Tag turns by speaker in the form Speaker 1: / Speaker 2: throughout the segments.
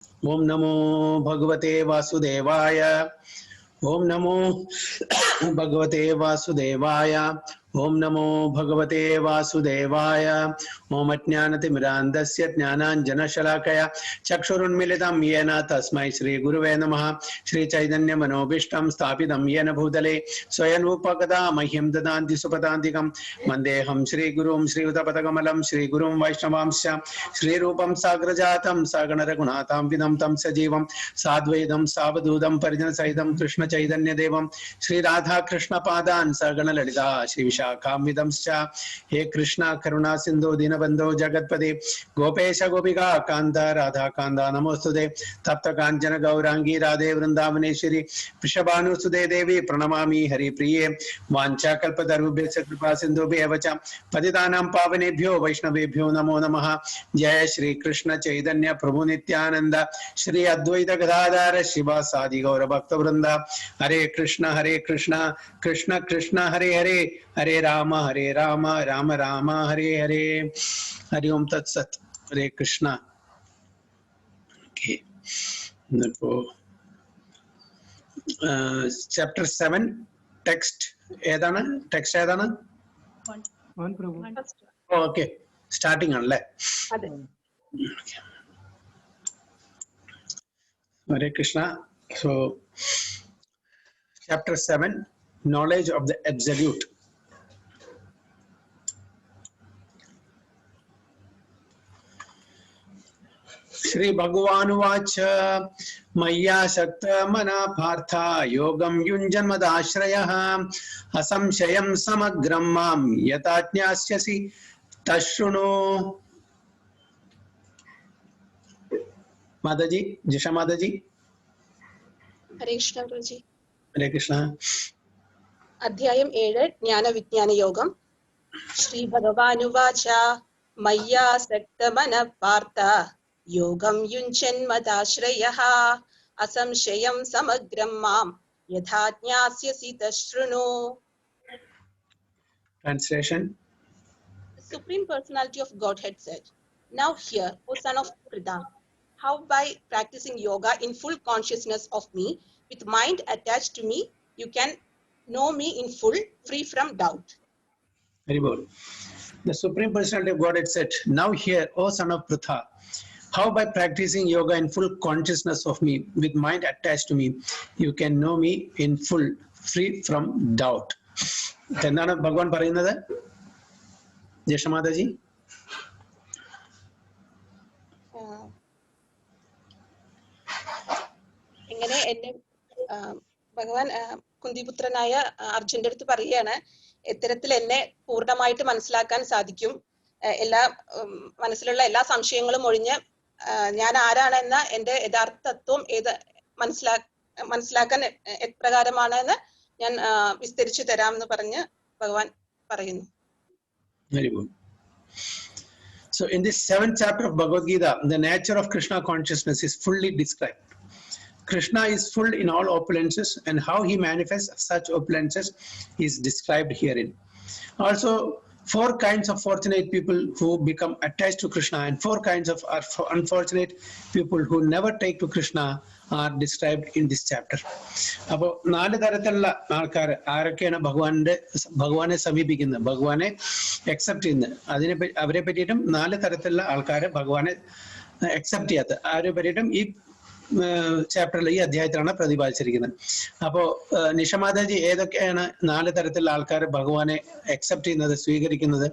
Speaker 1: ओम नमो भगवते वासुदेवाय। ओम नमो भगवते वासुदेवाय। ओम नमो भगवते वासुदेवाय। ओम अज्ञानतिमिरान्धस्य ज्ञानाञ्जनशलाकया चक्षुरुन्मिलितं येन तस्मै श्रीगुरुवे नमः। श्रीचैतन्यमनोभीष्टं स्थापितं येन भूतले स्वयं रूपकदा मह्यं ददान्ति सुपदान्तिकं वन्देऽहं श्रीगुरुं श्रीयुतपदकमलं श्रीगुरुं वैष्णवांश्च श्रीरूपं साग्रजातं सगणरघुनाथां विदं तं सजीवं साद्वैतं सावधूतं परिजनसहितं कृष्णचैतन्यदेवं श्रीराधाकृष्णपादान् सगणललिता श्रीविशाखान्वितंश्च। हे कृष्ण करुणा सिन्धु दीनबन्धो जगत्पते गोपेश गोपिका कान्त राधाकान्त नमोस्तुते। तप्त काञ्चन गौरांगी राधे वृन्दावनेश्वरी वृषभानुसुते देवी प्रणमामि हरिप्रिये। वाञ्छाकल्पतरुभ्यश्च कृपा सिन्धुभ्येव च पतितानां पावनेभ्यो वैष्णवेभ्यो नमो नमः। जय श्री कृष्ण चैतन्य प्रभु नित्यानंद श्री अद्वैत गदाधर शिवासादि गौर भक्त वृंद। हरे कृष्ण कृष्ण कृष्ण हरे हरे हरे राम राम राम हरे हरे। हरि ओम तत्सत। हरे कृष्ण। चैप्टर 7 टेक्स्ट ഏതാണ് ടെക്സ്റ്റ് ഏതാണ്?
Speaker 2: 1 പ്രഭു.
Speaker 1: ഓക്കേ സ്റ്റാർട്ടിംഗ് ആണല്ലേ?
Speaker 3: അതെ.
Speaker 1: Hare Krishna. So chapter 7 knowledge of the absolute. Shri भगवान उवाच मय्यासक्त मना पार्थ योगं युञ्जन्मदाश्रयः असंशयं समग्रं मां यथा ज्ञास्यसि तच्छृणु। माताजी, जिशा माताजी।
Speaker 3: हरे कृष्ण गुरुजी.
Speaker 1: हरे कृष्ण.
Speaker 3: अध्यायं 7 ज्ञानविज्ञानयोगं. श्रीभगवानुवाच मय्यासक्तमनः पार्थ योगं युञ्जन्मदाश्रयः असंशयं समग्रं मां यथा ज्ञास्यसि तच्छृणु.
Speaker 1: Translation.
Speaker 3: The Supreme Personality of Godhead said, "Now hear, O son of Pritha, how by practicing yoga in full consciousness of me, with mind attached to me, you can know me in full, free from doubt."
Speaker 1: Very good. The Supreme Personality of Godhead said, "Now hear, O son of Pritha, how by practicing yoga in full consciousness of me, with mind attached to me, you can know me in full, free from doubt." എന്താണ് ഭഗവാൻ പറയുന്നത്? ജയമാതാജി.
Speaker 3: എങ്ങനെ എന്നെ ഭഗവാൻ കുന്തിപുത്രനായ അർജുന്റെ അടുത്ത് പറയുകയാണ്, ഇത്തരത്തിൽ എന്നെ പൂർണ്ണമായിട്ട് മനസ്സിലാക്കാൻ സാധിക്കും, എല്ലാ മനസ്സിലുള്ള എല്ലാ സംശയങ്ങളും ഒഴിഞ്ഞ് ഞാൻ ആരാണെന്ന എന്റെ യഥാർത്ഥ തത്വം മനസ്സിലാക്കാൻ എപ്രകാരമാണെന്ന് ഞാൻ വിസ്തരിച്ചു തരാമെന്ന് പറഞ്ഞ് ഭഗവാൻ പറയുന്നു.
Speaker 1: Very good. So in this 7th chapter of Bhagavad Gita, the nature of Krishna consciousness is fully described. Krishna is full in all opulences, and how he manifests such opulences is described herein. Also, 4 kinds of fortunate people who become attached to Krishna and 4 kinds of unfortunate people who never take to Krishna are described in this chapter. അപ്പോൾ 4 തരത്തിലുള്ള ആൾക്കാർ ആരൊക്കെയാണ് ഭഗവാനെ സമീപിക്കുന്നത്, ഭഗവാനെ accept ചെയ്യുന്നത്, അവരെ പറ്റിയിട്ടും 4 തരത്തിലുള്ള ആൾക്കാരെ ഭഗവാനെ അക്സെപ്റ്റ് ചെയ്യാത്ത അവരെ പറ്റിയിട്ടും ഈ ചാപ്റ്ററിൽ ഈ അധ്യായത്തിലാണ് പ്രതിപാദിച്ചിരിക്കുന്നത്. അപ്പോ നിഷമാതാജി, ഏതൊക്കെയാണ് 4 തരത്തിലുള്ള ആൾക്കാർ ഭഗവാനെ അക്സെപ്റ്റ് ചെയ്യുന്നത്, സ്വീകരിക്കുന്നത്?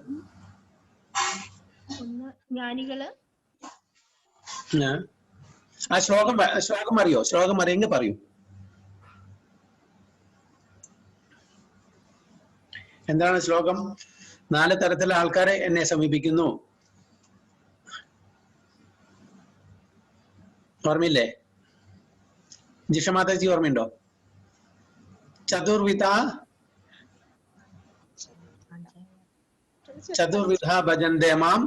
Speaker 4: ജ്ഞാനികള്.
Speaker 1: ആ ശ്ലോകം അറിയോ? ശ്ലോകം അറിയെങ്കിൽ പറയൂ. എന്താണ് ശ്ലോകം? 4 തരത്തിലുള്ള ആൾക്കാരെ എന്നെ സമീപിക്കുന്നു. ഓർമ്മയില്ലേ? ജിഷമാതാജി ഓർമ്മയുണ്ടോ? ചതുർവിധ ഭജന്തേ മാം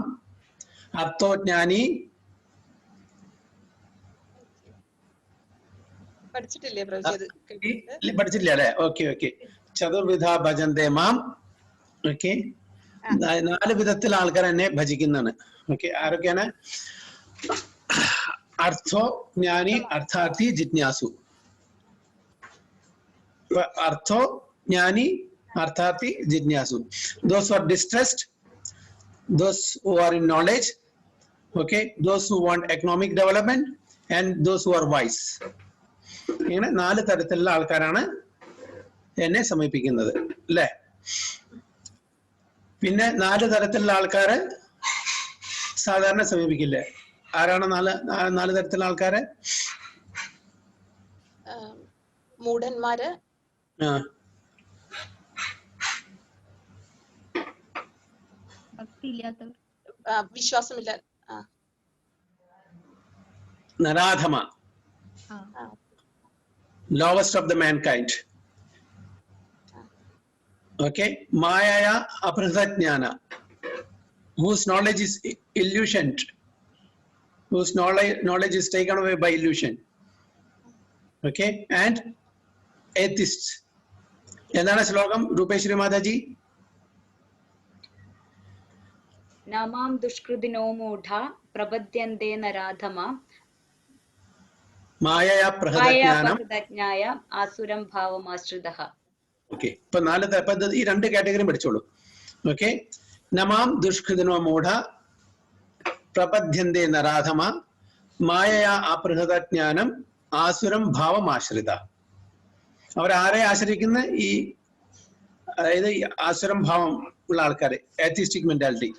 Speaker 1: അർത്ഥോജ്ഞാനി. പഠിച്ചിട്ടില്ല അല്ലെ? ഓക്കെ. ചതുർവിധ ഭജന്തേ മാം. ഓക്കെ, 4 വിധത്തിൽ ആൾക്കാർ എന്നെ ഭജിക്കുന്നതാണ്. ഓക്കെ, ആരൊക്കെയാണ്? Artho, Jnani, Arthati, Jitnyasu. Artho, Jnani, Arthati, Jitnyasu. Those who are distressed, those who are in knowledge, okay, those who want economic development, and those who are wise. ഇങ്ങനെ 4 തരത്തിലുള്ള ആൾക്കാരാണ് എന്നെ സമീപിക്കുന്നത് അല്ലേ? പിന്നെ 4 തരത്തിലുള്ള ആൾക്കാരെ സാധാരണ സമീപിക്കില്ലേ? ആരാണ് 4 തരത്തിലുള്ള ആൾക്കാരെ?
Speaker 3: മൂഢന്മാര്, വിശ്വാസമില്ല,
Speaker 1: നരാധമ, lowest of the mankind. Okay, Maya Aprajnana, whose knowledge is illusioned, whose knowledge is taken away by illusion. Okay, and atheists. എന്താണ് ശ്ലോകം രൂപേശ്വരി മാതാജി?
Speaker 4: നാമാം ദുഷ്കൃതിനോ മൂഢ പ്രപദ്യന്തേ നരാധമ
Speaker 1: മായയാ പ്രഹൃതജ്ഞായ
Speaker 4: ആസുരം ഭാവമാശ്രിതഃ.
Speaker 1: ഓക്കെ, ഇപ്പൊ 4 ഈ 2 കാറ്റഗറിയും പഠിച്ചോളൂ. ഓക്കെ, നമാം ദുഷ്കൃതിനോ മൂഢ പ്രപദ്യന്തേ നരാധമ മായയാ അപ്രഹൃതജ്ഞാനം ആസുരം ഭാവമാശ്രിത. അവരാരെ ആശ്രയിക്കുന്ന? ഈ അതായത് ആസുരം ഭാവം ഉള്ള ആൾക്കാര്, ആത്തിസ്റ്റിക് മെന്റാലിറ്റി.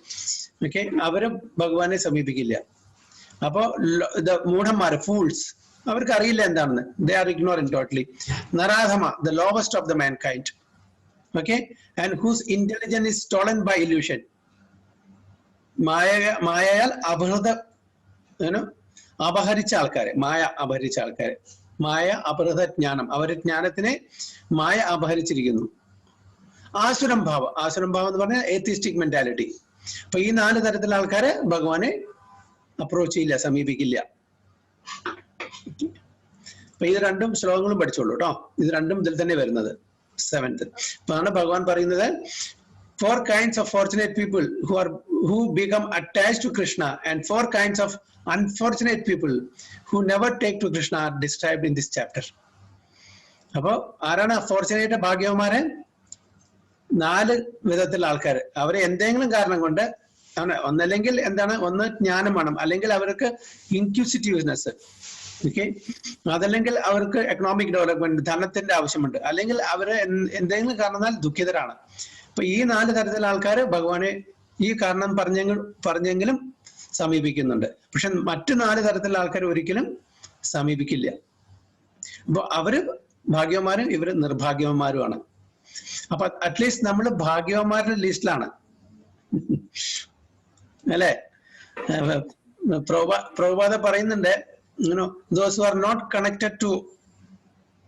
Speaker 1: ഓക്കെ, അവര് ഭഗവാനെ സമീപിക്കില്ല. അപ്പോ മൂഢന്മാര്, ഫൂൾസ്, അവർക്ക് അറിയില്ല എന്താണെന്ന്. They are ignorant totally. നരാധമ, the lowest of the mankind. Okay, and whose intelligence is stolen by illusion. മായയാൽ അപഹരിച്ച ആൾക്കാരെ, മായ അപഹരിച്ച ആൾക്കാരെ. മായ അപഹൃത ജ്ഞാനം, അവരുടെ ജ്ഞാനത്തിനെ മായ അപഹരിച്ചിരിക്കുന്നു. ആസുരം ഭാവം, ആസുരം ഭാവം എന്ന് പറഞ്ഞാൽ ഏത്തിസ്റ്റിക് മെന്റാലിറ്റി. അപ്പൊ ഈ 4 തരത്തിലുള്ള ആൾക്കാരെ ഭഗവാനെ അപ്രോച്ച് ചെയ്യില്ല, സമീപിക്കില്ല. അപ്പൊ ഇത് 2 ശ്ലോകങ്ങളും പഠിച്ചോളൂ കേട്ടോ. ഇത് 2 ഇതിൽ തന്നെ വരുന്നത് 7th. അപ്പൊ ആണ് ഭഗവാൻ പറയുന്നത്, 4 kinds of fortunate people who become attached to Krishna, and 4 kinds of unfortunate people who never take to Krishna are described in this chapter. അപ്പൊ ആരാണ് ഫോർച്ചുനേറ്റ്, ഭാഗ്യവന്മാരെ? 4 വിധത്തിലുള്ള ആൾക്കാർ. അവരെ എന്തെങ്കിലും കാരണം കൊണ്ട് ഒന്നല്ലെങ്കിൽ എന്താണ്, ഒന്ന് ജ്ഞാനം വേണം, അല്ലെങ്കിൽ അവർക്ക് ഇൻക്യൂസിറ്റീവ്നെസ്, ഓക്കെ, അതല്ലെങ്കിൽ അവർക്ക് എക്കണോമിക് ഡെവലപ്മെന്റ്, ധനത്തിന്റെ ആവശ്യമുണ്ട്, അല്ലെങ്കിൽ അവര് എന്തെങ്കിലും കാരണത്താൽ ദുഃഖിതരാണ്. അപ്പൊ ഈ 4 തരത്തിലുള്ള ആൾക്കാര് ഭഗവാനെ ഈ കാരണം പറഞ്ഞെങ്കിലും സമീപിക്കുന്നുണ്ട്. പക്ഷെ മറ്റു 4 തരത്തിലുള്ള ആൾക്കാർ ഒരിക്കലും സമീപിക്കില്ല. അപ്പൊ അവര് ഭാഗ്യവന്മാരും ഇവര് നിർഭാഗ്യവന്മാരുമാണ്. അപ്പൊ അറ്റ്ലീസ്റ്റ് നമ്മൾ ഭാഗ്യവന്മാരുടെ ലിസ്റ്റിലാണ് അല്ലെ? പ്രഭുപാദ പറയുന്നുണ്ട്, those who are not connected to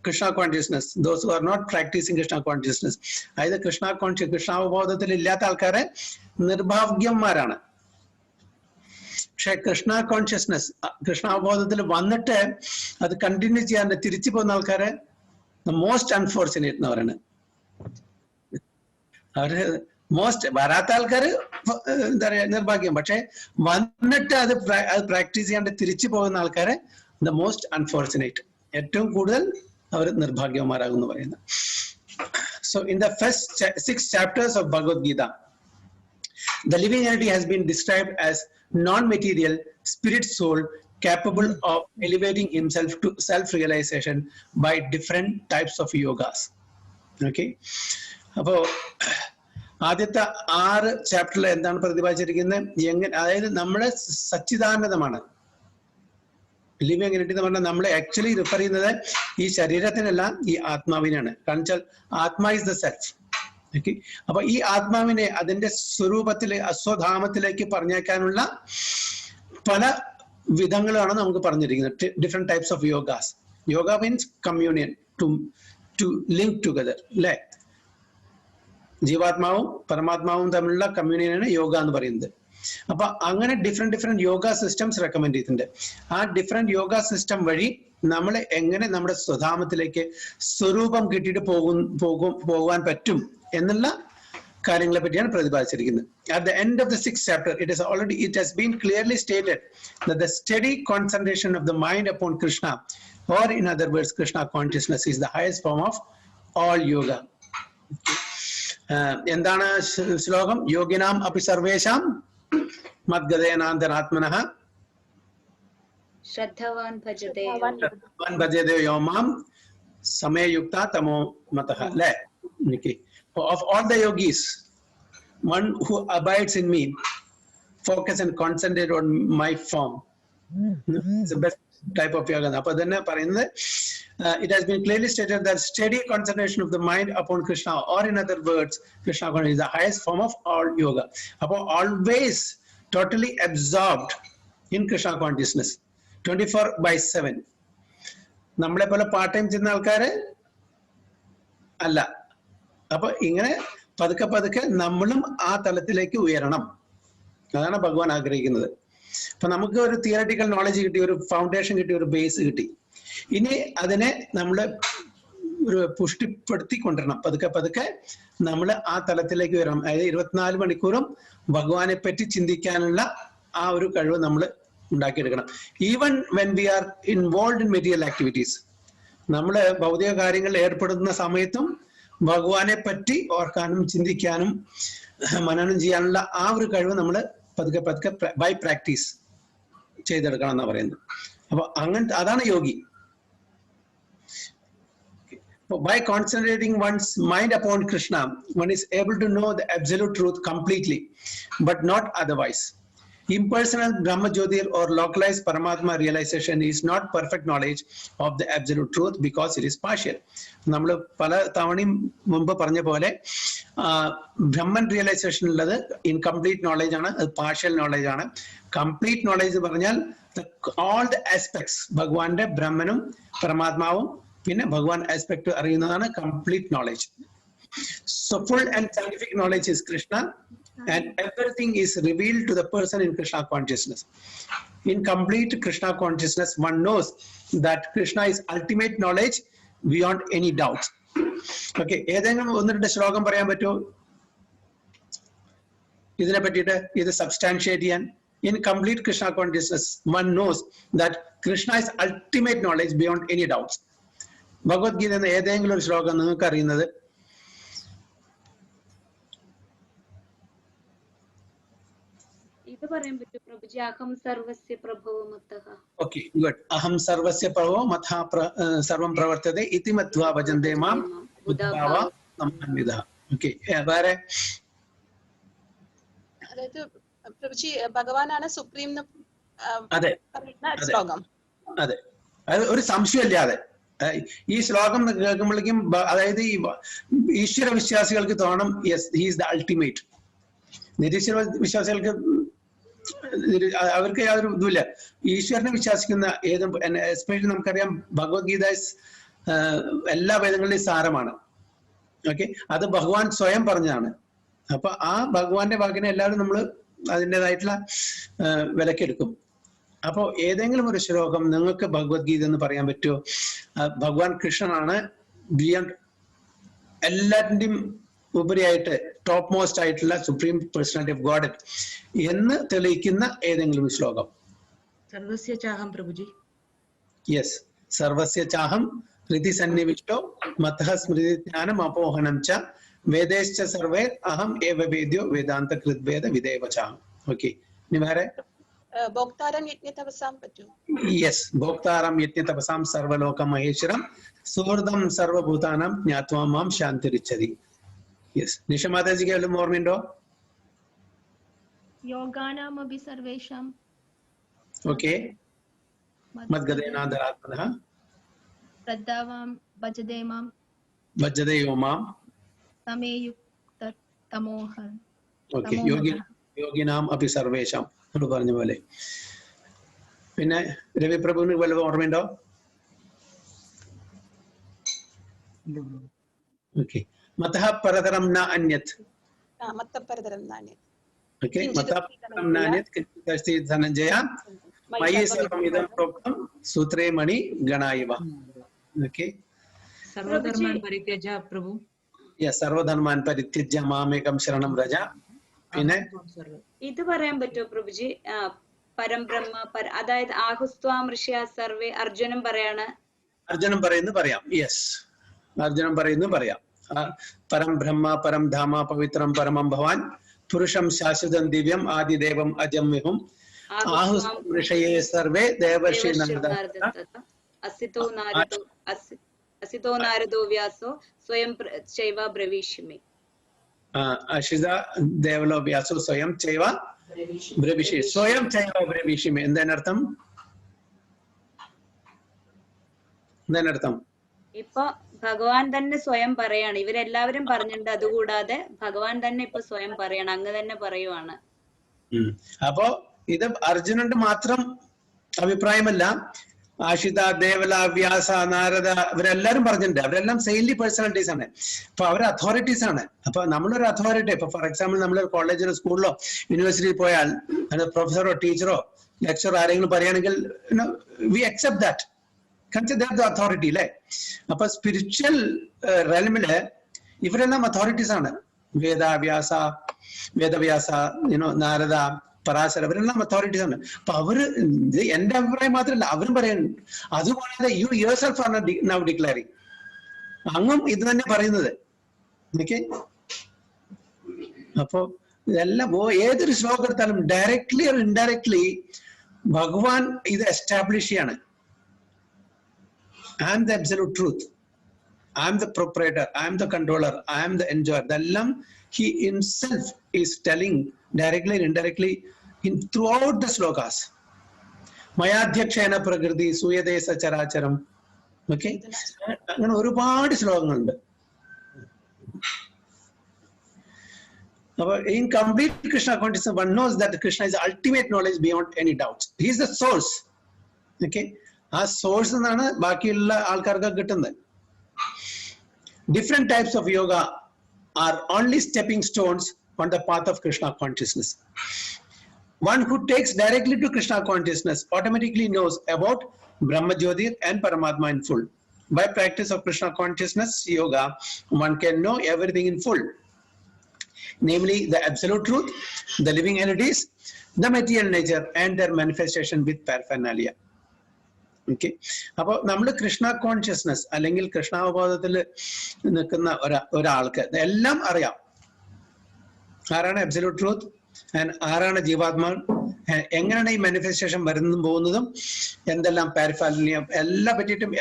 Speaker 1: Krishna consciousness, those who are not practicing Krishna consciousness, അതായത് കൃഷ്ണാവബോധത്തിൽ ഇല്ലാത്ത ആൾക്കാരെ നിർഭാഗ്യന്മാരാണ്. പക്ഷെ കൃഷ്ണ കോൺഷ്യസ്നസ്, കൃഷ്ണാവബോധത്തിൽ വന്നിട്ട് അത് കണ്ടിന്യൂ ചെയ്യാൻ തിരിച്ചു പോകുന്ന ആൾക്കാരെ മോസ്റ്റ് അൺഫോർച്ചുനേറ്റ് എന്ന് പറയുന്നത്. അവര് മോസ്റ്റ് വരാത്ത ആൾക്കാര് എന്താ പറയാ നിർഭാഗ്യം, പക്ഷെ വന്നിട്ട് അത് പ്രാക്ടീസ് ചെയ്യാണ്ട് തിരിച്ചു പോകുന്ന ആൾക്കാരെ ദ മോസ്റ്റ് അൺഫോർച്ചുനേറ്റ്, ഏറ്റവും കൂടുതൽ അവർ നിർഭാഗ്യവന്മാരാകും എന്ന് പറയുന്നത്. So in the first 6 chapters of Bhagavad Gita, the living entity has been described as non-material spirit soul capable of elevating himself to self-realization by different types of yogas. Okay, അപ്പോ ആദ്യത്തെ 6 ചാപ്റ്ററിൽ എന്താണ് പ്രതിപാദിച്ചിരിക്കുന്നത്? അതായത് നമ്മുടെ സച്ചിദാനന്ദമാണ് ലിവിങ് എൻറ്റിറ്റി എന്ന് പറഞ്ഞാൽ നമ്മൾ actually refer ചെയ്യുന്നത് ഈ ശരീരത്തിനല്ല, ഈ ആത്മാവിനാണ്. കാരണം വെച്ചാൽ ആത്മാ ഇസ് ദ സെൽഫ്. ഓക്കെ, അപ്പൊ ഈ ആത്മാവിനെ അതിന്റെ സ്വരൂപത്തിലെ അസ്വധാമത്തിലേക്ക് പറഞ്ഞേക്കാനുള്ള പല വിധങ്ങളാണ് നമുക്ക് പറഞ്ഞിരിക്കുന്നത്. Different types of yogas. Yoga means communion, to link together അല്ലെ? ജീവാത്മാവും പരമാത്മാവും തമ്മിലുള്ള കമ്മ്യൂണിയനാണ് യോഗ എന്ന് പറയുന്നത്. അപ്പൊ അങ്ങനെ ഡിഫറെന്റ് യോഗ സിസ്റ്റംസ് റെക്കമെൻഡ് ചെയ്തിട്ടുണ്ട്. ആ ഡിഫറെന്റ് യോഗ സിസ്റ്റം വഴി നമ്മൾ എങ്ങനെ നമ്മുടെ സ്വധാമത്തിലേക്ക് സ്വരൂപം കിട്ടിയിട്ട് പോകാൻ പറ്റും എന്നുള്ള കാര്യങ്ങളെ പറ്റിയാണ് പ്രതിപാദിച്ചിരിക്കുന്നത്. At the end of the 6th chapter, it has been clearly stated that the steady concentration of the mind upon Krishna, or in other words, Krishna consciousness, is the highest form of all yoga. എന്താണ് ശ്ലോകം? യോഗിനാം അപി സർവേഷാം മദ്ഗതേനാന്തരാത്മനഃ
Speaker 4: ശ്രദ്ധവാൻ ഭജതേ
Speaker 1: ഭജതേ യോ മാം സമയയുക്ത തമോ മതഃ. അല്ലേ? Of all the yogis, one who abides in me, focus and concentrate on my form, is the best type of yoga. Appo then parayunnu, it has been clearly stated that steady concentration of the mind upon Krishna, or in other words, Krishna consciousness, is the highest form of all yoga. Appo always totally absorbed in Krishna consciousness, 24/7. നമ്മളെ പോലെ part time ചെയ്യുന്ന ആൾക്കാര് അല്ല. അപ്പൊ ഇങ്ങനെ പതുക്കെ പതുക്കെ നമ്മളും ആ തലത്തിലേക്ക് ഉയരണം. അതാണ് ഭഗവാൻ ആഗ്രഹിക്കുന്നത്. അപ്പൊ നമുക്ക് ഒരു തിയററ്റിക്കൽ നോളജ് കിട്ടി, ഒരു ഫൗണ്ടേഷൻ കിട്ടി, ഒരു ബേസ് കിട്ടി. ഇനി അതിനെ നമ്മൾ ഒരു പുഷ്ടിപ്പെടുത്തി കൊണ്ടുവരണം. പതുക്കെ പതുക്കെ നമ്മൾ ആ തലത്തിലേക്ക് വരണം. അതായത് 24 മണിക്കൂറും ഭഗവാനെ പറ്റി ചിന്തിക്കാനുള്ള ആ ഒരു കഴിവ് നമ്മൾ ഉണ്ടാക്കിയെടുക്കണം. Even when we are involve in material activities, നമ്മൾ ഭൗതിക കാര്യങ്ങളിൽ ഏർപ്പെടുന്ന സമയത്തും ഭഗവാനെ പറ്റി ഓർക്കാനും ചിന്തിക്കാനും മനനം ചെയ്യാനുള്ള ആ ഒരു കഴിവ് നമ്മൾ പതുക്കെ പതുക്കെ ബൈ പ്രാക്ടീസ് ചെയ്തെടുക്കണം എന്നാ പറയുന്നത്. അപ്പൊ അങ്ങനത്തെ അതാണ് യോഗി. By concentrating one's mind upon Krishna, one is able to know the absolute truth completely, but not otherwise. Impersonal Brahma Jyotir or localized Paramatma realization is not perfect knowledge of the absolute truth because it is partial. നമ്മൾ പല തവണയും മുമ്പ് പറഞ്ഞ പോലെ Brahman realisation ഉള്ളത് incomplete knowledge ആണ്, അത് partial knowledge ആണ്. കംപ്ലീറ്റ് നോളജ് പറഞ്ഞാൽ all the aspects, ഭഗവാന്റെ ബ്രഹ്മനും പരമാത്മാവും പിന്നെ ഭഗവാൻ ആസ്പെക്ട് അറിയുന്നതാണ് complete knowledge. So full and scientific knowledge is Krishna, and everything is revealed to the person in Krishna consciousness. In complete Krishna consciousness, one knows that Krishna is ultimate knowledge beyond any doubt. Okay, ഏതെങ്കിലും ഒന്ന് രണ്ട് ശ്ലോകം പറയാൻ പറ്റുമോ ഇതിനെ പറ്റിയിട്ട്? ഇത് substantiate ചെയ്യാൻ. In complete Krishna consciousness, one knows that Krishna is ultimate knowledge beyond any doubts. Bhagavad Gita എന്ന ഏതെങ്കിലും ഒരു ശ്ലോകം നിങ്ങൾക്ക് അറിയുന്നത്?
Speaker 4: ഇത് പറയാൻ പറ്റും പ്രഭുജി, അഹം സർവസ്യ പ്രഭവോ മത്തഃ.
Speaker 1: Okay, good. അഹം സർവസ്യ പ്രഭവോ മഥാ സർവം പ്രവർത്തതേ ഇതി മത്വാ ഭജന്തേ മാം ബുദ്ധാവ സമ്മാനിതഃ. ഓക്കെ, വേറെ?
Speaker 3: അതായത് പ്രഭുജി ഭഗവാനാണ് സുപ്രീം
Speaker 1: അതെ
Speaker 3: ശ്ലോകം.
Speaker 1: അതെ, അത് ഒരു സംശയമില്ലാതെ ഈ ശ്ലോകം കേൾക്കുമ്പോഴേക്കും അതായത് ഈ ഈശ്വര വിശ്വാസികൾക്ക് തോന്നണം yes he is the ultimate. നിരീശ്വര വിശ്വാസികൾക്ക് അവർക്ക് യാതൊരു ഇതുമില്ല. ഈശ്വരനെ വിശ്വസിക്കുന്ന ഏതും, എസ്പെഷ്യലി നമുക്കറിയാം ഭഗവത്ഗീത എല്ലാ വേദങ്ങളുടെയും സാരമാണ്. ഓക്കെ, അത് ഭഗവാൻ സ്വയം പറഞ്ഞതാണ്. അപ്പൊ ആ ഭഗവാന്റെ വാക്കിനെ എല്ലാവരും നമ്മൾ അതിൻ്റെതായിട്ടുള്ള വിലക്കെടുക്കും. അപ്പോ ഏതെങ്കിലും ഒരു ശ്ലോകം നിങ്ങൾക്ക് ഭഗവത്ഗീത എന്ന് പറയാൻ പറ്റുമോ? ഭഗവാൻ കൃഷ്ണനാണ് ബിയോണ്ട് എല്ലാറ്റിന്റെയും ഉപരിയായിട്ട് ടോപ്പ് മോസ്റ്റ് ആയിട്ടുള്ള സുപ്രീം പേഴ്സണാലിറ്റി ഓഫ് ഗോഡ് എന്ന് തെളിയിക്കുന്ന ഏതെങ്കിലും ശ്ലോകം?
Speaker 2: സർവസ്യ ചാഹം പ്രഭുജി.
Speaker 1: യെസ്, സർവസ്യ ചാഹം ഹൃദി സന്നിവിഷ്ടോ മതഃ സ്മൃതി ജ്ഞാനം അപോഹനം ച വേദേശ്ച സർവേ അഹം ഏവ വേദ്യോ വേദാന്ത കൃദ്വേദ വിദേവ ചാഹം. ഓക്കെ, ഇനി വേറെ?
Speaker 3: ഭോക്താരം യജ്ഞതപസാം പറ്റൂ?
Speaker 1: യെസ്, ഭോക്താരം യജ്ഞതപസാം സർവലോക മഹേശ്വരം സുഹൃദം സർവഭൂതാനാം ജ്ഞാത്വാ മാം ശാന്തിരിച്ചതി. യെസ്, നിഷ മാതാജിക്ക് വല്ലതും ഓർമ്മയുണ്ടോ?
Speaker 2: യോഗാനാമപി സർവേഷാം.
Speaker 1: ഓക്കെ, മദ്ഗതേനാന്തരാത്മനഃ
Speaker 2: ശ്രദ്ധാവാം ഭജതേ മാം
Speaker 1: ഭജതയോ മാം
Speaker 2: സമേയുക്ത തമോഹം.
Speaker 1: ഓക്കെ, യോഗിനാം അപി സർവേഷാം എന്ന് പറഞ്ഞ പോലെ. പിന്നെ രവിപ്രഭുവിന് വല്ലതും ഓർമ്മയുണ്ടോ? ഓക്കെ, മതഃ പരതരം ന അന്യത്.
Speaker 3: മത്തപരതരം നാന്യത്.
Speaker 1: ഓക്കെ, മതഃ പരതരം നാന്യത് കിഞ്ചിത് അസ്തി ധനഞ്ജയ മയി സർവമിദം പ്രോക്തം സൂത്രേ മണി ഗണായിവ. ഓക്കെ,
Speaker 5: സർവധർമാൻ പരിത്യജ പ്രഭു.
Speaker 1: സർവധർമാൻ പരിത്യജ്യ മാമേകം ശരണം രജ. പിന്നെ
Speaker 4: ഇത് പറയാൻ പറ്റുമോ പ്രഭുജി? പരംബ്രഹ്മ അതായത് ആഹുസ്ത്വാം ഋഷ്യ സർവേ അർജുനൻ പറയാണ്.
Speaker 1: അർജുനൻ പറയുന്നു പറയാം. യെസ്, അർജുനൻ പറയുന്നു പറയാം. പരം ബ്രഹ്മ പരം ധാമ പവിത്രം പരമം ഭവാൻ പുരുഷം ശാശ്വതം ദിവ്യം ആദിദേവം അജം വിഹും ആഹുസ്ത്വാം ഋഷയേ സർവേ ദേവർഷി
Speaker 4: അസിതോ നാരദോ വ്യാസോ സ്വയം ചൈവ ബ്രവീഷിമി.
Speaker 1: അഷിത ദേവലോ വ്യാസോ സ്വയം ചൈവ ബ്രവിഷി. സ്വയം ചൈവ ബ്രവിഷിമി എന്തിനർത്ഥം? എന്തിനർത്ഥം?
Speaker 4: ഇപ്പൊ ഭഗവാൻ തന്നെ സ്വയം പറയാണ്. ഇവരെല്ലാവരും പറഞ്ഞിട്ടുണ്ട്, അതുകൂടാതെ ഭഗവാൻ തന്നെ ഇപ്പൊ സ്വയം പറയാണ്, അങ്ങ് തന്നെ പറയുവാണ്.
Speaker 1: അപ്പോ ഇത് അർജുനന്റെ മാത്രം അഭിപ്രായമല്ല. ആഷിത, ദേവല, വ്യാസ, നാരദ ഇവരെല്ലാരും പറഞ്ഞിട്ടുണ്ട്. അവരെല്ലാം സെയിൻലി പേഴ്സണാലിറ്റീസ് ആണ്. അപ്പൊ അവർ അതോറിറ്റീസ് ആണ്. അപ്പൊ നമ്മളൊരു അതോറിറ്റി, ഇപ്പൊ ഫോർ എക്സാമ്പിൾ നമ്മൾ കോളേജിലോ സ്കൂളിലോ യൂണിവേഴ്സിറ്റിയിൽ പോയാൽ പ്രൊഫസറോ ടീച്ചറോ ലെക്ചറോ ആരെങ്കിലും പറയുകയാണെങ്കിൽ വി അക്സെപ്റ്റ് ദാറ്റ്. അതോറിറ്റി അല്ലേ? അപ്പൊ സ്പിരിച്വൽ റെലമില് ഇവരെല്ലാം അതോറിറ്റീസ് ആണ്. വേദവ്യാസ, നാരദ, പരാശര ഇവരെല്ലാം അതോറിറ്റീസ് ആണ്. അപ്പൊ അവര് എന്റെ അഭിപ്രായം മാത്രമല്ല, അവരും പറയുന്നുണ്ട്. അതുപോലെ യു യുവർ സെൽഫ് ആണ് നൗ ഡിക്ലെയറിംഗ്. അങ്ങും ഇത് തന്നെ പറയുന്നത്. ഓക്കെ, അപ്പോ ഇതെല്ലാം ഏതൊരു ശ്ലോകം എടുത്താലും ഡയറക്ട്ലി ഓർ ഇൻഡയറക്ട്ലി ഭഗവാൻ ഇത് എസ്റ്റാബ്ലിഷ് ചെയ്യാണ്. I am the absolute truth. I am the proprietor. I am the controller. I am the enjoyer. Dallam he himself is telling directly and indirectly throughout the slokas. Mayadhyakshena prakriti suyadesa characharam. Okay? അങ്ങനെ ഒരുപാട് ശ്ലോകങ്ങളുണ്ട്. In complete Krishna consciousness, one knows that Krishna is the ultimate knowledge beyond any doubts. He is the source. Okay? ആ source എന്നാണ് ബാക്കിയുള്ള ആൾക്കാർക്ക് കിട്ടുന്നത്. Different types of yoga are only stepping stones on the path of Krishna consciousness. One who takes directly to Krishna consciousness automatically knows about Brahmajyoti and Paramatma in full. By practice of Krishna consciousness yoga, one can know everything in full, namely the absolute truth, the living entities, the material nature and their manifestation with paraphernalia. Okay, അപ്പൊ നമ്മൾ Krishna consciousness അല്ലെങ്കിൽ കൃഷ്ണാവബോധത്തിൽ നിൽക്കുന്ന ഒരാൾക്ക് എല്ലാം അറിയാം. ആരാണ് absolute truth, ആരാണ് ജീവാത്മാ, എങ്ങനെയാണ് ഈ മാനിഫെസ്റ്റേഷൻ വരുന്നതും പോകുന്നതും, എന്തെല്ലാം പാരഫാലിനിയം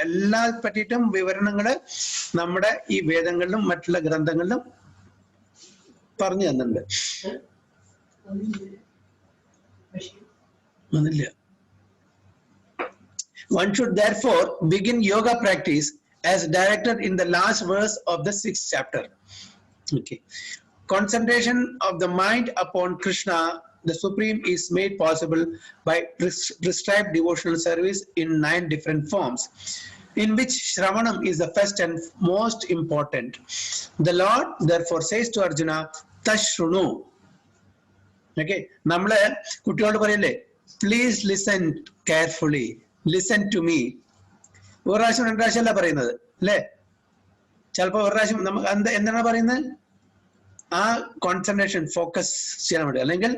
Speaker 1: എല്ലാ പറ്റിയിട്ടും വിവരണങ്ങള് നമ്മുടെ ഈ വേദങ്ങളിലും മറ്റുള്ള ഗ്രന്ഥങ്ങളിലും പറഞ്ഞു തന്നിട്ടുണ്ട്. ഒന്നില്ല. One should therefore begin yoga practice as directed in the last verse of the 6th chapter. Okay. Concentration of the mind upon Krishna, the Supreme, is made possible by prescribed devotional service in 9 different forms, in which Shravanam is the first and most important. The Lord therefore says to Arjuna, Tashrunu. Okay. Namle kuttiyod parayille, please listen carefully. Listen to me. ഒരു പ്രാവശ്യം 2 പ്രാവശ്യം അല്ല പറയുന്നത് അല്ലേ? ചിലപ്പോ ഒരു പ്രാവശ്യം നമുക്ക് എന്താണ് പറയുന്നത്? ആ കോൺസെൻട്രേഷൻ ഫോക്കസ് ചെയ്യാൻ വേണ്ടി. അല്ലെങ്കിൽ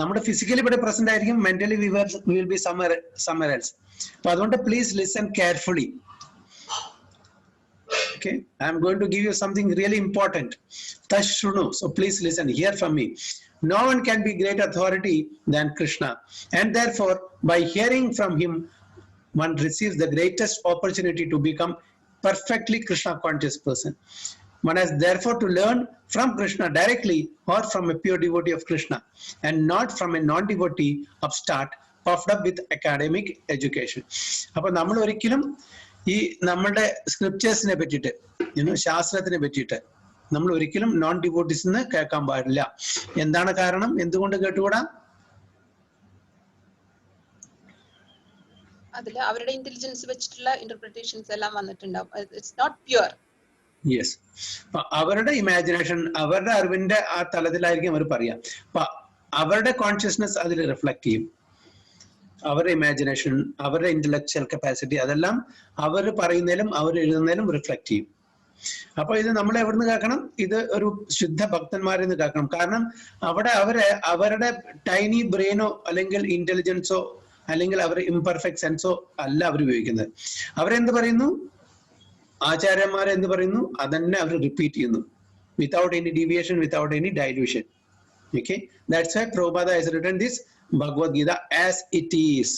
Speaker 1: നമ്മുടെ ഫിസിക്കലി ഇവിടെ പ്രസന്റ് ആയിരിക്കും, mentally will be somewhere else. അപ്പൊ അതുകൊണ്ട് please listen carefully. Okay, I am going to give you something really important. Tashrunu. So please listen, hear from me. No one can be greater authority than Krishna, and therefore by hearing from him one receives the greatest opportunity to become perfectly Krishna conscious person. One has therefore to learn from Krishna directly or from a pure devotee of Krishna, and not from a non-devotee upstart puffed up with academic education. അപ്പൊ നമ്മൾ ഒരിക്കലും ഈ നമ്മുടെ സ്ക്രിപ്റ്റേഴ്സിനെ പറ്റിയിട്ട്, ശാസ്ത്രത്തിനെ പറ്റിയിട്ട് നമ്മൾ ഒരിക്കലും non ഡിവോട്ടീസിന് കേൾക്കാൻ പാടില്ല. എന്താണ് കാരണം? എന്തുകൊണ്ട് കേട്ടുകൂടാ?
Speaker 3: അതിൽ അവരുടെ ഇന്റലിജൻസ് വെച്ചിട്ടുള്ള ഇന്റർപ്രിട്ടേഷൻസ് എല്ലാം വന്നിട്ടുണ്ടാവും. It's not pure.
Speaker 1: യെസ്, അവരുടെ ഇമാജിനേഷൻ, അവരുടെ അറിവിന്റെ ആ തലത്തിലായിരിക്കും അവർ പറയാം. അപ്പൊ അവരുടെ കോൺഷ്യസ്നസ് അതിൽ റിഫ്ലക്ട് ചെയ്യും. അവരുടെ ഇമാജിനേഷൻ, അവരുടെ ഇന്റലക്ച്വൽ കപ്പാസിറ്റി, അതെല്ലാം അവർ പറയുന്നതിലും അവർ എഴുതുന്നതിലും റിഫ്ലക്ട് ചെയ്യും. അപ്പൊ ഇത് നമ്മൾ എവിടുന്ന് കേൾക്കണം? ഇത് ഒരു ശുദ്ധ ഭക്തന്മാരിൽ നിന്ന് കേൾക്കണം. കാരണം അവിടെ അവരുടെ ടൈനി ബ്രെയിനോ അല്ലെങ്കിൽ ഇന്റലിജൻസോ അല്ലെങ്കിൽ അവർ ഇംപെർഫെക്റ്റ് സെൻസോ അല്ല അവർ ഉപയോഗിക്കുന്നത്. അവരെന്ത് പറയുന്നു, ആചാര്യന്മാരെ എന്ത് പറയുന്നു അതന്നെ അവർ റിപ്പീറ്റ് ചെയ്യുന്നു, without any deviation, without any dilution. Okay, that's why Prabhupada has written this Bhagavad Gita as it is.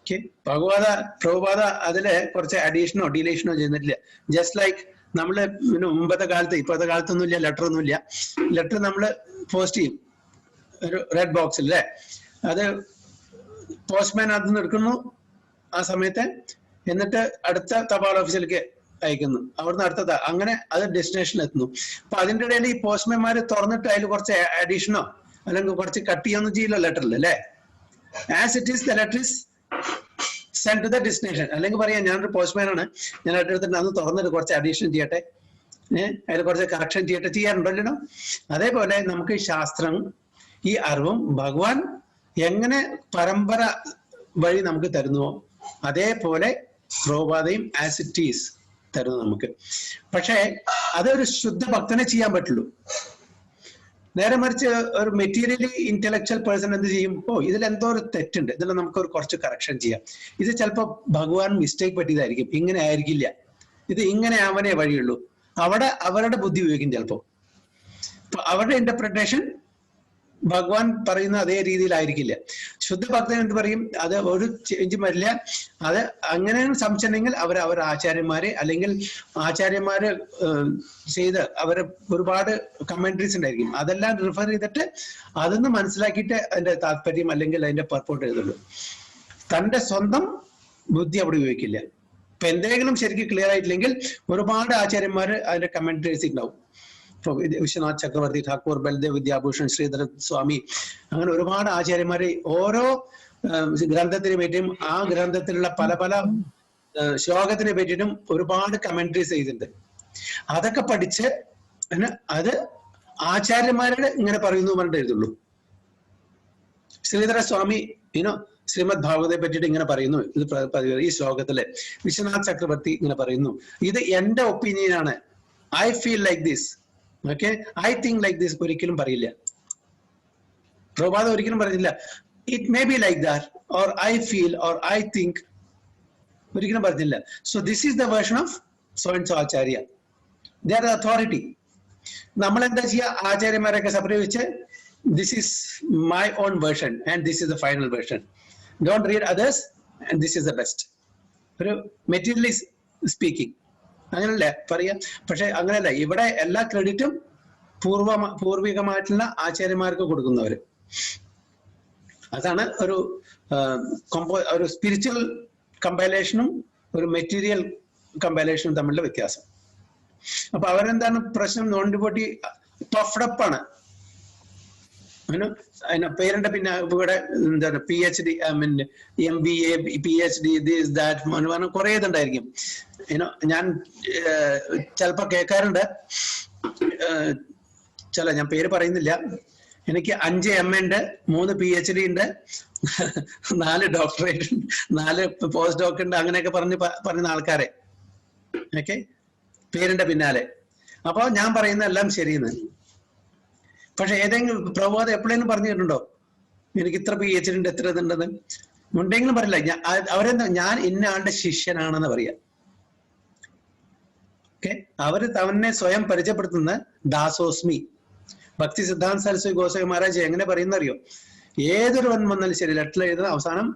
Speaker 1: Okay, Prabhupada അതിലെ കുറച്ച് അഡീഷനോ ഡിലേഷനോ ചെയ്യുന്നില്ല. ജസ്റ്റ് ലൈക്ക് നമ്മള് മുമ്പത്തെ കാലത്ത്, ഇപ്പോഴത്തെ കാലത്തൊന്നും ഇല്ല, ലെറ്റർ ഒന്നും ഇല്ല. ലെറ്റർ നമ്മൾ പോസ്റ്റ് ചെയ്യും ഒരു റെഡ് ബോക്സിൽ അല്ലേ, അത് പോസ്റ്റ്മാൻ അത് നിന്ന് എടുക്കുന്നു ആ സമയത്ത്, എന്നിട്ട് അടുത്ത തപാൽ ഓഫീസിലേക്ക് അയക്കുന്നു, അവിടുന്ന് അടുത്തത്, അങ്ങനെ അത് ഡെസ്റ്റിനേഷനിൽ എത്തുന്നു. അപ്പൊ അതിൻ്റെ ഇടയിൽ ഈ പോസ്റ്റ്മാൻമാര് തുറന്നിട്ട് അതിൽ കുറച്ച് അഡീഷനോ അല്ലെങ്കിൽ കുറച്ച് കട്ട് ചെയ്യൊന്നും ചെയ്യില്ല ലെറ്ററിൽ അല്ലേ. As it is the letter is send to the destination. അല്ലെങ്കിൽ പറയാം ഞാനൊരു പോസ്റ്റ്മാൻ ആണ്, ഞാൻ ലെറ്റർ എടുത്തിട്ട് അന്ന് തുറന്നിട്ട് കുറച്ച് അഡീഷൻ ചെയ്യട്ടെ, അതിൽ കുറച്ച് കറക്ഷൻ ചെയ്യട്ടെ, ചെയ്യാറുണ്ടല്ലോ. അതേപോലെ നമുക്ക് ഈ ശാസ്ത്രം, ഈ അറിവും ഭഗവാൻ എങ്ങനെ പരമ്പര വഴി നമുക്ക് തരുന്നുവോ അതേപോലെ പ്രഭുപാദയും ആസ് ഇറ്റ് ഈസ് തരുന്നു നമുക്ക്. പക്ഷേ അതൊരു ശുദ്ധ ഭക്തനെ ചെയ്യാൻ പറ്റുള്ളൂ. നേരെ മറിച്ച് ഒരു മെറ്റീരിയലി ഇന്റലക്ച്വൽ പേഴ്സൺ എന്ത് ചെയ്യും, ഓ ഇതിൽ എന്തോ ഒരു തെറ്റുണ്ട്, ഇതിൽ നമുക്കൊരു കുറച്ച് കറക്ഷൻ ചെയ്യാം, ഇത് ചിലപ്പോൾ ഭഗവാൻ മിസ്റ്റേക്ക് പറ്റിയതായിരിക്കും, ഇങ്ങനെ ആയിരിക്കില്ല, ഇത് ഇങ്ങനെ ആവനേ വഴിയുള്ളൂ. അവിടെ അവരുടെ ബുദ്ധി ഉപയോഗിക്കും ചിലപ്പോൾ. അവരുടെ ഇന്റർപ്രിട്ടേഷൻ ഭഗവാൻ പറയുന്ന അതേ രീതിയിലായിരിക്കില്ല. ശുദ്ധ ഭക്തൻ എന്ത് പറയും, അത് ഒരു ചേഞ്ചും വരില്ല. അത് അങ്ങനെ സംശയമുണ്ടെങ്കിൽ അവർ ആചാര്യന്മാരെ അല്ലെങ്കിൽ ആചാര്യന്മാര് ചെയ്ത് അവര് ഒരുപാട് കമന്ററീസ് ഉണ്ടായിരിക്കും, അതെല്ലാം റിഫർ ചെയ്തിട്ട് അതൊന്ന് മനസ്സിലാക്കിയിട്ട് അതിന്റെ താല്പര്യം അല്ലെങ്കിൽ അതിന്റെ പർപ്പോർട്ട് എഴുതുള്ളൂ. തന്റെ സ്വന്തം ബുദ്ധി അവിടെ ഉപയോഗിക്കില്ല. ഇപ്പൊ എന്തെങ്കിലും ശരിക്കും ക്ലിയർ ആയിട്ടില്ലെങ്കിൽ ഒരുപാട് ആചാര്യന്മാര് അതിന്റെ കമന്ററീസ് ഉണ്ടാവും. വിശ്വനാഥ് ചക്രവർത്തി ഠാക്കൂർ, ബൽദേവ് വിദ്യാഭൂഷൺ, ശ്രീധര സ്വാമി, അങ്ങനെ ഒരുപാട് ആചാര്യന്മാരെ ഓരോ ഗ്രന്ഥത്തിനെ പറ്റിയും ആ ഗ്രന്ഥത്തിലുള്ള പല പല ശ്ലോകത്തിനെ പറ്റിയിട്ടും ഒരുപാട് കമന്ററീസ് ചെയ്തിട്ടുണ്ട്. അതൊക്കെ പഠിച്ച് അത് ആചാര്യന്മാരുടെ ഇങ്ങനെ പറയുന്നു പറഞ്ഞിട്ട് എഴുതുള്ളൂ. ശ്രീധര സ്വാമി ശ്രീമദ് ഭാഗവതത്തെ പറ്റിയിട്ട് ഇങ്ങനെ പറയുന്നു, ഇത് ഈ ശ്ലോകത്തില്. വിശ്വനാഥ് ചക്രവർത്തി ഇങ്ങനെ പറയുന്നു, ഇത് എന്റെ ഒപ്പീനിയനാണ്, I feel like this, okay, I think like this ഒരിക്കലും പറയില്ല. പ്രഭാത ഒരിക്കലും പറഞ്ഞില്ല it may be like that or I feel or I think, ഒരിക്കലും പറഞ്ഞില്ല. So this is the version of so and so acharya, they are the authority. നമ്മൾ എന്താ ചെയ്യുക, ആചാര്യന്മാരൊക്കെ സംരക്ഷിച്ച് this is my own version and this is the final version, don't read others and this is the best. ഒരു materially speaking അങ്ങനല്ലേ പറയാ. പക്ഷെ അങ്ങനെയല്ല, ഇവിടെ എല്ലാ ക്രെഡിറ്റും പൂർവികമായിട്ടുള്ള ആചാര്യന്മാർക്ക് കൊടുക്കുന്നവര്. അതാണ് ഒരു സ്പിരിച്വൽ കമ്പൈലേഷനും ഒരു മെറ്റീരിയൽ കമ്പൈലേഷനും തമ്മിലുള്ള വ്യത്യാസം. അപ്പൊ അവരെന്താണ് പ്രശ്നം, നോൺ ഡിവോട്ടി പഫ്ഡപ്പ് ആണ്. അതിന് പേരിന്റെ പിന്നെ ഇവിടെ എന്താണ് PhD, MBA, PhD, this that കുറെ ഇതുണ്ടായിരിക്കും. ഞാൻ ചിലപ്പോ കേൾക്കാറുണ്ട്, ഞാൻ പേര് പറയുന്നില്ല, എനിക്ക് 5 MA ഉണ്ട്, 3 PhD ഉണ്ട്, 4 ഡോക്ടറേറ്റ് ഉണ്ട്, 4 പോസ്റ്റ് ഡോക്ടർ ഉണ്ട്, അങ്ങനെയൊക്കെ പറയുന്ന ആൾക്കാരെ ഓക്കെ പേരിന്റെ പിന്നാലെ. അപ്പൊ ഞാൻ പറയുന്ന എല്ലാം ശരിയെന്ന്. പക്ഷെ ഏതെങ്കിലും പ്രഭാത എപ്പോഴെങ്കിലും പറഞ്ഞിട്ടുണ്ടോ എനിക്ക് ഇത്ര PhD ഉണ്ട്, എത്ര ഇതുണ്ടെന്ന്? ഉണ്ടെങ്കിലും പറയില്ല. അവരെന്താ, ഞാൻ ഇന്ന ആളുടെ ശിഷ്യനാണെന്ന് പറയാ. ഓക്കെ, അവര് തന്നെ സ്വയം പരിചയപ്പെടുത്തുന്ന ദാസോസ്മി. ഭക്തി സിദ്ധാന്ത സരസ്വതി ഗോസ്വാമി മഹാരാജ് എങ്ങനെ പറയുന്ന അറിയോ, ഏതൊരു വന്നാലും ശരി ലെറ്റർ എഴുതുന്ന അവസാനം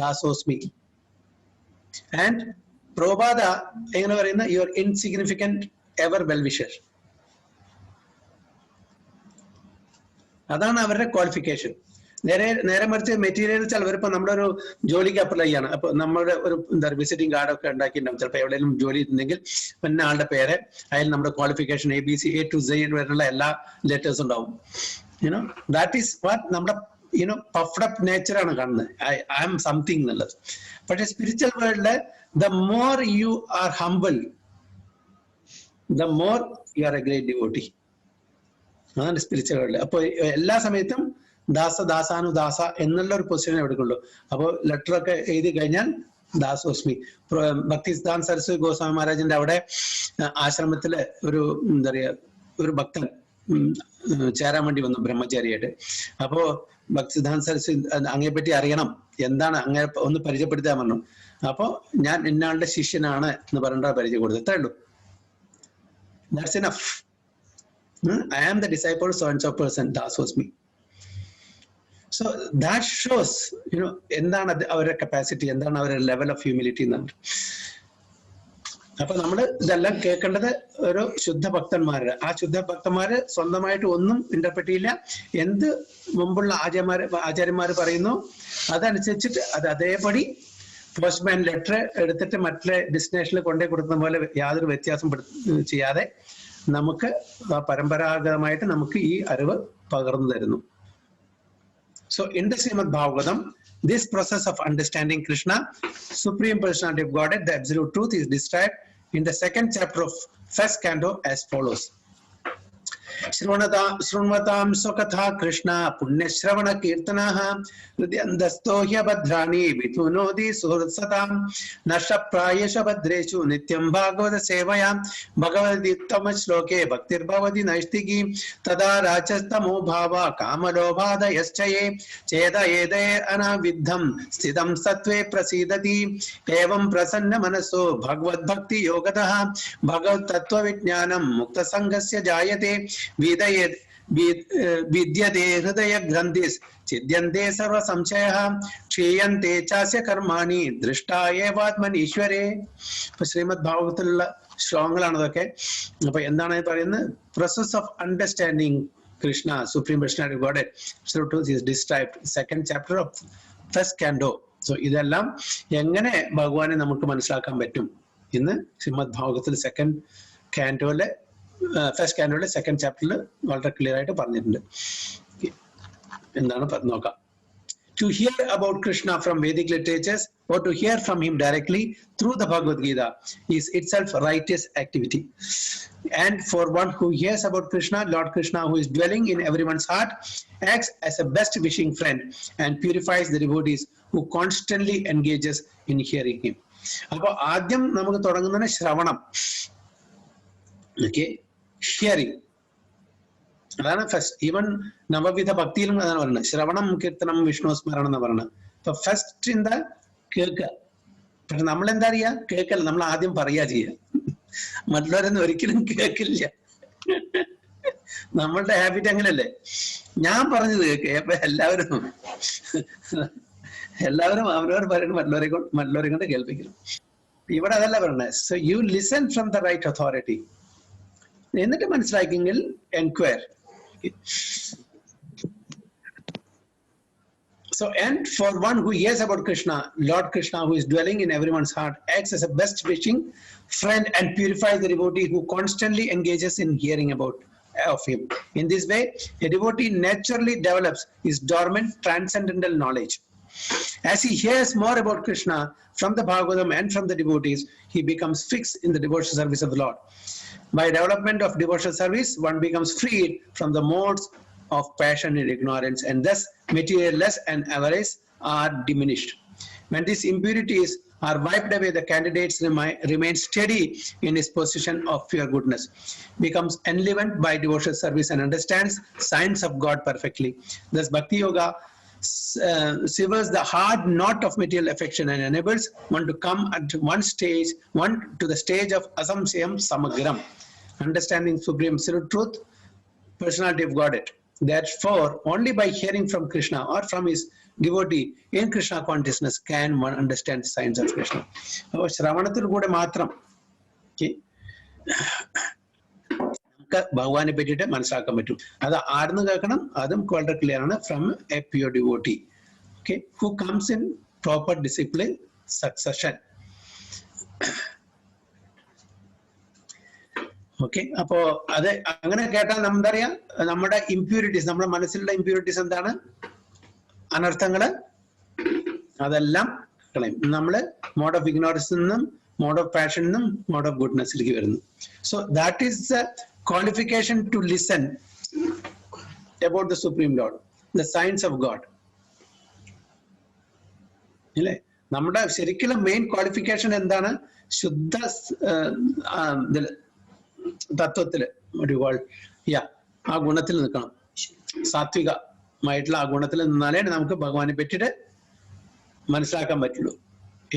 Speaker 1: ദാസോസ്മി. ആൻഡ് പ്രഭാത എങ്ങനെ പറയുന്ന, യുവർ ഇൻസിഗ്നിഫിക്കന്റ് എവർ വെൽവിഷർ. അതാണ് അവരുടെ ക്വാളിഫിക്കേഷൻ. നേരെ മറിച്ച് മെറ്റീരിയൽ ചിലവരിപ്പോ നമ്മുടെ ഒരു ജോലിക്ക് അപ്ലൈ ചെയ്യാണ്. അപ്പൊ നമ്മുടെ ഒരു വിസിറ്റിംഗ് കാർഡ് ഒക്കെ ഉണ്ടാക്കിയിട്ടുണ്ടാവും. ചിലപ്പോൾ എവിടെയെങ്കിലും ജോലി ഉണ്ടെങ്കിൽ പിന്നെ ആളുടെ പേര്, അതിൽ നമ്മുടെ qualification ABC A to Z വരെയുള്ള എല്ലാ ലെറ്റേഴ്സ് ഉണ്ടാവും. ദാറ്റ് ഈസ് വാട്ട് നമ്മുടെ പഫ്ഡ് അപ്പ് നേച്ചറാണ് കാണുന്നത്, ഐ ആം സംതിങ് എന്നുള്ളത്. പക്ഷെ സ്പിരിച്വൽ വേൾഡില് the more you are humble, the more you are a great devotee. അതാണ് സ്പിരിച്വൽ വേൾഡ്. അപ്പൊ എല്ലാ സമയത്തും ദാസാനുദാസ എന്നുള്ള ഒരു പൊസിഷനെ എടുക്കുള്ളൂ. അപ്പോൾ ലെറ്ററൊക്കെ എഴുതി കഴിഞ്ഞാൽ ദാസോസ്മി. ഭക്തിസിദ്ധാന്ത സരസ്വതി ഗോസ്വാമി മഹാരാജിന്റെ അവിടെ ആശ്രമത്തില് എന്താ പറയാ ഒരു ഭക്തൻ ചേരാൻ വേണ്ടി വന്നു ബ്രഹ്മചാരിയായിട്ട്. അപ്പോ ഭക്തിസിദ്ധാന്ത സരസ്വതി അങ്ങയെപ്പറ്റി അറിയണം, എന്താണ് അങ്ങേ ഒന്ന് പരിചയപ്പെടുത്താൻ പറഞ്ഞു. അപ്പോ ഞാൻ ഇന്നാളുടെ ശിഷ്യനാണ് എന്ന് പറഞ്ഞിട്ട് പരിചയം കൊടുത്തു. എത്രേ ഉള്ളൂ. That's enough. I am the disciple so and so person, Das was me. So that shows, എന്താണ് അവരുടെ കപ്പാസിറ്റി, എന്താണ് അവരുടെ ലെവൽ ഓഫ് ഹ്യൂമിലിറ്റി എന്നാണ്. അപ്പൊ നമ്മൾ ഇതെല്ലാം കേൾക്കേണ്ടത് ഒരു ശുദ്ധ ഭക്തന്മാര്. ആ ശുദ്ധ ഭക്തന്മാര് സ്വന്തമായിട്ട് ഒന്നും ഇന്റർപ്രറ്റ് ചെയ്യില്ല. എന്ത് മുമ്പുള്ള ആചാര്യന്മാര് പറയുന്നു അതനുസരിച്ചിട്ട് അത് അതേപടി പോസ്റ്റ്മാൻ ലെറ്റർ എടുത്തിട്ട് മറ്റേ ഡെസ്റ്റിനേഷനിൽ കൊണ്ടുപോയി കൊടുക്കുന്ന പോലെ യാതൊരു വ്യത്യാസം ചെയ്യാതെ നമുക്ക് പരമ്പരാഗതമായിട്ട് നമുക്ക് ഈ അറിവ് പകർന്നു തരുന്നു. So in the Srimad Bhagavatam, this process of understanding Krishna, Supreme Personality of Godhead, the Absolute Truth, is described in the 2nd chapter of 1st canto as follows. Shrunvatam Sokatha Krishna Punyashravana Kirtanaha Hridyandasto Hyabhadrani Vitmunodi Suhritsatam Nasha Prayesha Bhadreshu Nityam Bhagavata Sevayam Bhagavadittama Shloke Bhaktir Bhavati Naistiki Tada Rachastamo Bhava Kamalobhada Yaschaye Cheda Ede Anavidham Sthitam Sattve Prasidati Evam Prasanna Manaso Bhagavad Bhakti Yogataha Bhagavad Tattva Vijnanam Mukta Sangasya Jayate വിദ്യതേ ഹൃദയ ഗ്രന്ഥിസ് ചിദ്യന്തേ സർവ സംശയഃ ക്ഷീയന്തേ ചാസ്യ കർമാണി ദൃഷ്ടായേവാത്മനീശ്വരേ. ഇപ്പൊ ശ്രീമദ് ഭാഗവതത്തിലുള്ള ശ്ലോകങ്ങളാണ് ഇതൊക്കെ. അപ്പൊ എന്താണ് പറയുന്നത്? Process of understanding Krishna, supreme personality of God is described 2nd chapter of 1st canto. So ഇതെല്ലാം എങ്ങനെ ഭഗവാനെ നമുക്ക് മനസ്സിലാക്കാൻ പറ്റും ഇന്ന് ശ്രീമദ് ഭാഗവതത്തിൽ 2nd cantoയിലെ 1st cantoയിലെ 2nd chapter വളരെ ക്ലിയർ ആയിട്ട് പറഞ്ഞിട്ടുണ്ട്. എന്താണ് നോക്കാം. To hear about Krishna from Vedic literatures or to hear from him directly through the Bhagavad Gita is itself righteous activity. And for one who hears about Krishna, Lord Krishna, who is dwelling in everyone's heart, acts as a best wishing friend and purifies the devotees who constantly engages in hearing him. അപ്പോൾ ആദ്യം നമുക്ക് തുടങ്ങുന്നതാണ് ശ്രവണം. Okay, hearing. അതാണ് first. Even നവവിധ ഭക്തിയിലും അതാണ് പറയുന്നത്. ശ്രവണം കീർത്തനം വിഷ്ണു സ്മരണം എന്ന് പറയുന്നത്. അപ്പൊ ഫസ്റ്റ് എന്താ? കേൾക്കുക. പക്ഷെ നമ്മൾ എന്താ അറിയാ? കേൾക്കല്ല, നമ്മൾ ആദ്യം പറയാ ചെയ്യുക. മറ്റുള്ളവരൊന്നും ഒരിക്കലും കേൾക്കില്ല. നമ്മളുടെ ഹാബിറ്റ് അങ്ങനെയല്ലേ? ഞാൻ പറഞ്ഞത് കേൾക്കുക. അപ്പൊ എല്ലാവരും അവരവർ പറയുന്നത് മറ്റുള്ളവരെ കൊണ്ട് കേൾപ്പിക്കണം. ഇവിടെ അതല്ല പറയുന്നത്. So you listen from the right authority. എന്നിട്ട് മനസ്സിലാക്കിയെങ്കിൽ enquire. So, and for one who hears about Krishna, Lord Krishna, who is dwelling in everyone's heart, acts as a best wishing friend and purifies the devotee who constantly engages in hearing about of him. In this way, a devotee naturally develops his dormant transcendental knowledge. As he hears more about Krishna from the Bhagavatam and from the devotees, he becomes fixed in the devotional service of the Lord. By development of devotional service, one becomes freed from the modes of passion and ignorance, and thus material lust and avarice are diminished. When these impurities are wiped away, the candidate remains steady in his position of pure goodness, becomes enlivened by devotional service, and understands science of God perfectly. Thus, Bhakti Yoga severs the hard knot of material affection and enables one to come at one to the stage of asamsayam samagram, understanding supreme absolute truth, personality of Godhead. Therefore, only by hearing from Krishna or from his devotee in Krishna consciousness can one understand the science of Krishna. അപ്പോൾ ശ്രവണത്തിൽ കൂടെ മാത്രം നമുക്ക് ഭഗവാനെ പറ്റിയിട്ട് മനസ്സിലാക്കാൻ പറ്റും. അത് ആർന്ന് കേൾക്കണം, അതും വളരെ ക്ലിയർ ആണ്. From A pure devotee, okay, who comes in proper discipline succession. Okay, അപ്പോ അത് അങ്ങനെ കേട്ടാൽ എന്താ പറയാ, നമ്മുടെ ഇമ്പ്യൂരിറ്റീസ്, നമ്മുടെ മനസ്സിലുള്ള ഇമ്പ്യൂരിറ്റീസ് എന്താണ്, അനർത്ഥങ്ങള്, അതെല്ലാം കളയും. നമ്മള് മോഡ് ഓഫ് ഇഗ്നോറൻസ് നിന്നും മോഡ് ഓഫ് പാഷൻ നിന്നും മോഡ് ഓഫ് ഗുഡ്നെസ്സിലേക്ക് വരുന്നു. So that is the qualification to listen about the Supreme Lord, the science of God. നമ്മുടെ ശരിക്കുള്ള മെയിൻ ക്വാളിഫിക്കേഷൻ എന്താണ്? ശുദ്ധ തത്വത്തില് ഒരു ആ ഗുണത്തിൽ നിൽക്കണം. സാത്വികമായിട്ടുള്ള ആ ഗുണത്തിൽ നിന്നാലേ നമുക്ക് ഭഗവാനെ പറ്റിയിട്ട് മനസ്സിലാക്കാൻ പറ്റുള്ളൂ.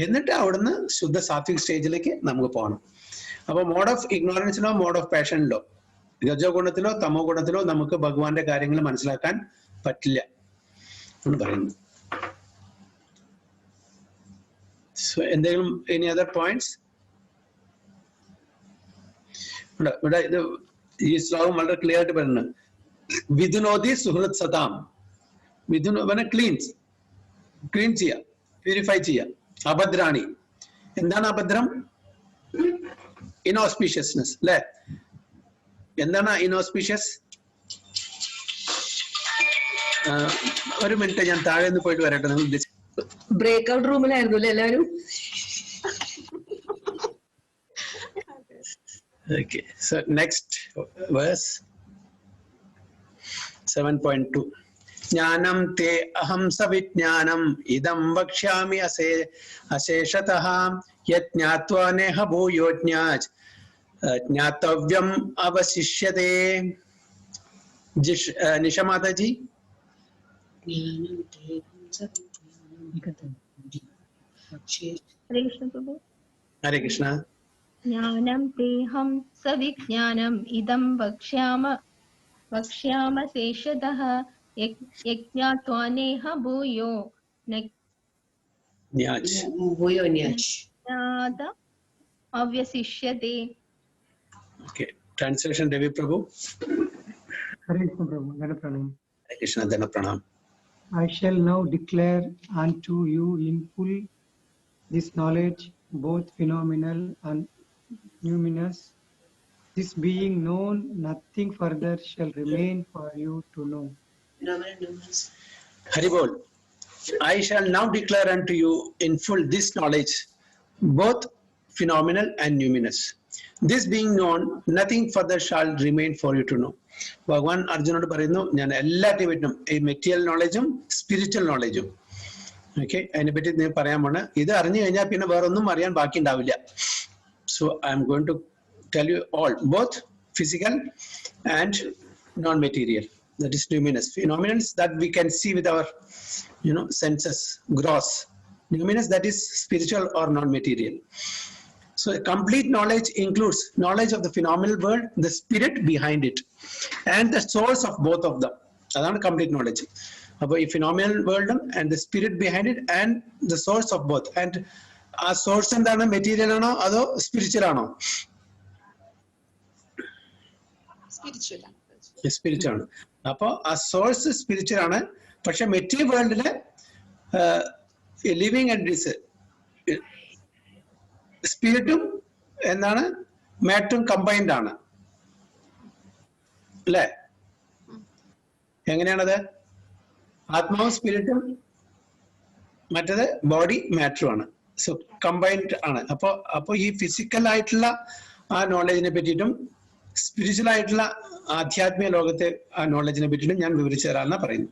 Speaker 1: എന്നിട്ട് അവിടുന്ന് ശുദ്ധ സാത്വിക് സ്റ്റേജിലേക്ക് നമുക്ക് പോകണം. അപ്പൊ മോഡ് ഓഫ് ഇഗ്നോറൻസിലോ മോഡ് ഓഫ് പാഷനിലോ രജോ ഗുണത്തിലോ തമോ ഗുണത്തിലോ നമുക്ക് ഭഗവാന്റെ കാര്യങ്ങൾ മനസ്സിലാക്കാൻ പറ്റില്ല എന്ന് പറയുന്നു. എന്തെങ്കിലും ഇനി അതർ പോയിന്റ്സ്? ഇവിടെ ഇത് ഈ ശ്ലോകം വളരെ ക്ലിയർ ആയിട്ട് പറയുന്നത് വിധുനോദി സുഹൃത് സതാം. വിധുന ക്ലീൻ ചെയ്യുക, പ്യൂരിഫൈ ചെയ്യുക. അഭദ്രാണി, എന്താണ് അഭദ്രം? ഇൻഓസ്പീഷ്യസ്നെസ് അല്ലെ? എന്താണ് ഇൻഓസ്പീഷ്യസ്? ഒരു മിനിറ്റ്, ഞാൻ താഴെ നിന്ന് പോയിട്ട് വരട്ടെ. നിങ്ങൾ
Speaker 5: ബ്രേക്ക്ഔട്ട് റൂമിലായിരുന്നു അല്ലേ എല്ലാവരും?
Speaker 1: Okay, so next verse 7.2. Jnanam te aham savijnanam idam vakshyami aseshatah yat jnatva neha bhuyo jnatavyam avasishyate. Nisha Mataji.
Speaker 2: Hare Krishna Prabhu.
Speaker 1: Hare Krishna.
Speaker 2: Jnanam teham savijnanam idam vakshyama seshadah yajnatvaneha bhuyo jnata avyasishyate.
Speaker 1: Okay, translation Devi Prabhu.
Speaker 6: Hare Krishna Prabhu, Dana Pranam.
Speaker 1: Hare Krishna, Dana Pranam.
Speaker 6: I shall now declare unto you in full this knowledge, both phenomenal and numinous. This being known, nothing further shall remain for you to know.
Speaker 1: Haribol, I shall now declare unto you in full this knowledge, both phenomenal and numinous. This being known, nothing further shall remain for you to know. ഭഗവാൻ അർജുനോട് പറയുന്നു, ഞാൻ എല്ലാറ്റിനെ പറ്റും, ഈ material നോളജും spiritual നോളജും okay അതിനെപ്പറ്റി ഞാൻ പറയാൻ പോണ്. ഇത് അറിഞ്ഞു കഴിഞ്ഞാൽ പിന്നെ വേറൊന്നും അറിയാൻ ബാക്കി ഉണ്ടാവില്ല. So I'm going to tell you all, both physical and non-material, that is numinous. Phenomenals that we can see with our senses, gross. Numinous, that is spiritual or non-material. So complete knowledge includes knowledge of the phenomenal world, the spirit behind it, and the source of both of them. That's complete knowledge about the phenomenal world and the spirit behind it and the source of both. And a source and material ano ado spiritual ano? Spiritual. Appo a source spiritual ആണ്, പക്ഷെ material വേൾഡിലെ living entities സ്പിരിറ്റും എന്താണ് മാറ്ററും combined ആണ് അല്ലേ? എങ്ങനെയാണത്? ആത്മാവും സ്പിരിറ്റും മറ്റത് body മാറ്ററും ആണ്. So combined ആണ്. അപ്പോ ഈ ഫിസിക്കൽ ആയിട്ടുള്ള ആ നോളജിനെ പറ്റിയിട്ടും സ്പിരിച്വൽ ആയിട്ടുള്ള ആധ്യാത്മിക ലോകത്തെ ആ നോളജിനെ പറ്റിയിട്ടും ഞാൻ വിവരിച്ചു തരാമെന്നാ പറയുന്നു.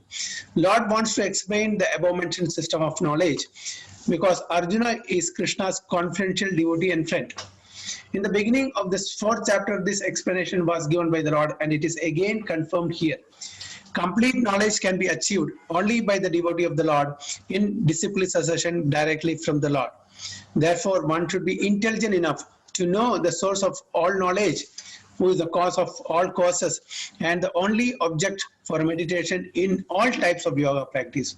Speaker 1: Lord wants to explain the above mentioned system of knowledge because Arjuna is Krishna's confidential devotee and friend. In the beginning of this 4th chapter, this explanation was given by the Lord, and it is again confirmed here. Complete knowledge can be achieved only by the devotee of the Lord in disciplic succession directly from the Lord. Therefore, one should be intelligent enough to know the source of all knowledge, who is the cause of all causes and the only object for meditation in all types of yoga practice.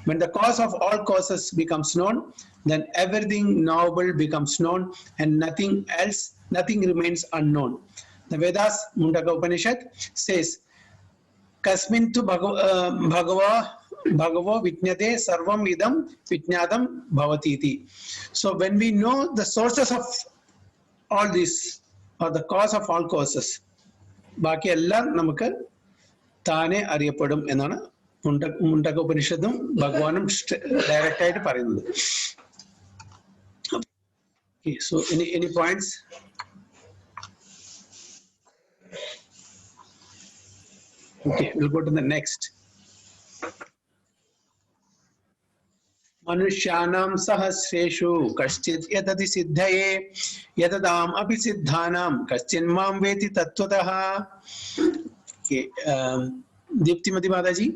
Speaker 1: When the cause of all causes becomes known, then everything knowable becomes known and nothing remains unknown. The Vedas, Mundaka Upanishad says, Kasmintu Bhagavo Vijnate Sarvam Idam Vijnadam Bhavatiti. So when we know the sources of all this, or the cause of all causes, ബാക്കി എല്ലാം നമുക്ക് താനെ അറിയപ്പെടും എന്നാണ് മുണ്ടക ഉപനിഷത്തും ഭഗവാനും direct ആയിട്ട് പറയുന്നത്. So any points? Okay, we'll go to the next. मनुष्याणां सहस्रेषु कश्चित् यतति सिद्धये यतताम् अपि सिद्धानां कश्चिन् मां वेति तत्त्वतः. Okay, दीप्तिमती माताजी.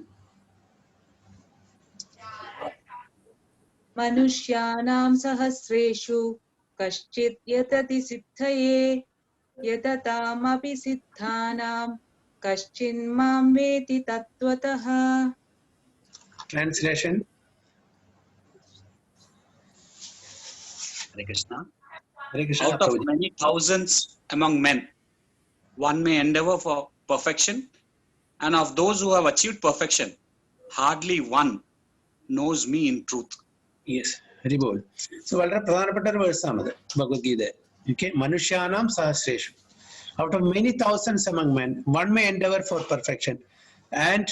Speaker 7: मनुष्याणां सहस्रेषु कश्चित् यतति सिद्धये यततामपि सिद्धानां कश्चिन् मां वेति तत्त्वतः.
Speaker 1: Translation.
Speaker 8: Hare Krishna.
Speaker 1: Hare Krishna.
Speaker 8: Out of many thousands among men, one may endeavor for perfection, and of those who have achieved perfection, hardly one knows me in truth.
Speaker 1: Yes, very good. So, വളരെ പ്രധാനപ്പെട്ട ഒരു verse ആണത് Bhagavad Gita. Okay, മനുഷ്യാനാം സഹസ്രേഷു. Out of many thousands among men, one may endeavor for perfection, and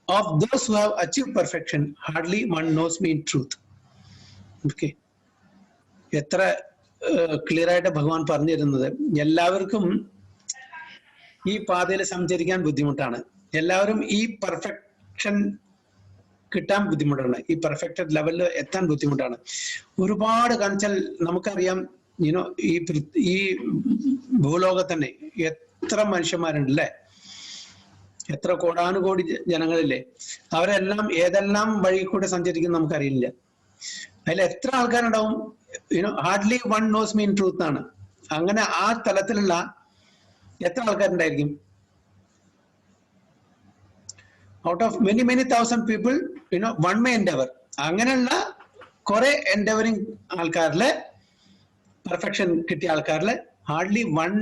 Speaker 1: of those who have achieved perfection, hardly one knows me in truth. Okay. എത്ര clear ആയിട്ട് ഭഗവാൻ പറഞ്ഞു തരുന്നത്. എല്ലാവർക്കും ഈ പാതയിൽ സഞ്ചരിക്കാൻ ബുദ്ധിമുട്ടാണ്. എല്ലാവരും ഈ പെർഫെക്ഷൻ കിട്ടാൻ ബുദ്ധിമുട്ടാണ്. ഈ പെർഫെക്റ്റഡ് ലെവലിൽ എത്താൻ ബുദ്ധിമുട്ടാണ്. ഒരുപാട് കാണിച്ചാൽ നമുക്കറിയാം, യുനോ ഈ ഭൂലോകത്ത് തന്നെ എത്ര മനുഷ്യന്മാരുണ്ട് അല്ലേ, എത്ര കോടാനുകോടി ജനങ്ങളില്ലേ, അവരെല്ലാം ഏതെല്ലാം വഴി കൂടെ സഞ്ചരിക്കും നമുക്കറിയില്ല. അതിൽ എത്ര ആൾക്കാരുണ്ടാവും, you know hardly one knows mean truth ആണ്. അങ്ങനെ ആ തലത്തിലുള്ള എത്ര ആൾക്കാരുണ്ടായിരിക്കും? Out of many thousand people, you know one may endeavour. അങ്ങനെയുള്ള കുറെ എൻഡെവറിങ് ആൾക്കാരില്, പെർഫെക്ഷൻ കിട്ടിയ ആൾക്കാരില് hardly one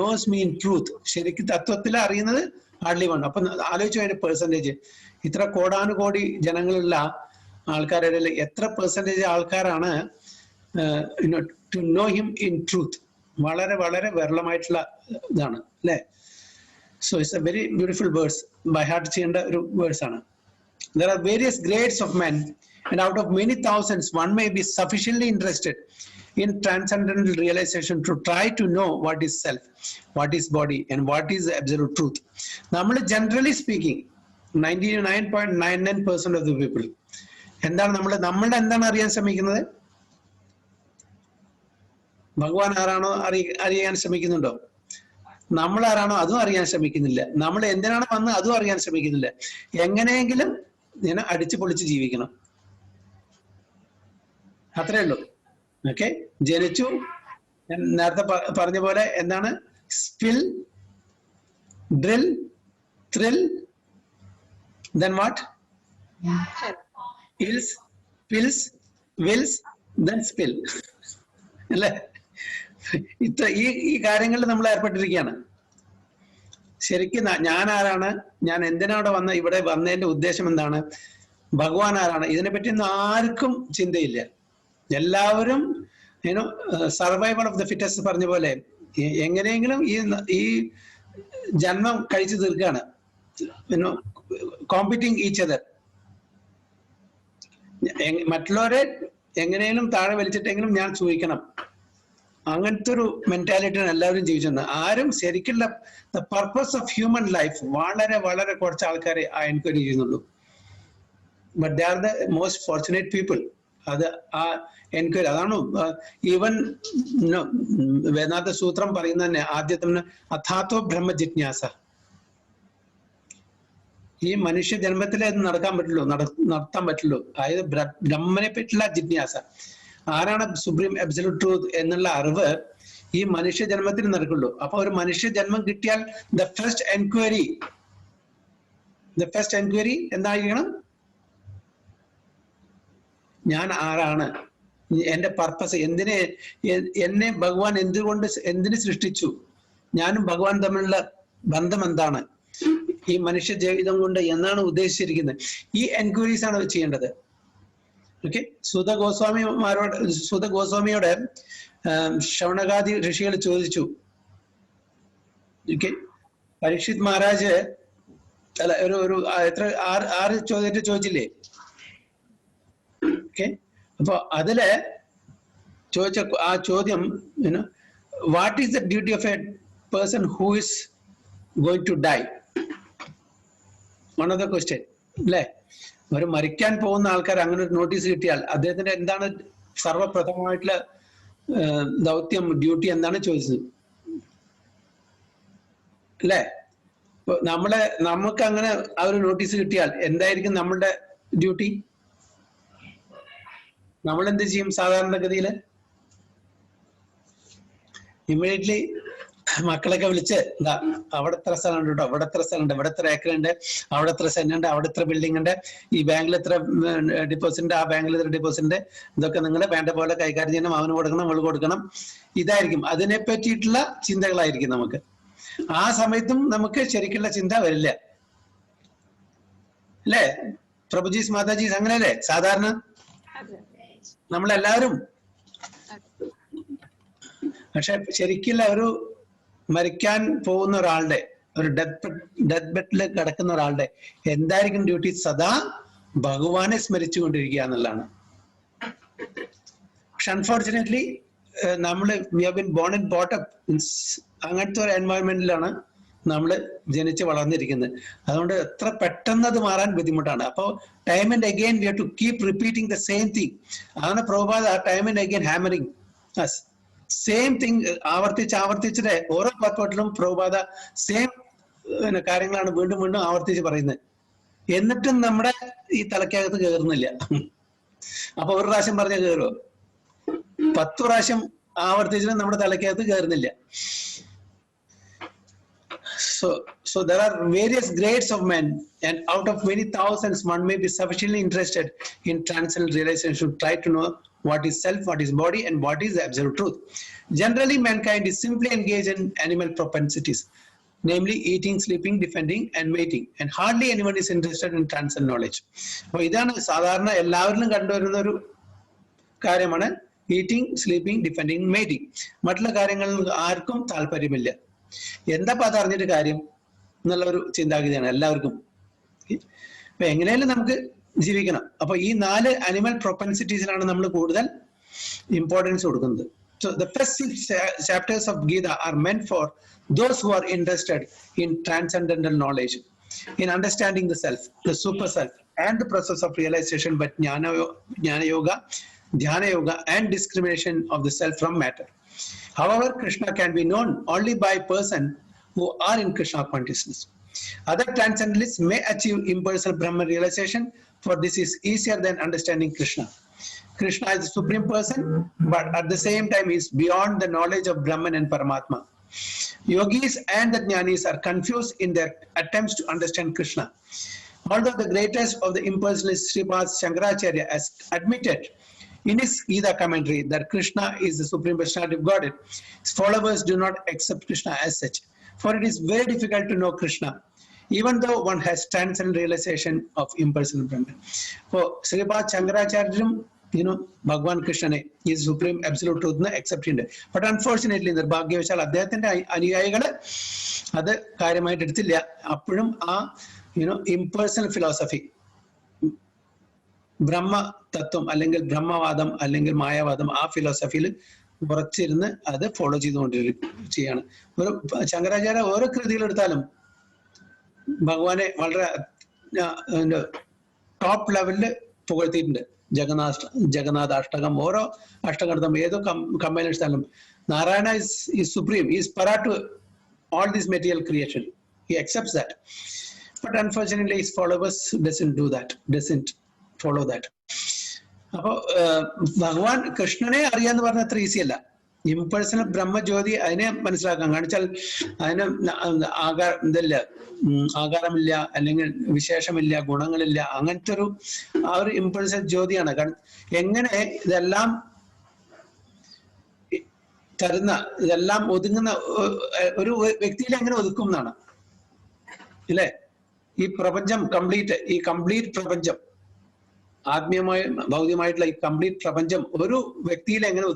Speaker 1: knows mean truth. ശരിക്കും തത്വത്തിൽ അറിയുന്നത് ഹാർഡ്ലി വൺ. അപ്പൊ ആലോചിച്ചു അതിന്റെ പെർസെൻറ്റേജ്. ഇത്ര കോടാനുകോടി ജനങ്ങളുള്ള ആൾക്കാരുടെ എത്ര പെർസെൻറ്റേജ് ആൾക്കാരാണ് to know him in truth? വളരെ വളരെ വിരളമായിട്ടുള്ള ഇതാണ് അല്ലേ. So it's a very beautiful verse. By heart ചെയ്യേണ്ട ഒരു വേഴ്സ് ആണ്. There are various grades of men, and out of many thousands, one may be sufficiently interested in transcendental realization to try to know what is self, what is body, and what is absolute truth. നമ്മൾ generally speaking 99.99% of the people എന്താണ് നമ്മളുടെ എന്താണ് അറിയാൻ ശ്രമിക്കുന്നത്? ഭഗവാൻ ആരാണോ അറിയാൻ ശ്രമിക്കുന്നുണ്ടോ? നമ്മൾ ആരാണോ അതും അറിയാൻ ശ്രമിക്കുന്നില്ല. നമ്മൾ എന്തിനാണ് വന്ന് അതും അറിയാൻ ശ്രമിക്കുന്നില്ല. എങ്ങനെയെങ്കിലും ഇങ്ങനെ അടിച്ചു പൊളിച്ച് ജീവിക്കണം, അത്രേ ഉള്ളൂ. ഓക്കെ, ജനിച്ചു, ഞാൻ നേരത്തെ പറഞ്ഞ പോലെ എന്താണ് spill, drill, thrill, then what? Ills, pills, wills, then spill. അല്ലേ? ഇത്ര ഈ കാര്യങ്ങളിൽ നമ്മൾ ഏർപ്പെട്ടിരിക്കുകയാണ്. ശരിക്കും ഞാൻ ആരാണ്, ഞാൻ എന്തിനാണ് ഇവിടെ വന്നതിന്റെ ഉദ്ദേശം എന്താണ്, ഭഗവാൻ ആരാണ്, ഇതിനെപ്പറ്റിയൊന്നും ആർക്കും ചിന്തയില്ല. എല്ലാവരും സർവൈവൽ ഓഫ് ദ ഫിറ്റസ്റ്റ് പറഞ്ഞ പോലെ എങ്ങനെയെങ്കിലും ഈ ജന്മം കഴിച്ചു തീർക്കുകയാണ്. Competing each other. മറ്റുള്ളവരെ എങ്ങനെയും താഴെ വലിച്ചിട്ടെങ്കിലും ഞാൻ സൂഹിക്കണം, അങ്ങനത്തെ ഒരു മെന്റാലിറ്റിയാണ് എല്ലാവരും ജീവിച്ചത്. ആരും ശരിക്കുള്ള the purpose of human life വളരെ വളരെ കുറച്ച് ആൾക്കാരെ എൻക്വയറി ചെയ്യുന്നുള്ളൂ. But they are the most fortunate people. അത് ആ എൻക്വയറി അതാണ്. ഈവൻ വേദാന്ത സൂത്രം പറയുന്ന തന്നെ ആദ്യത്തെ അഥാത്തോ ബ്രഹ്മ ജിജ്ഞാസ. ഈ മനുഷ്യ ജന്മത്തിലേ അത് നടത്താൻ പറ്റുള്ളൂ. അതായത് ബ്രഹ്മനെ പറ്റിയുള്ള ജിജ്ഞാസ. ആരാണ് സുപ്രീം അബ്സല്യൂട്ട് ട്രൂത്ത് എന്നുള്ള അറിവ് ഈ മനുഷ്യ ജന്മത്തിൽ നടക്കുള്ളൂ. അപ്പൊ ഒരു മനുഷ്യ ജന്മം കിട്ടിയാൽ ദ ഫസ്റ്റ് എൻക്വയറി എന്തായിരിക്കണം? ഞാൻ ആരാണ്, എന്റെ പർപ്പസ്, എന്നെ ഭഗവാൻ എന്തിന് സൃഷ്ടിച്ചു, ഞാനും ഭഗവാൻ തമ്മിലുള്ള ബന്ധം എന്താണ്, ഈ മനുഷ്യ ജീവിതം കൊണ്ട് എന്നാണ് ഉദ്ദേശിച്ചിരിക്കുന്നത്. ഈ എൻക്വയറീസ് ആണ് ചെയ്യേണ്ടത്. ഓക്കെ, സുത ഗോസ്വാമിയോട് ശൗനകാദി ഋഷികൾ ചോദിച്ചു. ഓക്കെ, പരീക്ഷിത് മഹാരാജ് അല്ല ഒരു എത്ര 6 ചോദിച്ചില്ലേ? ഓക്കെ, അപ്പൊ അതില് ചോദിച്ച ആ ചോദ്യം, what is the duty of a person who is going to die? One of the question അല്ലേ? ഒരു മരിക്കാൻ പോകുന്ന ആൾക്കാർ അങ്ങനെ ഒരു നോട്ടീസ് കിട്ടിയാൽ അദ്ദേഹത്തിന്റെ എന്താണ് സർവപ്രഥമമായിട്ടുള്ള ദൗത്യം, ഡ്യൂട്ടി എന്താണ് ചോദിച്ചത് അല്ലേ? നമുക്ക് അങ്ങനെ ആ ഒരു നോട്ടീസ് കിട്ടിയാൽ എന്തായിരിക്കും നമ്മളുടെ ഡ്യൂട്ടി? നമ്മൾ എന്ത് ചെയ്യും സാധാരണഗതിയിൽ? ഇമ്മീഡിയറ്റ്ലി മക്കളൊക്കെ വിളിച്ച് അവിടെ എത്ര സ്ഥലമുണ്ട് കേട്ടോ, അവിടെ എത്ര സ്ഥലമുണ്ട്, ഇവിടെ എത്ര ഏക്കർ ഉണ്ട്, അവിടെ എത്ര സെന്റ് ഉണ്ട്, അവിടെ എത്ര ബിൽഡിംഗ് ഉണ്ട്, ഈ ബാങ്കിൽ എത്ര ഡിപ്പോസിറ്റ്, ആ ബാങ്കിൽ എത്ര ഡിപ്പോസിറ്റ്, ഇതൊക്കെ നിങ്ങൾ വേണ്ട പോലെ കൈകാര്യം ചെയ്യണം, അവന് കൊടുക്കണം, അവൾ കൊടുക്കണം. ഇതായിരിക്കും, അതിനെ പറ്റിയിട്ടുള്ള ചിന്തകളായിരിക്കും നമുക്ക്. ആ സമയത്തും നമുക്ക് ശരിക്കുള്ള ചിന്ത വരില്ല അല്ലേ? പ്രഭുജീസ് മാതാജീസ് അങ്ങനെയല്ലേ സാധാരണ നമ്മളെല്ലാവരും? പക്ഷെ ശരിക്കുള്ള ഒരു മരിക്കാൻ പോകുന്ന ഒരാളുടെ, ഒരു ഡെത്ത് ബെഡിൽ കിടക്കുന്ന ഒരാളുടെ എന്തായിരിക്കും ഡ്യൂട്ടി? സദാ ഭഗവാനെ സ്മരിച്ചുകൊണ്ടിരിക്കുക എന്നുള്ളതാണ്. പക്ഷെ unfortunately we have been born and boat up അങ്ങനത്തെ ഒരു എൻവയോൺമെന്റിലാണ് നമ്മൾ ജനിച്ച് വളർന്നിരിക്കുന്നത്. അതുകൊണ്ട് എത്ര പെട്ടെന്ന് അത് മാറാൻ ബുദ്ധിമുട്ടാണ്. അപ്പോൾ time and again we have to keep repeating the same thing. അതാണ് Prabhupada time and again hammering same thing ആവർത്തിച്ചിട്ട് ഓരോ പർപ്പട്ടിലും പ്രഭുപാദ സെയിം കാര്യങ്ങളാണ് വീണ്ടും വീണ്ടും ആവർത്തിച്ച് പറയുന്നത്. എന്നിട്ടും നമ്മുടെ ഈ തലക്കകത്ത് കയറുന്നില്ല. അപ്പൊ ഒരു പ്രാവശ്യം പറഞ്ഞ കയറുമോ? 10 പ്രാവശ്യം ആവർത്തിച്ചിട്ട് നമ്മുടെ തലക്കകത്ത് കയറുന്നില്ല. So there are various grades of men, and out of many thousands, one may be sufficiently interested in transcendental realization to try to know what is self, what is body, and what is the absolute truth. Generally, mankind is simply engaged in animal propensities, namely eating, sleeping, defending, and mating, and hardly anyone is interested in transcendental knowledge. So ഇതാണ് സാധാരണ എല്ലാവരിലും കണ്ടുവരുന്ന ഒരു കാര്യമാണ് eating, sleeping, defending, mating. മറ്റുള്ള കാര്യങ്ങളിൽ ആർക്കും താല്പര്യമില്ല. എന്താ അത് അറിഞ്ഞിട്ട് കാര്യം എന്നുള്ള ഒരു ചിന്താഗതിയാണ് എല്ലാവർക്കും. അപ്പൊ എങ്ങനെയാലും നമുക്ക് ജീവിക്കണം. അപ്പൊ ഈ 4 അനിമൽ പ്രൊപ്പൻസിറ്റീസിനാണ് നമ്മൾ കൂടുതൽ ഇമ്പോർട്ടൻസ് കൊടുക്കുന്നത്. So the first 6 chapters of Gita are meant for those who are interested in transcendental knowledge, in understanding the self, the super self, and the process of realization by Jnana Yoga, Dhyana Yoga, and discrimination of the self from matter. However, Krishna can be known only by person who are in Krishna consciousness. Other transcendentalists may achieve impersonal Brahma realization, for this is easier than understanding Krishna. Krishna is the supreme person, but at the same time is beyond the knowledge of Brahman and Paramatma. Yogis and the Jnanis are confused in their attempts to understand Krishna. Although the greatest of the impersonalists, Sripad Shankaracharya, has admitted in his Gita commentary that Krishna is the supreme personality of Godhead, his followers do not accept Krishna as such, for it is very difficult to know Krishna, even though one has transcendental realization of impersonal Brahman. So Sripad Shankaracharya, Bhagwan Krishna is supreme absolute truth na accept ഉണ്ട്. But unfortunately നിർഭാഗ്യവശാൽ അദ്ദേഹത്തിന്റെ അനുയായികള് അത് കാര്യമായിട്ട് എടുത്തില്ല. അപ്പോഴും ആ impersonal philosophy, ബ്രഹ്മ തത്വം അല്ലെങ്കിൽ ബ്രഹ്മവാദം അല്ലെങ്കിൽ മായാവാദം, ആ ഫിലോസഫിയിൽ ഉറച്ചിരുന്ന് അത് ഫോളോ ചെയ്യാണ്. ഒരു ശങ്കരാചാര്യ ഓരോ കൃതിയിലെടുത്താലും ഭഗവാനെ വളരെ ടോപ്പ് ലെവലില് പുകഴ്ത്തിയിട്ടുണ്ട്. ജഗന്നാഥാഷ്ടകം, ഓരോ അഷ്ടകർത്തം ഏതോ കമ്പൈൻ എടുത്താലും Narayana is supreme, he is para to all this material creation, he accepts that. But unfortunately his followers doesn't follow that. അപ്പൊ ഭഗവാൻ കൃഷ്ണനെ അറിയാന്ന് പറഞ്ഞ അത്ര ഈസി അല്ല. ഇംപേഴ്സണൽ ബ്രഹ്മജ്യോതി അതിനെ മനസ്സിലാക്കാൻ കാണിച്ചാൽ അതിന് ആകാരമില്ല, അല്ലെങ്കിൽ വിശേഷമില്ല, ഗുണങ്ങളില്ല, അങ്ങനത്തെ ഒരു ആ ഒരു ഇംപേഴ്സണൽ ജ്യോതിയാണ്. എങ്ങനെ ഇതെല്ലാം തരുന്ന, ഇതെല്ലാം ഒതുങ്ങുന്ന ഒരു വ്യക്തിയിൽ എങ്ങനെ ഒതുക്കും എന്നാണ് അല്ലേ? ഈ പ്രപഞ്ചം ഈ കംപ്ലീറ്റ് പ്രപഞ്ചം, ആത്മീയമായ ഭൗതികമായിട്ടുള്ള ഈ കംപ്ലീറ്റ് പ്രപഞ്ചം ഒരു വ്യക്തിയിൽ എങ്ങനെ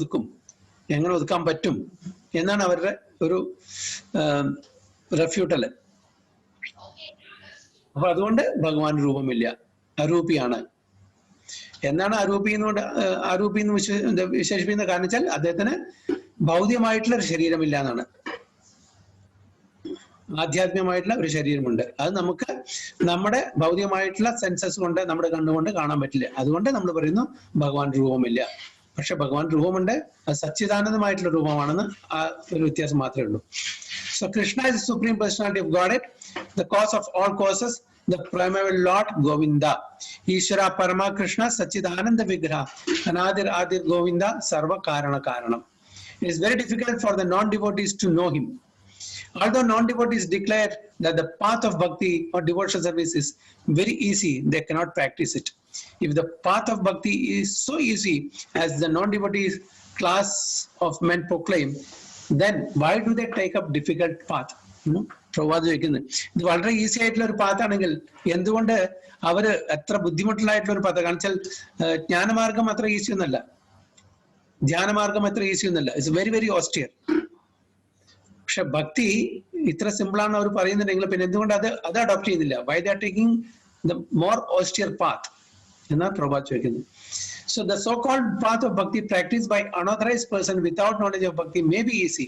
Speaker 1: ഒതുക്കാൻ പറ്റും എന്നാണ് അവരുടെ ഒരു റെഫ്യൂട്ടല്. അപ്പൊ അതുകൊണ്ട് ഭഗവാൻ രൂപമില്ല, അരൂപിയാണ്. എന്നാണ് അരൂപി എന്ന് വിശേഷിപ്പിക്കുന്ന കാരണം വെച്ചാൽ അദ്ദേഹത്തിന് ഭൗതികമായിട്ടുള്ള ഒരു ശരീരമില്ല എന്നാണ്. ആധ്യാത്മികമായിട്ടുള്ള ഒരു ശരീരമുണ്ട്. അത് നമുക്ക് നമ്മുടെ ഭൗതികമായിട്ടുള്ള സെൻസസ് കൊണ്ട് നമ്മുടെ കണ്ണുകൊണ്ട് കാണാൻ പറ്റില്ല. അതുകൊണ്ട് നമ്മൾ പറയുന്നു ഭഗവാൻ രൂപമില്ല. പക്ഷെ ഭഗവാൻ രൂപമുണ്ട്, അത് സച്ചിദാനന്ദമായിട്ടുള്ള രൂപമാണെന്ന് ആ ഒരു വ്യത്യാസം മാത്രമേ ഉള്ളൂ. So Krishna is the supreme personality of Godhead, the cause of all causes, the primeval Lord Govinda. Ishvara Parama Krishna Sachidananda Vigraha Anadir Adir Govinda Sarva Karana Karanam. It is very difficult for the non-devotees to know him. Although non-devotees declare that the path of bhakti or devotional service is very easy, they cannot practice it. If the path of bhakti is so easy as the non-devotees class of men proclaim, then why do they take up difficult path? Prabhat ചോദിക്കുന്നത്, ഇത് വളരെ easy ആയിട്ടുള്ള ഒരു പാത്താണെങ്കിൽ എന്തുകൊണ്ട് അവര് എത്ര ബുദ്ധിമുട്ടുള്ളായിട്ടുള്ള ഒരു പാത്ത? കാരണം വെച്ചാൽ ജ്ഞാനമാർഗം അത്ര ഈസി ഒന്നല്ല, ധ്യാനമാർഗം അത്ര ഈസി ഒന്നല്ല. It's very very austere. പക്ഷെ ഭക്തി ഇത്ര സിമ്പിൾ ആണെന്ന് അവർ പറയുന്നുണ്ടെങ്കിൽ പിന്നെ എന്തുകൊണ്ട് അത് അഡോപ്റ്റ് ചെയ്യുന്നില്ല? Why they are taking the more austere path എന്നാണ് പ്രഭാത് ചോദിക്കുന്നത്. So the so-called path of bhakti practiced by unauthorized person without knowledge of bhakti may be easy,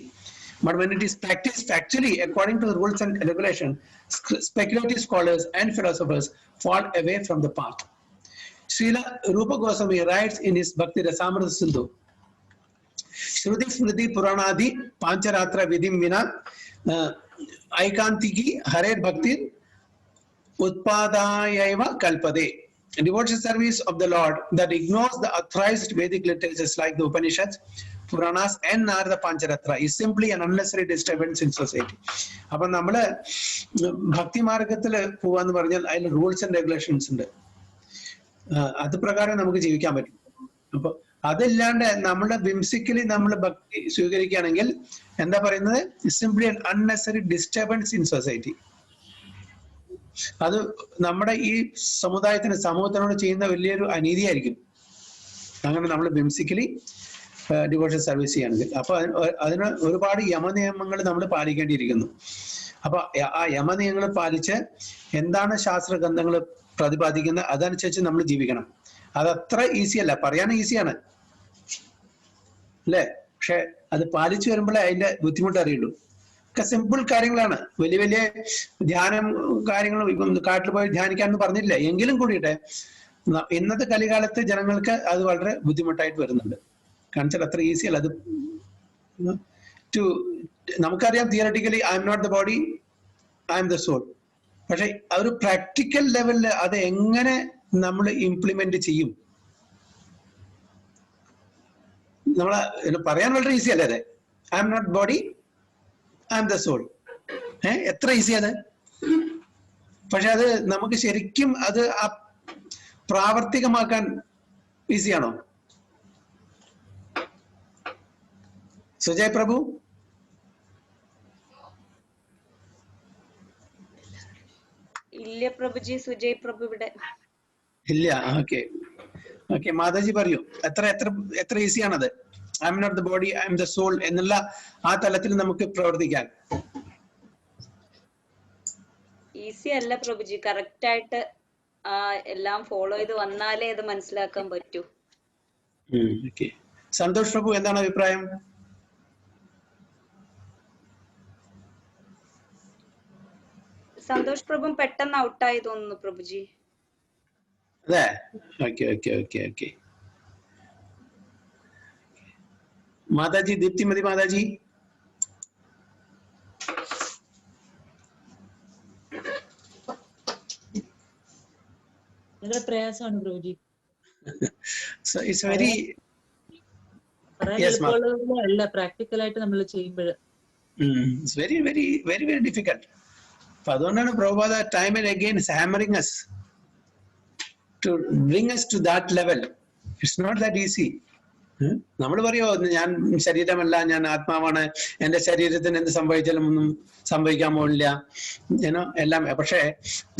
Speaker 1: but when it is practiced factually according to the rules and regulations, speculative scholars and philosophers fall away from the path. Srila Rupa Goswami writes in his Bhakti Rasamrita Sindhu, Shruti Smriti Puranadi Pancharatra Vidim Vina Aikantiki Hare Bhakti Utpadayaiva Kalpade. A devotional service of the Lord that ignores the authorized Vedic literatures like the Upanishads, Puranas and Narada Pancharatra is simply an unnecessary disturbance in society. അപ്പോൾ നമ്മള് ഭക്തി മാർഗത്തിൽ പോവാന്ന് പറഞ്ഞാൽ അതിൽ rules and regulations ഉണ്ട്, അത് പ്രകാരം നമുക്ക് ജീവിക്കാൻ പറ്റും. അപ്പൊ അതില്ലാണ്ട് നമ്മള് വിംസിക്കലി നമ്മൾ ഭക്തി സ്വീകരിക്കുകയാണെങ്കിൽ എന്താ പറയുന്നത്? Simply an unnecessary disturbance in society. അത് നമ്മുടെ ഈ സമൂഹത്തിനോട് ചെയ്യുന്ന വലിയൊരു അനീതിയായിരിക്കും അങ്ങനെ നമ്മൾ ബേസിക്കലി ഡിവോഷണൽ സർവീസ് ചെയ്യുകയാണെങ്കിൽ. അപ്പൊ അതിന് ഒരുപാട് യമനിയമങ്ങൾ നമ്മൾ പാലിക്കേണ്ടിയിരിക്കുന്നു. അപ്പൊ ആ യമനിയമങ്ങൾ പാലിച്ച് എന്താണ് ശാസ്ത്രഗ്രന്ഥങ്ങൾ പ്രതിപാദിക്കുന്നത് അതനുസരിച്ച് നമ്മൾ ജീവിക്കണം. അതത്ര ഈസി അല്ല, പറയാൻ ഈസിയാണ് അല്ലേ, പക്ഷെ അത് പാലിച്ചു വരുമ്പോഴേ അതിന്റെ ബുദ്ധിമുട്ട് അറിയുള്ളൂ. ഒക്കെ സിമ്പിൾ കാര്യങ്ങളാണ്. വലിയ വലിയ ധ്യാനം കാര്യങ്ങൾ കാട്ടിൽ പോയി ധ്യാനിക്കാന്ന് പറഞ്ഞില്ല എങ്കിലും കൂടിയിട്ട് ഇന്നത്തെ കലികാലത്ത് ജനങ്ങൾക്ക് അത് വളരെ ബുദ്ധിമുട്ടായിട്ട് വരുന്നുണ്ട്. കാണിച്ചാൽ അത്ര ഈസി അല്ല അത്. നമുക്കറിയാം theoretically I M not the body, I M the soul. പക്ഷെ ഒരു പ്രാക്ടിക്കൽ ലെവലില് അത് എങ്ങനെ നമ്മൾ ഇംപ്ലിമെന്റ് ചെയ്യും? നമ്മളെ പറയാൻ വളരെ ഈസി അല്ലേ? അതെ, I M not body, I M the soul. എത്ര ഈസി അത്. പക്ഷെ അത് നമുക്ക് ശരിക്കും അത് പ്രാവർത്തികമാക്കാൻ ഈസിയാണോ? സുജയ് പ്രഭു?
Speaker 4: ഇല്ല പ്രഭുജി, സുജയ് പ്രഭു ഇവിടെ
Speaker 1: ഇല്ല. ഓക്കെ ഓക്കെ, മാതാജി പറയൂ, എത്ര ഈസിയാണത്? I M not the body, I M the soul എന്നുള്ള ആ തലത്തിൽ നമുക്ക് പ്രവർത്തിക്കാൻ
Speaker 4: ഈസി അല്ല പ്രഭുജി. കറക്റ്റ് ആയിട്ട് എല്ലാം ഫോളോ ചെയ്ത് വന്നാലേ അത് മനസ്സിലാക്കാൻ പറ്റൂ.
Speaker 1: സന്തോഷ് പ്രഭു എന്താണ് അഭിപ്രായം?
Speaker 4: സന്തോഷ് പ്രഭു പെട്ടെന്ന് ഔട്ടായി തോന്നുന്നു പ്രഭുജി.
Speaker 1: അതെ, okay okay okay okay. Mataji, Deeptimati Mataji.
Speaker 7: പ്രയാസമാണ് പ്രഭുജി.
Speaker 1: So it's very
Speaker 7: അല്ല പ്രാക്ടിക്കൽ ആയിട്ട് നമ്മൾ ചെയ്യുമ്പോൾ
Speaker 1: it's very very very very difficult. അപ്പൊ അതുകൊണ്ടാണ് Prabhupada time and again is hammering us to bring us to that level. It's not that easy. നമ്മൾ പറയോ ഞാൻ ശരീരമല്ല, ഞാൻ ആത്മാവാണ്, എന്റെ ശരീരത്തിന് എന്ത് സംഭവിച്ചാലും ഒന്നും സംഭവിക്കാൻ പോകില്ല എല്ലാം. പക്ഷെ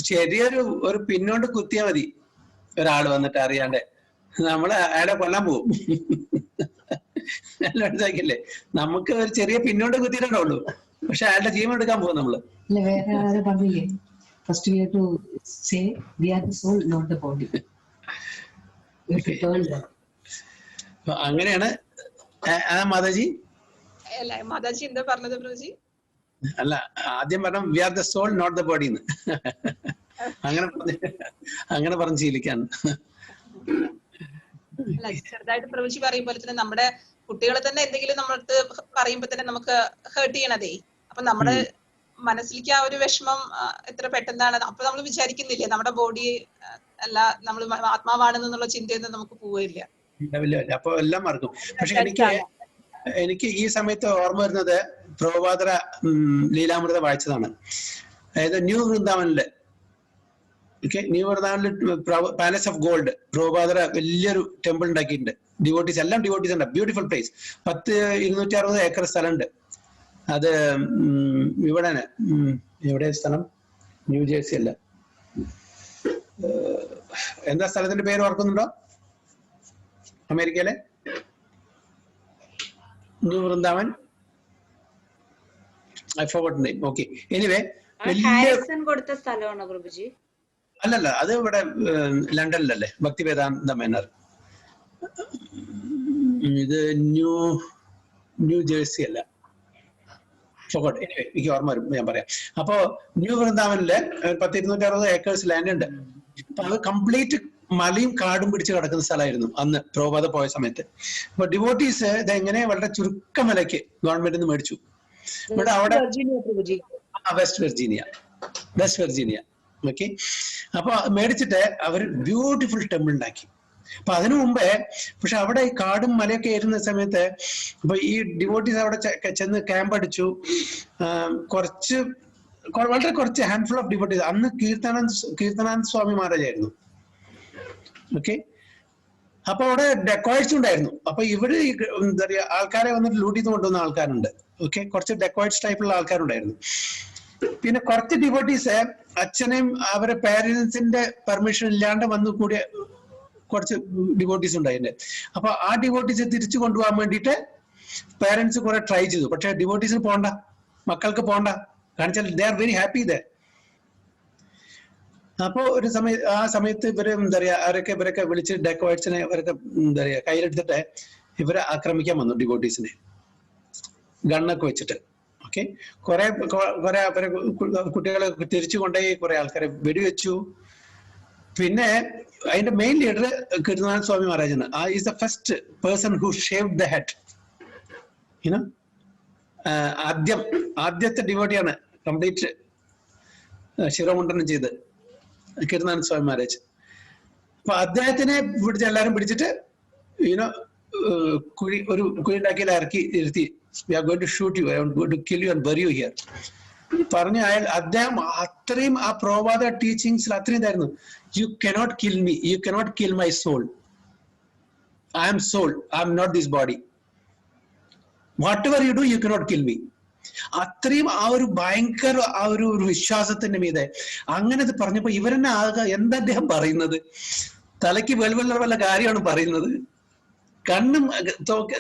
Speaker 1: ചെറിയൊരു പിന്നോട്ട് കുത്തിയാൽ മതി ഒരാൾ വന്നിട്ട് അറിയാണ്ട്, നമ്മള് അയാളെ കൊല്ലാൻ പോകും. മനസ്സിലാക്കില്ലേ? നമുക്ക് ഒരു ചെറിയ പിന്നോട്ട് കുത്തിയിട്ടുള്ളൂ, പക്ഷെ അയാളുടെ ജീവൻ എടുക്കാൻ പോകും നമ്മള്.
Speaker 5: വേറെ ആരെ പറഞ്ഞില്ലേ, first we have to say we are the soul not the body.
Speaker 1: അങ്ങനെയാണ് മാതാജി.
Speaker 3: അല്ല മാതാജി എന്താ പറഞ്ഞത് പ്രഭുജി?
Speaker 1: അല്ല ആദ്യം പറഞ്ഞ we are the soul not the body എന്ന് അങ്ങനെ പറഞ്ഞ് ശീലിക്കാൻ.
Speaker 3: അല്ല ചെറുതായിട്ട് പ്രവചി പറയും പോലെ തന്നെ നമ്മുടെ കുട്ടികളെ തന്നെ എന്തെങ്കിലും നമ്മളടുത്ത് പറയുമ്പോ തന്നെ നമുക്ക് ഹേർട്ട് ചെയ്യണതേ. അപ്പൊ നമ്മുടെ മനസ്സിലേക്ക് ആ ഒരു വിഷമം എത്ര പെട്ടെന്നാണ്. അപ്പൊ നമ്മൾ വിചാരിക്കുന്നില്ലേ നമ്മുടെ ബോഡി അല്ല നമ്മൾ ആത്മാവാണെന്നുള്ള ചിന്തയൊന്നും നമുക്ക് പോവില്ല.
Speaker 1: അപ്പൊ എല്ലാം മറക്കും. പക്ഷെ എനിക്ക് ഈ സമയത്ത് ഓർമ്മ വരുന്നത് പ്രഭുപാദര ലീലാമൃത വായിച്ചതാണ്. അതായത് ന്യൂ വൃന്ദാവനില് ന്യൂ വൃന്ദാവനിൽ പാലസ് ഓഫ് ഗോൾഡ് പ്രഭുപാദര വലിയൊരു ടെമ്പിൾ ഉണ്ടാക്കിയിട്ടുണ്ട്. ഡിവോട്ടീസ് എല്ലാം ഡിവോട്ടീസ് ഉണ്ട്. Beautiful place. 260 ഏക്കർ സ്ഥലമുണ്ട്. അത് ഇവിടെയാണ്. എവിടെ സ്ഥലം? ന്യൂജേഴ്സി അല്ല, എന്താ സ്ഥലത്തിന്റെ പേര് ഓർക്കുന്നുണ്ടോ? അമേരിക്കയിലെ new Vrindavan. I forgot name. Okay, anyway
Speaker 4: കൊടുത്ത സ്ഥലമാണോ പ്രഭുജി?
Speaker 1: അല്ലല്ല, അത് ഇവിടെ ലണ്ടനിലല്ലേ, ഭക്തി വേദാന്ത മേനർ. ഇത് ന്യൂ ജേഴ്സി അല്ല, ഫോർഗോട്ട്. എനിവേ എനിക്ക് ഓർമ്മ വരും, ഞാൻ പറയാം. അപ്പോ ന്യൂ വൃന്ദാവനില് 260 ഏക്കേഴ്സ് ലാൻഡ് ഉണ്ട്. അപ്പൊ അത് കംപ്ലീറ്റ് മലയും കാടും പിടിച്ച് കിടക്കുന്ന സ്ഥലമായിരുന്നു അന്ന് പ്രഭുപാദ പോയ സമയത്ത്. അപ്പൊ ഡിവോട്ടീസ് ഇത് എങ്ങനെ വളരെ ചുരുക്ക വിലയ്ക്ക് ഗവൺമെന്റിൽ നിന്ന് മേടിച്ചു. ഇവിടെ അവിടെ വെസ്റ്റ് വെർജീനിയ. ഓക്കെ, അപ്പൊ മേടിച്ചിട്ട് അവർ ബ്യൂട്ടിഫുൾ ടെമ്പിൾ ഉണ്ടാക്കി. അപ്പൊ അതിനു മുമ്പേ പക്ഷെ അവിടെ ഈ കാടും മലയൊക്കെ ആയിരുന്ന സമയത്ത് അപ്പൊ ഈ ഡിവോട്ടീസ് അവിടെ ചെന്ന് ക്യാമ്പ് അടിച്ചു. വളരെ കുറച്ച് ഹാൻഡ്ഫുൾ ഓഫ് ഡിവോട്ടീസ്. അന്ന് കീർത്തനാനന്ദ സ്വാമി മഹാരാജായിരുന്നു. ഓക്കെ, അപ്പൊ അവിടെ ഡെക്കോയിറ്റ്സ് ഉണ്ടായിരുന്നു. അപ്പൊ ഇവര് എന്താ പറയാ ആൾക്കാരെ വന്നിട്ട് ലൂട്ട് ചെയ്ത് കൊണ്ടുവന്ന ആൾക്കാരുണ്ട്. ഓക്കെ, കുറച്ച് ഡെക്കോയിറ്റ്സ് ടൈപ്പുള്ള ആൾക്കാരുണ്ടായിരുന്നു. പിന്നെ കുറച്ച് ഡിവോട്ടീസ് അച്ഛനെയും അവരെ പാരന്റ്സിന്റെ പെർമിഷൻ ഇല്ലാണ്ട് വന്നു കൂടിയ കുറച്ച് ഡിവോട്ടീസ് ഉണ്ടായിരുന്നു. അപ്പൊ ആ ഡിവോട്ടീസ് തിരിച്ചു കൊണ്ടുപോകാൻ വേണ്ടിയിട്ട് പാരന്റ്സ് കുറെ ട്രൈ ചെയ്തു. പക്ഷെ ഡിവോട്ടീസിന് പോണ്ട, മക്കൾക്ക് പോണ്ട, കാണിച്ചാൽ ദേ ആർ വെരി ഹാപ്പി ദേ. അപ്പോ ആ സമയത്ത് ഇവര് എന്താ പറയാ ഇവരൊക്കെ വിളിച്ച് ഡെക്കോയിറ്റ്സിനെ ഇവരൊക്കെ എന്താ പറയാ കയ്യിലെടുത്തിട്ട് ഇവരെ ആക്രമിക്കാൻ വന്നു, ഡിവോട്ടീസിനെ ഗണ്ണൊക്കെ വെച്ചിട്ട്. ഓക്കെ, കുറെ അവരെ കുട്ടികളെ തിരിച്ചു കൊണ്ടുപോയി കുറെ ആൾക്കാരെ വെടിവെച്ചു. പിന്നെ അതിന്റെ മെയിൻ ലീഡർ കീർത്തനാനന്ദ സ്വാമി മഹാരാജാണ്. Is the first person who shaved the head. ആദ്യത്തെ ഡിവോട്ടിയാണ് കംപ്ലീറ്റ് ശിരോമുണ്ടനം ചെയ്ത് കീർത്തനാനന്ദ സ്വാമി മഹാരാജ്. അപ്പൊ അദ്ദേഹത്തിനെ പിടിച്ച് എല്ലാരും പിടിച്ചിട്ട് ഒരു കുഴി ഉണ്ടാക്കിയിൽ ഇറക്കി ഇരുത്തി, we are going to shoot you, I am going to kill you and bury you here പറഞ്ഞ അദ്ദേഹം അത്രയും ആ പ്രഭുപാദ ടീച്ചിങ്സിൽ അത്രയും ഇതായിരുന്നു. You cannot kill me, you cannot kill my soul, I am soul, I am not this body, whatever you do you cannot kill me. അത്രയും ആ ഒരു ഭയങ്കര ആ ഒരു വിശ്വാസത്തിന്റെ മീതെ അങ്ങനെ ഇത് പറഞ്ഞപ്പോ ഇവരെന്നെ ആകെ എന്താ അദ്ദേഹം പറയുന്നത്, തലയ്ക്ക് വല്ല കാര്യമാണ് പറയുന്നത്. കണ്ണും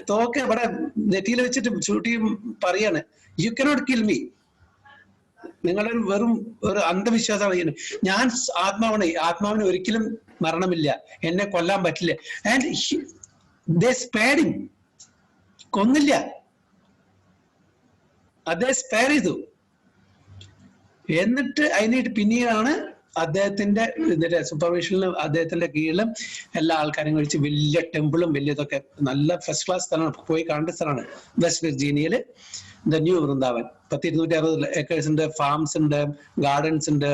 Speaker 1: തോക്കെ ഇവിടെ നെറ്റിയിൽ വെച്ചിട്ട് ചൂട്ടി പറയാണ് യു കനോട്ട് കിൽ മീ. നിങ്ങളൊരു വെറും ഒരു അന്ധവിശ്വാസമാണ് ചെയ്യുന്നത്. ഞാൻ ആത്മാവിന് ഒരിക്കലും മരണമില്ല, എന്നെ കൊല്ലാൻ പറ്റില്ല. ആൻഡ് ദേ സ്പെയർഡ് ഹിം, കൊന്നില്ല, അദ്ദേഹം സ്പെയർ ചെയ്തു. എന്നിട്ട് അതിനായിട്ട് പിന്നീടാണ് അദ്ദേഹത്തിന്റെ സൂപ്പർവിഷനിലും അദ്ദേഹത്തിന്റെ കീഴിലും എല്ലാ ആൾക്കാരും കഴിച്ച് വലിയ ടെമ്പിളും വലിയതൊക്കെ നല്ല ഫസ്റ്റ് ക്ലാസ് സ്ഥലമാണ്, പോയി കാണേണ്ട സ്ഥലമാണ് വെസ്റ്റ് വെർജീനിയയില് ദ ന്യൂ വൃന്ദാവൻ. 260 ഏക്കേഴ്സ് ഉണ്ട്, ഫാംസ് ഉണ്ട്, ഗാർഡൻസ് ഉണ്ട്,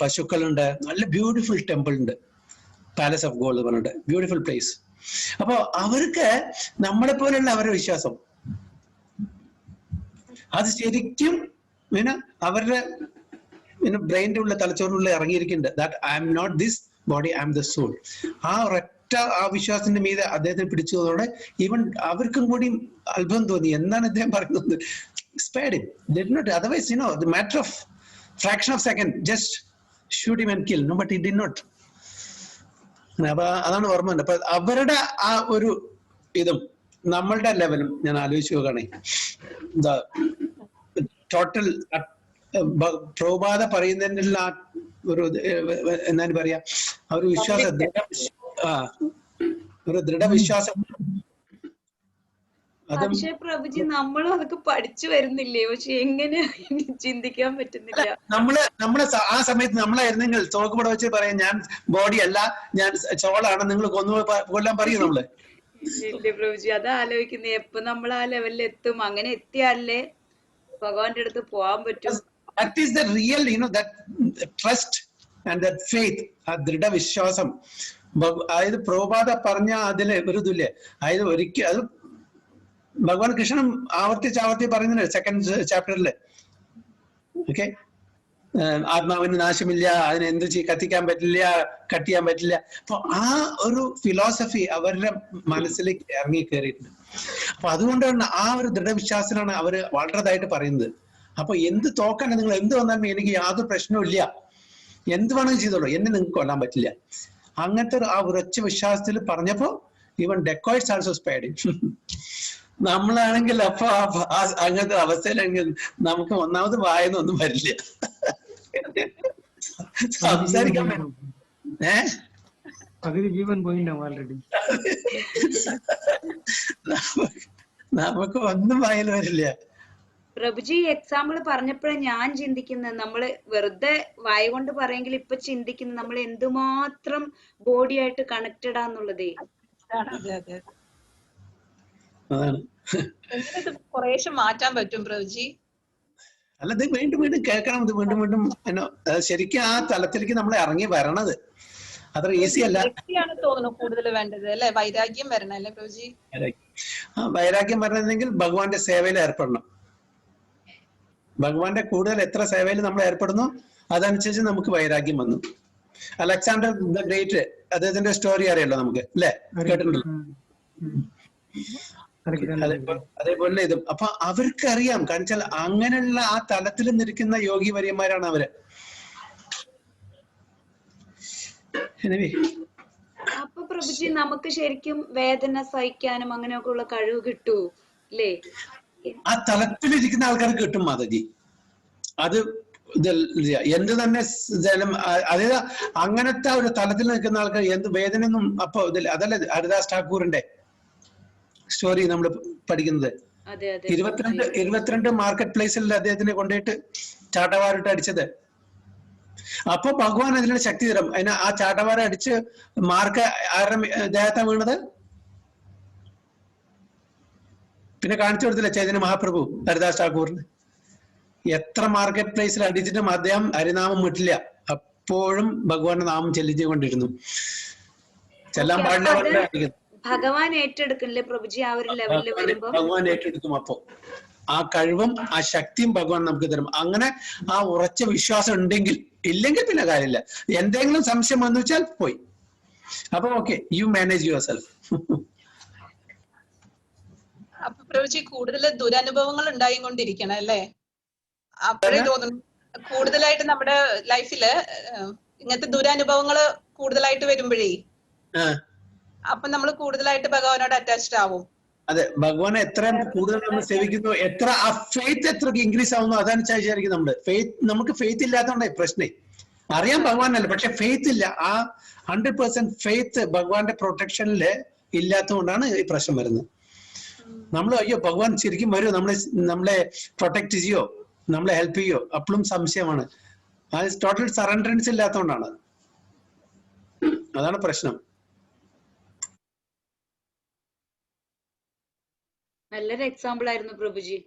Speaker 1: പശുക്കളുണ്ട്, നല്ല ബ്യൂട്ടിഫുൾ ടെമ്പിൾ ഉണ്ട്, പാലസ് ഓഫ് ഗോൾഡ് പറഞ്ഞിട്ട് ബ്യൂട്ടിഫുൾ പ്ലേസ്. അപ്പൊ അവർക്ക് നമ്മളെ പോലെയുള്ള അവരുടെ വിശ്വാസം അത് ശരിക്കും അവരുടെ ബ്രെയിൻ്റെ ഉള്ള തലച്ചോറിനുള്ള ഇറങ്ങിയിരിക്കുന്നുണ്ട്. That I M not this body, I M the soul. ആ ഒരൊറ്റ ആ വിശ്വാസത്തിന്റെ മീതെ അദ്ദേഹത്തിന് പിടിച്ചതോടെ ഈവൻ അവർക്കും കൂടി അത്ഭുതം തോന്നി. എന്താണ് അദ്ദേഹം പറയുന്നത്? spared him, did not, otherwise the matter of fraction of second just shoot him and kill. No, but he did not. അപ്പൊ അതാണ് ഓർമ്മ. അപ്പൊ അവരുടെ ആ ഒരു ഇതും നമ്മളുടെ ലെവലും ഞാൻ ആലോചിച്ച് നോക്കുകയാണെ, ടോട്ടൽ പ്രഭുപാദ പറയുന്നതിനുള്ള ഒരു എന്താണ് പറയാ ഒരു വിശ്വാസം, ഒരു ദൃഢവിശ്വാസം അതും
Speaker 4: പക്ഷെ പ്രഭുജി നമ്മളും അതൊക്കെ പഠിച്ചു വരുന്നില്ലേ? പക്ഷെ എങ്ങനെ ചിന്തിക്കാൻ പറ്റുന്നില്ല.
Speaker 1: നമ്മള് ആ സമയത്ത് നമ്മളായിരുന്നെങ്കിൽ തോക്കുപട വെച്ച് പറയാം, ഞാൻ ബോഡി അല്ല, ഞാൻ ചോളാണ്, നിങ്ങൾ കൊല്ലാൻ പറയും നമ്മള്.
Speaker 4: ഇല്ല പ്രഭുജി, അതാ ആലോചിക്കുന്നത്. എപ്പൊ നമ്മൾ ആ ലെവലിൽ എത്തും? അങ്ങനെ എത്തിയാലേ ഭഗവാന്റെ അടുത്ത് പോകാൻ പറ്റും.
Speaker 1: That is the real, that trust and that faith, ആ ദൃഢവിശ്വാസം. അതായത് പ്രഭുപാദ പറഞ്ഞ അതില് ഒരു ഇതില്ലേ, അതായത് ഒരിക്കൽ അത് ഭഗവാൻ കൃഷ്ണൻ ആവർത്തിച്ച് പറയുന്നുണ്ട് സെക്കൻഡ് ചാപ്റ്ററില്. ഓക്കെ, ആത്മാവിന് നാശമില്ല, അതിനെ എന്ത് കത്തിക്കാൻ പറ്റില്ല, കട്ട് ചെയ്യാൻ പറ്റില്ല. അപ്പൊ ആ ഒരു ഫിലോസഫി അവരുടെ മനസ്സിലേക്ക് ഇറങ്ങി കയറിയിട്ടുണ്ട്. അപ്പൊ അതുകൊണ്ടാണ് ആ ഒരു ദൃഢവിശ്വാസത്തിലാണ് അവര് വളരെതായിട്ട് പറയുന്നത്. അപ്പൊ എന്ത് തോക്കാണ്, നിങ്ങൾ എന്ത് വന്നാലും എനിക്ക് യാതൊരു പ്രശ്നവും ഇല്ല, എന്ത് വേണമെങ്കിലും ചെയ്തോളൂ, എന്നെ നിങ്ങൾക്ക് കൊല്ലാൻ പറ്റില്ല. അങ്ങനത്തെ ആ ഉറച്ച വിശ്വാസത്തിൽ പറഞ്ഞപ്പോ ഈവൻ ഡെക്കോയ്റ്റ്സ് ആൾസോ സ്പെയർഡ്. നമ്മളാണെങ്കിൽ അപ്പൊ അങ്ങനത്തെ അവസ്ഥയിലാണെങ്കിൽ നമുക്ക് ഒന്നാമത് വായനൊന്നും വരില്ല, സംസാരിക്കാൻ പറ്റും.
Speaker 6: പകുതി ജീവൻ പോയിണ്ടാവും ഓൾറെഡി.
Speaker 1: നമുക്ക് ഒന്നും വായന വരില്ല.
Speaker 4: പ്രഭുജി എക്സാമ്പിൾ പറഞ്ഞപ്പോഴേ ഞാൻ ചിന്തിക്കുന്നത്, നമ്മള് വെറുതെ വായ കൊണ്ട് പറയെങ്കിൽ ഇപ്പൊ ചിന്തിക്കുന്നത് നമ്മൾ എന്തുമാത്രം ബോഡി ആയിട്ട് കണക്റ്റഡ് ആന്നുള്ളതേ.
Speaker 3: കുറേശ്ശെ മാറ്റാൻ പറ്റും പ്രഭുജി.
Speaker 1: അല്ല, ഇത് വീണ്ടും വീണ്ടും കേൾക്കണം, ഇത് വീണ്ടും വീണ്ടും ശരിക്കും ആ തലത്തിലേക്ക് നമ്മൾ ഇറങ്ങി വരണത് അത്ര ഈസി അല്ല.
Speaker 3: തോന്നുന്നു കൂടുതൽ വേണ്ടത് അല്ലെ, വൈരാഗ്യം വരണം അല്ലെ പ്രഭുജി?
Speaker 1: വൈരാഗ്യം വരണമെങ്കിൽ ഭഗവാന്റെ സേവയിൽ ഏർപ്പെടണം. ഭഗവാന്റെ കൂടുതൽ എത്ര സേവയിൽ നമ്മൾ ഏർപ്പെടുന്നു അതനുസരിച്ച് നമുക്ക് വൈരാഗ്യം വന്നു. അലക്സാണ്ടർ ദ ഗ്രേറ്റ്, അദ്ദേഹത്തിന്റെ സ്റ്റോറി അറിയാലോ നമുക്ക്, അല്ലെ? കേട്ടിട്ടുണ്ടല്ലോ. അതേപോലെ ഇതും. അപ്പൊ അവർക്ക് അറിയാം, കാരണം വെച്ചാൽ അങ്ങനെയുള്ള ആ തലത്തിൽ നിൽക്കുന്ന യോഗി വര്യന്മാരാണ് അവര്.
Speaker 4: അപ്പൊ പ്രഭുജി നമുക്ക് ശരിക്കും വേദന സഹിക്കാനും അങ്ങനെയൊക്കെ ഉള്ള കഴിവ് കിട്ടൂ അല്ലേ?
Speaker 1: ആ തലത്തിലിരിക്കുന്ന ആൾക്കാർക്ക് കിട്ടും മാതാജി. അത് എന്ത് തന്നെ അതായത് അങ്ങനത്തെ ഒരു തലത്തിൽ നിൽക്കുന്ന ആൾക്കാർ എന്ത് വേദനയൊന്നും അപ്പൊ അതല്ല ഹരിദാസ് ഠാക്കൂറിന്റെ സ്റ്റോറി നമ്മൾ പഠിക്കുന്നത്. 22 മാർക്കറ്റ് പ്ലേസിൽ അദ്ദേഹത്തിനെ കൊണ്ടുപോയിട്ട് ചാട്ടവാറിട്ട് അടിച്ചത്. അപ്പൊ ഭഗവാൻ അതിനുള്ള ശക്തി തരും. അതിന് ആ ചാട്ടവാറ അടിച്ച് മാർക്ക് ആരുടെ ദേഹത്താ വീണത്? പിന്നെ കാണിച്ചു കൊടുത്തില്ല ചൈതന്യ മഹാപ്രഭു ഹരിദാസ് ഠാക്കൂറിന്. എത്ര മാർക്കറ്റ് പ്ലേസിൽ അടിച്ചിട്ടും അദ്ദേഹം ഹരിനാമം വിട്ടില്ല. അപ്പോഴും ഭഗവാന്റെ നാമം ചെല്ലിച്ചുകൊണ്ടിരുന്നു. ചെല്ലാൻ പാടില്ല.
Speaker 4: ഭഗവാൻ ഏറ്റെടുക്കില്ലേ പ്രഭുജി ആ ഒരു ലെവലിൽ വരുമ്പോ?
Speaker 1: ഭഗവാൻ ഏറ്റെടുക്കും. അപ്പോ ആ കഴിവും ആ ശക്തിയും ഭഗവാൻ നമുക്ക് തരും. അങ്ങനെ ആ ഉറച്ച വിശ്വാസം ഉണ്ടെങ്കിൽ, ഇല്ലെങ്കിൽ പിന്നെ കാര്യമില്ല. എന്തെങ്കിലും സംശയം വന്നു വെച്ചാൽ പോയി. അപ്പൊ okay, you manage your self.
Speaker 3: അപ്പൊ പ്രഭുജി കൂടുതൽ ദുരനുഭവങ്ങൾ ഉണ്ടായിക്കൊണ്ടിരിക്കണം അല്ലേ? അപ്പോഴേ തോന്നുന്നു കൂടുതലായിട്ട് നമ്മുടെ ലൈഫില് ഇങ്ങനത്തെ ദുരനുഭവങ്ങൾ കൂടുതലായിട്ട് വരുമ്പോഴേ അപ്പൊ നമ്മൾ കൂടുതലായിട്ട് ഭഗവാനോട് അറ്റാച്ച്ഡ് ആവും.
Speaker 1: അതെ, ഭഗവാനെ എത്ര കൂടുതൽ നമ്മൾ സേവിക്കുന്നു, എത്ര ആ ഫെയ്ത്ത് എത്ര ഇൻക്രീസ് ആവുന്നു അതനുസരിച്ചായിരിക്കും നമ്മുടെ ഫെയ്ത്ത്. നമുക്ക് ഫെയ്ത്ത് ഇല്ലാത്തതുകൊണ്ടായി പ്രശ്നേ. അറിയാം ഭഗവാനല്ല, പക്ഷെ ഫെയ്ത്ത് ഇല്ല. ആ 100% ഫെയ്ത്ത് ഭഗവാന്റെ പ്രൊട്ടക്ഷനില് ഇല്ലാത്തതുകൊണ്ടാണ് ഈ പ്രശ്നം വരുന്നത്. നമ്മൾ അയ്യോ ഭഗവാൻ ശരിക്കും വരുമോ, നമ്മളെ പ്രൊട്ടക്ട് ചെയ്യോ, നമ്മളെ ഹെൽപ്പ് ചെയ്യോ, അപ്പോഴും സംശയമാണ്. അത് ടോട്ടൽ സറണ്ടറൻസ് ഇല്ലാത്തതുകൊണ്ടാണ്. അതാണ് പ്രശ്നം.
Speaker 4: നല്ലൊരു എക്സാമ്പിൾ ആയിരുന്നു പ്രഭുജി.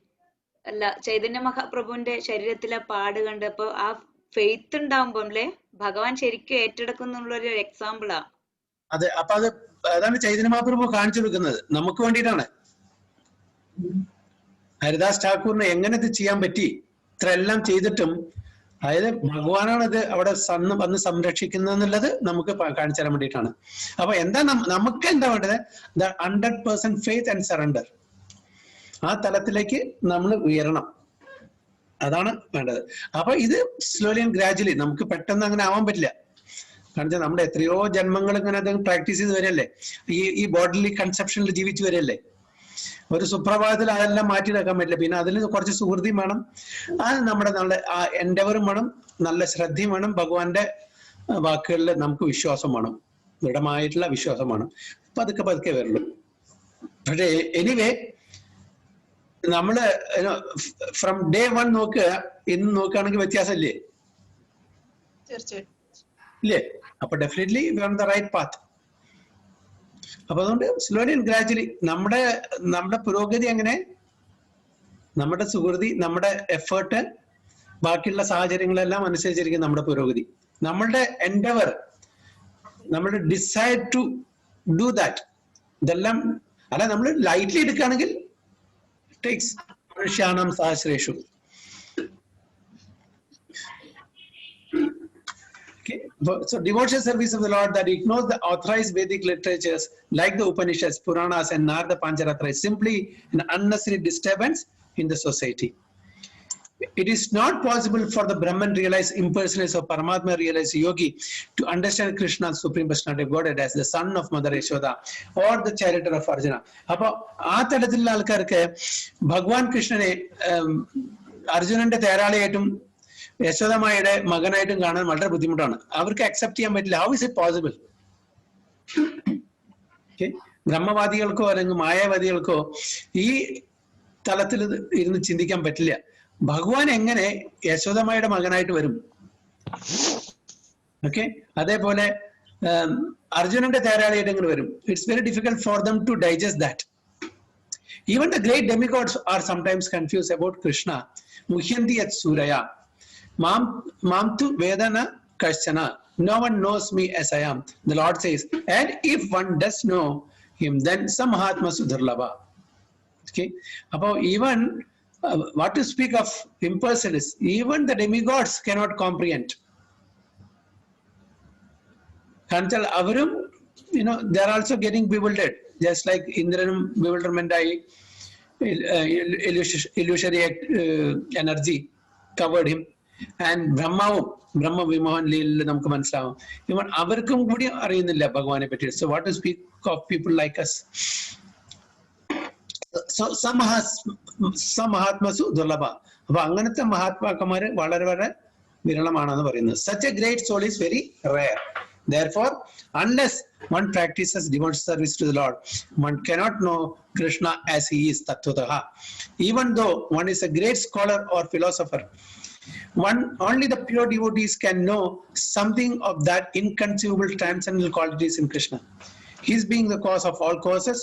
Speaker 4: അല്ല, ചൈതന്യ മഹാപ്രഭുവിന്റെ ശരീരത്തിലെ പാട് കണ്ടപ്പോ ആ ഫെയ്ത്ത് ഉണ്ടാവുമ്പോ അല്ലേ ഭഗവാൻ ശരിക്കും ഏറ്റെടുക്കുന്നുള്ളൊരു എക്സാമ്പിളാ.
Speaker 1: അതെ, അപ്പൊ അതാണ് ചൈതന്യ മഹാപ്രഭു കാണിച്ചു കൊടുക്കുന്നത് നമുക്ക് വേണ്ടിയിട്ടാണ്. ഹരിദാസ് ഠാക്കൂറിന് എങ്ങനെ ഇത് ചെയ്യാൻ പറ്റി? ഇത്ര എല്ലാം ചെയ്തിട്ടും അതായത് ഭഗവാനാണ് ഇത് അവിടെ വന്ന് സംരക്ഷിക്കുന്നതെന്നുള്ളത് നമുക്ക് കാണിച്ചു തരാൻ വേണ്ടിയിട്ടാണ്. അപ്പൊ എന്താ നമുക്ക് എന്താ വേണ്ടത്? 100% ഫെയ്ത്ത് ആൻഡ് സറണ്ടർ. ആ തലത്തിലേക്ക് നമ്മൾ ഉയരണം, അതാണ് വേണ്ടത്. അപ്പൊ ഇത് സ്ലോലി ആൻഡ് ഗ്രാജുവലി, നമുക്ക് പെട്ടെന്ന് അങ്ങനെ ആവാൻ പറ്റില്ല. കാരണം നമ്മുടെ എത്രയോ ജന്മങ്ങൾ ഇങ്ങനെ അത് പ്രാക്ടീസ് ചെയ്ത് വരല്ലേ, ഈ ബോഡിലി കൺസെപ്ഷനിൽ ജീവിച്ചു വരല്ലേ. ഒരു സുപ്രഭാതത്തിൽ അതെല്ലാം മാറ്റിവെക്കാൻ പറ്റില്ല. പിന്നെ അതിൽ കുറച്ച് സുഹൃത്തിയും വേണം, അത് നമ്മുടെ നല്ല എൻഡവറും വേണം, നല്ല ശ്രദ്ധയും വേണം, ഭഗവാന്റെ വാക്കുകളിൽ നമുക്ക് വിശ്വാസം വേണം, ദൃഢമായിട്ടുള്ള വിശ്വാസം വേണം. പതുക്കെ പതുക്കെ വരുള്ളൂ. പക്ഷേ എനിവേ നമ്മള് ഫ്രം ഡേ 1 നോക്കുക, ഇന്ന് നോക്കുകയാണെങ്കിൽ വ്യത്യാസമില്ലേ?
Speaker 3: തീർച്ചയായിട്ടും.
Speaker 1: ഇല്ലേ? അപ്പൊ definitely we on the right path. അപ്പൊ അതുകൊണ്ട് സ്ലോലി ആൻഡ് ഗ്രാജുവലി നമ്മുടെ പുരോഗതി എങ്ങനെ, നമ്മുടെ സുഹൃതി, നമ്മുടെ എഫേർട്ട്, ബാക്കിയുള്ള സാഹചര്യങ്ങളെല്ലാം അനുസരിച്ചിരിക്കും നമ്മുടെ പുരോഗതി. നമ്മളുടെ എൻഡവർ, നമ്മുടെ ഡിസൈഡ് ടു ഡു ദാറ്റ്, ഇതെല്ലാം അല്ല നമ്മൾ ലൈറ്റ്ലി എടുക്കുകയാണെങ്കിൽ takes മനുഷ്യാണം സഹസ്രേഷു. Okay. So devotional service of the Lord that ignores the authorized Vedic literatures like the Upanishads, Puranas and Narada Pancharatra is simply an unnecessary disturbance in the society. It is not possible for the Brahman realized impersonation or Paramatma realized yogi to understand Krishna's supreme personality of Godhead as the son of Mother Yashoda or the charioteer of Arjuna. അപ്പോൾ ആ തലത്തിലുള്ള ആൾക്കാർക്ക് ഭഗവാൻ കൃഷ്ണനെ അർജുനന്റെ തേരാളിയായിട്ടും യശോദമായുടെ മകനായിട്ടും കാണാൻ വളരെ ബുദ്ധിമുട്ടാണ്. അവർക്ക് അക്സെപ്റ്റ് ചെയ്യാൻ പറ്റില്ല. How is it possible? ബ്രഹ്മവാദികൾക്കോ അല്ലെങ്കിൽ മായാവാദികൾക്കോ ഈ തലത്തിൽ ഇരുന്ന് ചിന്തിക്കാൻ പറ്റില്ല. ഭഗവാൻ എങ്ങനെ യശോദമായുടെ മകനായിട്ട് വരും? ഓക്കെ, അതേപോലെ അർജുനന്റെ തേരാളിയായിട്ട് എങ്ങനെ വരും? It's very difficult for them to digest that. Even the great demigods are sometimes confuse about Krishna. മുഹ്യന്തി യത് സൂരയ മാം തു വേദന കശ്ചന. No one knows me as I am, the Lord says, and if one does know him, then some mahatma sudurlabha. Okay, about even what to speak of impersonalists, even the demigods cannot comprehend. Kanchal avarum, they are also getting bewildered, just like Indranum bewilderment illusory energy covered him, and Brahma Vimohan Lil നമുക്ക് മനസ്സിലാവും. ഇവൻ അവർക്കും കൂടി അറിയുന്നില്ല ഭഗവാനെ പറ്റി. So what to speak of people like us? So some Mahatmasu Durlabha. അപ്പൊ അങ്ങനത്തെ മഹാത്മാക്കന്മാര് വളരെ വളരെ വിരളമാണെന്ന് പറയുന്നത്. Such a great soul is very rare. Therefore, unless one practices devotional service to the Lord, one cannot know Krishna as he is Tattvataha. Even though one is a great scholar or philosopher, only the pure devotees can know something of that inconceivable transcendental qualities in Krishna. His being the cause of all causes,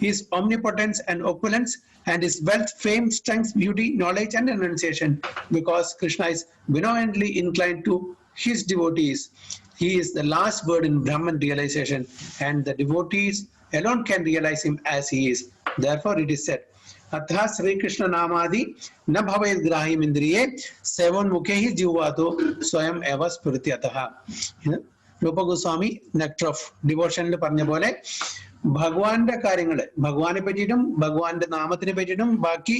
Speaker 1: his omnipotence and opulence, and his wealth, fame, strength, beauty, knowledge, and renunciation, because Krishna is benevolently inclined to his devotees. He is the last word in Brahman realization, and the devotees alone can realize him as he is. Therefore, it is said, Atha Sri Krishna Namadi na bhavayad grahim indriye sevan mukhe hi jivvato swayam eva spuriti ataha. Rupa Goswami Nectar of Devotion പറഞ്ഞ പോലെ ഭഗവാന്റെ കാര്യങ്ങള്, ഭഗവാനെ പറ്റിയിട്ടും ഭഗവാന്റെ നാമത്തിനെ പറ്റിയിട്ടും ബാക്കി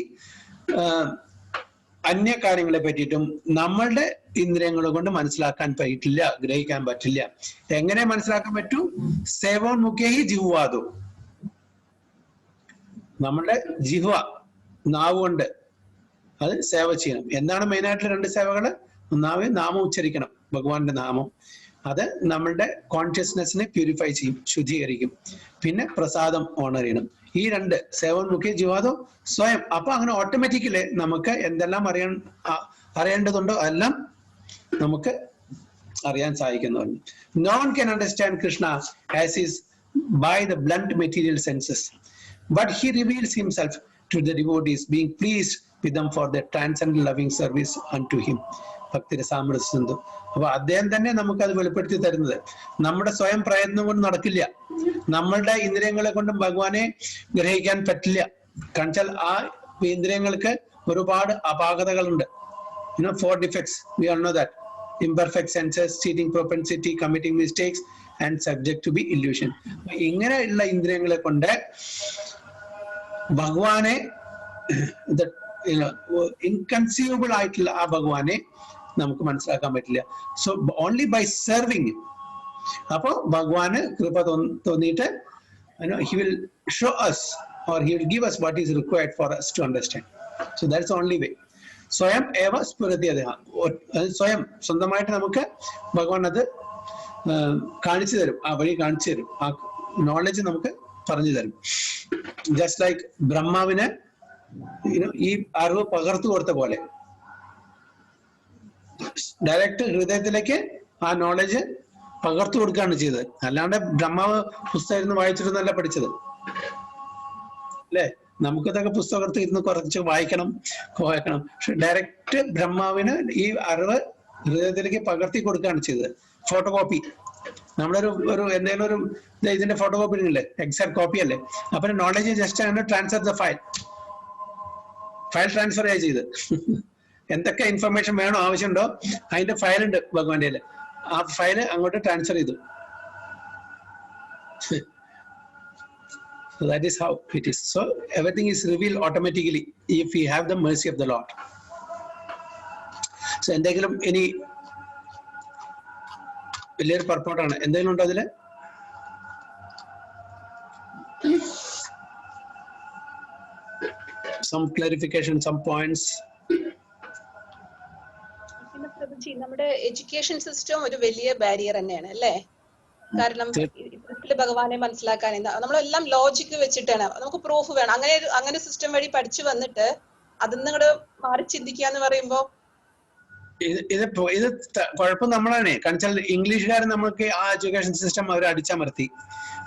Speaker 1: അന്യ കാര്യങ്ങളെ പറ്റിയിട്ടും നമ്മളുടെ ഇന്ദ്രിയങ്ങളെ കൊണ്ട് മനസ്സിലാക്കാൻ പറ്റില്ല, ഗ്രഹിക്കാൻ പറ്റില്ല. എങ്ങനെ മനസ്സിലാക്കാൻ പറ്റൂ? സേവോൻ മുഖേഹി ജിഹ്വാദോ, നമ്മുടെ ജിഹ്വ നാവ് കൊണ്ട് അത് സേവ ചെയ്യണം. എന്താണ് മെയിനായിട്ടുള്ള രണ്ട് സേവകള്? ഒന്നാമത് നാമം ഉച്ചരിക്കണം, ഭഗവാന്റെ നാമം. അത് നമ്മളുടെ കോൺഷ്യസ്നെസ്സിനെ പ്യൂരിഫൈ ചെയ്യും, ശുദ്ധീകരിക്കും. പിന്നെ പ്രസാദം ഓണർ ചെയ്യണം. ഈ രണ്ട് സേവൻ മുഖ്യ ജിവാദോ സ്വയം. അപ്പൊ അങ്ങനെ ഓട്ടോമാറ്റിക്കലി നമുക്ക് എന്തെല്ലാം അറിയേണ്ടതുണ്ടോ അതെല്ലാം നമുക്ക് അറിയാൻ സാധിക്കുന്നതാണ്. No one can understand Krishna as is by the blunt material senses, but he reveals himself to the devotees, being pleased with them for their transcendental loving service unto him. ഭക്തിരസാമൃത Sindhu. അപ്പൊ അദ്ദേഹം തന്നെ നമുക്കത് വെളിപ്പെടുത്തി തരുന്നത്. നമ്മുടെ സ്വയം പ്രയത്നം കൊണ്ട് നടക്കില്ല. നമ്മളുടെ ഇന്ദ്രിയങ്ങളെ കൊണ്ടും ഭഗവാനെ ഗ്രഹിക്കാൻ പറ്റില്ല. കാണിച്ചാൽ ആ ഇന്ദ്രിയങ്ങൾക്ക് ഒരുപാട് അപാകതകളുണ്ട്. 4 defects. We all know that. Imperfect senses, cheating propensity, committing mistakes, and subject to be illusion. ഇങ്ങനെയുള്ള ഇന്ദ്രിയങ്ങളെ കൊണ്ട് ഭഗവാനെ, ഇൻകൺസീവബിൾ ആയിട്ടുള്ള ആ ഭഗവാനെ നമുക്ക് മനസ്സിലാക്കാൻ പറ്റില്ല. So only by serving. അപ്പോ ഭഗവാന് കൃപ തോന്നിയിട്ട് he will show us or he will give us what is required for us to understand. So that's the only way. സ്വയം ഏവ സ്ഫുരതി അദ്ദേഹം. സ്വയം സ്വന്തമായിട്ട് നമുക്ക് ഭഗവാൻ അത് കാണിച്ചു തരും, ആ വഴി കാണിച്ചു തരും, ആ നോളജ് നമുക്ക് പറഞ്ഞു തരും. ജസ്റ്റ് ലൈക്ക് ബ്രഹ്മാവിന് ഈ അറിവ് പകർത്തു കൊടുത്ത പോലെ ഡയറക്റ്റ് ഹൃദയത്തിലേക്ക് ആ നോളജ് പകർത്തു കൊടുക്കുകയാണ് ചെയ്തത്. അല്ലാണ്ട് ബ്രഹ്മാവ് പുസ്തകം ഇരുന്ന് വായിച്ചിരുന്നല്ല പഠിച്ചത് അല്ലേ? നമുക്കിതൊക്കെ പുസ്തകത്ത് ഇരുന്ന് കുറച്ച് വായിക്കണം. പക്ഷെ ഡയറക്റ്റ് ബ്രഹ്മാവിന് ഈ അറിവ് ഹൃദയത്തിലേക്ക് പകർത്തി കൊടുക്കുകയാണ് ചെയ്തത്. ഫോട്ടോ കോപ്പി, നമ്മളൊരു എന്തെങ്കിലും ഒരു ഇതിന്റെ ഫോട്ടോ കോപ്പി ഇല്ലേ, എക്സാക്ട് കോപ്പി അല്ലേ? അപ്പൊ നോളജ് ജസ്റ്റ് ആണ് ട്രാൻസ്ഫർ ദ ഫയൽ ട്രാൻസ്ഫർ ആയി ചെയ്ത്. എന്തൊക്കെ ഇൻഫർമേഷൻ വേണോ ആവശ്യമുണ്ടോ അതിന്റെ ഫയൽ ഉണ്ട് ഭഗവാന്റെ. ആ ഫയല് അങ്ങോട്ട് ട്രാൻസ്ഫർ ചെയ്തു. So that is how it is. So everything is revealed automatically if we have the mercy of the Lord. So എന്തെങ്കിലും ഇനി വലിയൊരു പർപ്പോർട്ടാണ്, എന്തെങ്കിലും ഉണ്ടോ അതില്? Some clarification, some points.
Speaker 3: നമ്മുടെ എഡ്യൂക്കേഷൻ സിസ്റ്റം ഒരു വലിയ ബാരിയർ തന്നെയാണ് അല്ലേ? കാരണം ഭഗവാനെ മനസ്സിലാക്കാൻ നമ്മളെല്ലാം ലോജിക്ക് വെച്ചിട്ടാണ്, നമുക്ക് പ്രൂഫ് വേണം. അങ്ങനെ സിസ്റ്റം വഴി പഠിച്ചു വന്നിട്ട് അതിന്ന് ഇങ്ങോട്ട് മാറി ചിന്തിക്കുക എന്ന് പറയുമ്പോ
Speaker 1: ഇത് കുഴപ്പം നമ്മളാണ്. കാരണം ഇംഗ്ലീഷുകാരൻ നമുക്ക് ആ എഡ്യൂക്കേഷൻ സിസ്റ്റം അവർ അടിച്ചമർത്തി.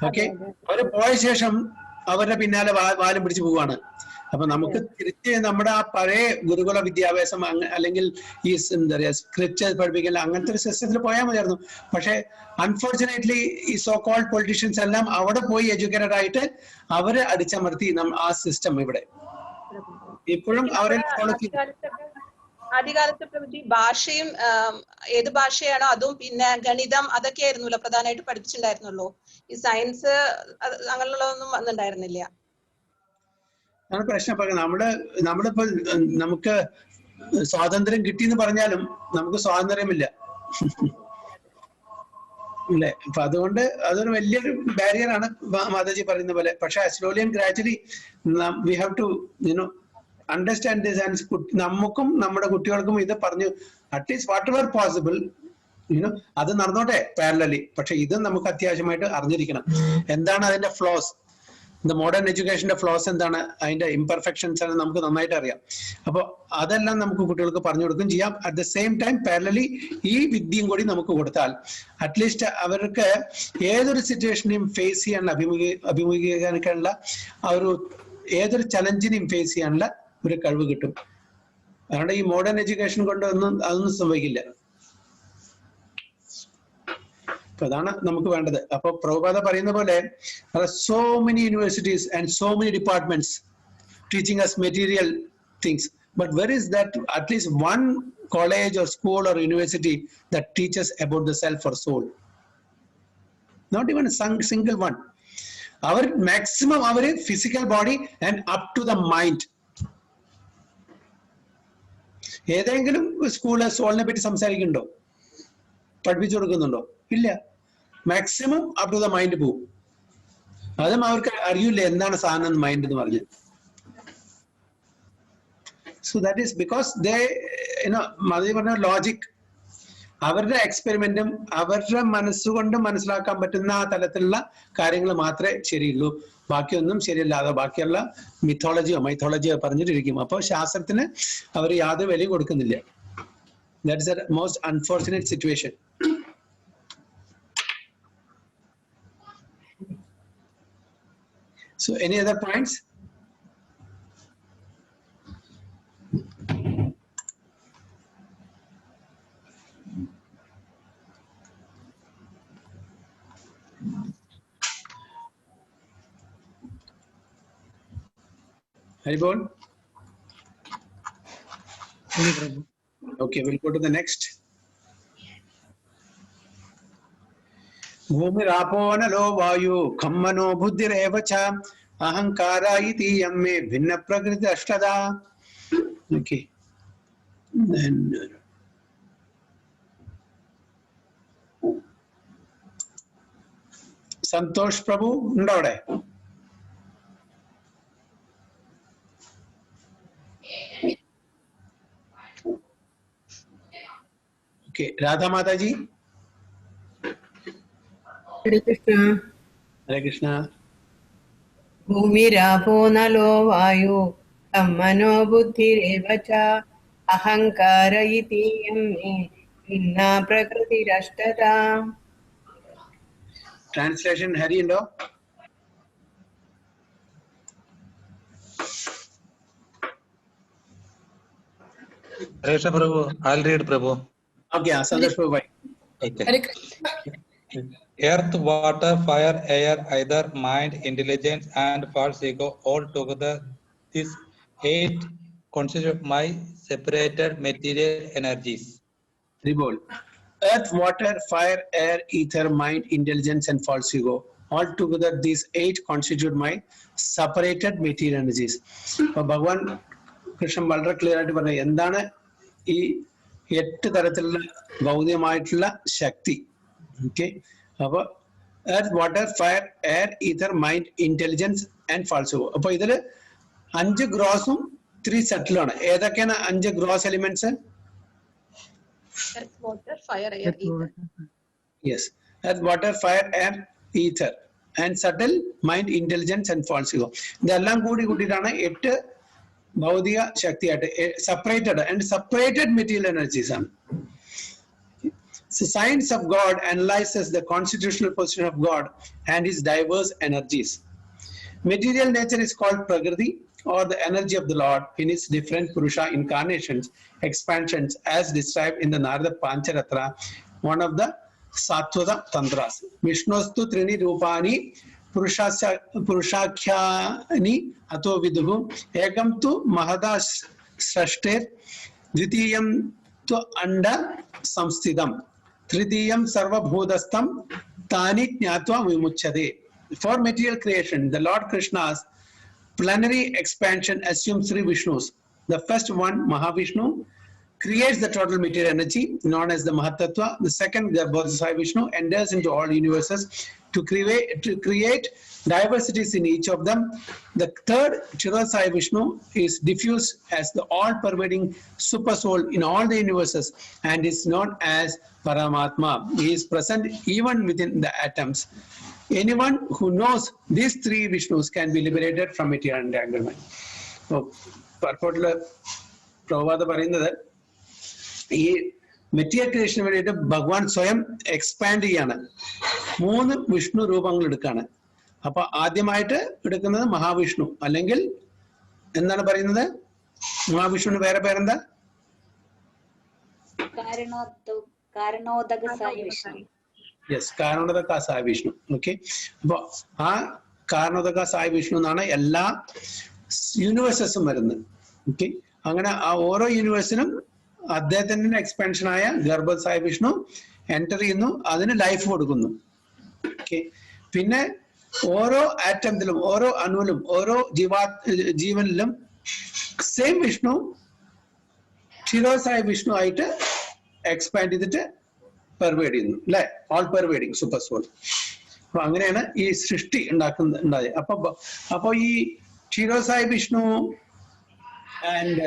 Speaker 1: ഓക്കെ, അവര് പോയ ശേഷം അവരുടെ പിന്നാലെ വാലും പിടിച്ച് പോവാണ്. അപ്പൊ നമുക്ക് തിരിച്ച് നമ്മുടെ ആ പഴയ ഗുരുകുല വിദ്യാഭ്യാസം അല്ലെങ്കിൽ ഈ എന്താ പറയാ സ്ക്രിപ്റ്റ് പഠിപ്പിക്കൽ അങ്ങനത്തെ ഒരു സിസ്റ്റത്തിൽ പോയാൽ മതിയായിരുന്നു. പക്ഷെ അൺഫോർച്ചുനേറ്റ്ലി ഈ സോ കോൾഡ് പൊളിറ്റീഷ്യൻസ് എല്ലാം അവിടെ പോയി എഡ്യൂക്കേറ്റഡ് ആയിട്ട് അവര് അടിച്ചമർത്തി ആ സിസ്റ്റം ഇവിടെ ഇപ്പോഴും അവരെ.
Speaker 3: ആദ്യകാലത്ത് പ്രഭുജി ഭാഷയും ഏത് ഭാഷയാണോ അതും പിന്നെ ഗണിതം അതൊക്കെ ആയിരുന്നല്ലോ പ്രധാനമായിട്ട് പഠിപ്പിച്ചിട്ടുണ്ടായിരുന്നുള്ളൂ. ഈ സയൻസ് അങ്ങനെയുള്ളതൊന്നും വന്നിട്ടുണ്ടായിരുന്നില്ല.
Speaker 1: ആണ് പ്രശ്നം. നമ്മളിപ്പോ നമുക്ക് സ്വാതന്ത്ര്യം കിട്ടിയെന്ന് പറഞ്ഞാലും നമുക്ക് സ്വാതന്ത്ര്യമില്ല അല്ലേ? അപ്പൊ അതുകൊണ്ട് അതൊരു വലിയൊരു ബാരിയർ ആണ് മാതാജി പറയുന്ന പോലെ. പക്ഷെ slowly and gradually we have to understand this and നമുക്കും നമ്മുടെ കുട്ടികൾക്കും ഇത് പറഞ്ഞു അറ്റ്ലീസ്റ്റ് വാട്ട് എവർ പോസിബിൾ അത് നടന്നോട്ടെ പാരലലി. പക്ഷെ ഇത് നമുക്ക് അത്യാവശ്യമായിട്ട് അറിഞ്ഞിരിക്കണം. എന്താണ് അതിന്റെ ഫ്ലോസ്, മോഡേൺ എഡ്യൂക്കേഷന്റെ ഫ്ലോസ് എന്താണ്, അതിന്റെ ഇംപെർഫെക്ഷൻസ് ആണ് നമുക്ക് നന്നായിട്ട് അറിയാം. അപ്പൊ അതെല്ലാം നമുക്ക് കുട്ടികൾക്ക് പറഞ്ഞു കൊടുക്കുകയും ചെയ്യാം. At the same time parallelly ഈ വിദ്യയും കൂടി നമുക്ക് കൊടുത്താൽ അറ്റ്ലീസ്റ്റ് അവർക്ക് ഏതൊരു സിറ്റുവേഷനെയും ഫേസ് ചെയ്യാനുള്ള അഭിമുഖീകരിക്കാനുള്ള ആ ഒരു ഏതൊരു ചലഞ്ചിനെയും ഫേസ് ചെയ്യാനുള്ള ഒരു കഴിവ് കിട്ടും. അതുകൊണ്ട് ഈ മോഡേൺ എഡ്യൂക്കേഷൻ കൊണ്ട് അതൊന്നും സംഭവിക്കില്ല. അപ്പൊ അതാണ് നമുക്ക് വേണ്ടത്. അപ്പൊ പ്രഭുപാദ പറയുന്ന പോലെ so many universities and so many departments teaching as material things, but where is that at least one college or school or university that teaches about the self or soul? Not even single one. അവർ maximum അവര് physical body and up to the mind. ഏതെങ്കിലും school സോളിനെ പറ്റി സംസാരിക്കുന്നുണ്ടോ, പഠിപ്പിച്ചു കൊടുക്കുന്നുണ്ടോ? ഇല്ല. Maximum up to the mind പോവും. അതും അവർക്ക് അറിയില്ല എന്താണ് സാധനം മൈൻഡ് എന്ന് പറഞ്ഞ്. So that is because they മതി പറഞ്ഞ ലോജിക്, അവരുടെ എക്സ്പെരിമെന്റും അവരുടെ മനസ്സുകൊണ്ട് മനസ്സിലാക്കാൻ പറ്റുന്ന ആ തലത്തിലുള്ള കാര്യങ്ങൾ മാത്രമേ ശരിയുള്ളൂ. ബാക്കിയൊന്നും ശരിയല്ലാതെ ബാക്കിയുള്ള മൈഥോളജിയോ പറഞ്ഞിട്ടിരിക്കും. അപ്പോൾ ശാസ്ത്രത്തിന് അവർ യാതൊരു വിലയും കൊടുക്കുന്നില്ല. That is A most unfortunate situation. So any other points? Haribol? Okay, we'll go to the next. भूमिरापोनलो वायु खम्मनो बुद्धिरेव च अहंकारा इति यम्मे भिन्न प्रकृति अष्टदा. Okay. Then संतोष प्रभु उണ്ടോ അവിടെ? Okay, राधा माता जी.
Speaker 9: हरे कृष्ण.
Speaker 1: हरे कृष्णा.
Speaker 9: भूमिरापो नलो वायु मनोबुद्धिरेव च अहङ्कार इतीयं मे भिन्ना प्रकृतिरष्टधा.
Speaker 1: Translation, Hari undo?
Speaker 10: Haresha Prabhu, I'll read Prabhu.
Speaker 1: Okay, Sandesh Prabhu.
Speaker 10: Okay. Earth, water, fire, air, either mind, intelligence, and false ego, all together, these 8 constitute my separated material energies.
Speaker 1: Ribol. Earth, water, fire, air, ether, mind, intelligence, and false ego. All together, these 8 constitute my separated material energies. Bhagavan Krishna വളരെ clear ആയിട്ട് പറഞ്ഞു എന്താണ് ഈ 8 തരത്തിലുള്ള ഭൗതികമായിട്ടുള്ള ശക്തി. Okay, അപ്പൊ earth, water, fire, air, ether, mind, intelligence and false ego. അപ്പൊ ഇതില് 5 ഗ്രോസും 3 സട്ടിലാണ്. ഏതൊക്കെയാണ് 5 gross elements?
Speaker 3: Earth, water, fire, air, ether.
Speaker 1: Yes, earth, water, fire, air, ether, and subtle mind, intelligence, and false ego. ഇതെല്ലാം കൂട്ടിയിട്ടാണ് 8 ഭൗതിക ശക്തിയായിട്ട് separated and separated material energies ആണ്. So science of God analyzes the constitutional position of God and his diverse energies. Material nature is called Prakriti, or the energy of the Lord in its different Purusha incarnations, expansions, as described in the Narada Pancharatra, one of the Satvada Tantras. Vishnostu Trini Rupani Purushakhyani Ato Viduhu Ekam tu Mahadas Srashter Dvitiyam tu Anda Samstidam Tridiyam Sarva Bhudastam Tani Jnatva Vimuchade. For material creation, the Lord Krishna's plenary expansion assumes 3 Vishnus. The first one, Mahavishnu, creates the total material energy known as the Mahatattva. The second, Garbhodaya Vishnu, enters into all universes to create diversities in each of them. The third, Chirasaya Vishnu, is diffused as the all-pervading super soul in all the universes and is known as Paramatma. He is present even within the atoms. Anyone who knows these 3 Vishnus can be liberated from material entanglement. So, purport Prabhupada പറയുന്നത് ഈ material ക്രിയേഷന് വേണ്ടിയിട്ട് ഭഗവാൻ സ്വയം expand ചെയ്യാണ്. 3 വിഷ്ണു രൂപങ്ങൾ എടുക്കാണ്. അപ്പൊ ആദ്യമായിട്ട് എടുക്കുന്നത് മഹാവിഷ്ണു, അല്ലെങ്കിൽ എന്താണ് പറയുന്നത്? മഹാവിഷ്ണുവിന് വേറെ പേരെന്താ? യെസ്, കാരണോദക സായ വിഷ്ണു. ഓക്കെ, അപ്പൊ ആ കാരണോദക സായ വിഷ്ണു എന്നാണ് എല്ലാ യൂണിവേഴ്സസും വരുന്നത്. ഓക്കെ, അങ്ങനെ ആ ഓരോ യൂണിവേഴ്സിനും അദ്ദേഹത്തിന്റെ എക്സ്പാൻഷനായ ഗർഭസായ വിഷ്ണു എൻ്റർ ചെയ്യുന്നു, അതിന് ലൈഫ് കൊടുക്കുന്നു. ഓക്കെ, പിന്നെ ഓരോ ആറ്റത്തിലും ഓരോ അണുവിലും ഓരോ ജീവനിലും സെയിം വിഷ്ണു ക്ഷീരോസായ വിഷ്ണു ആയിട്ട് എക്സ്പാൻഡ് ചെയ്തിട്ട് പെർവേഡ് ചെയ്യുന്നു, അല്ലെ? All pervading super soul. അപ്പൊ അങ്ങനെയാണ് ഈ സൃഷ്ടി ഉണ്ടായത്. അപ്പൊ ഈ ക്ഷീരോസായ വിഷ്ണു ആൻഡ്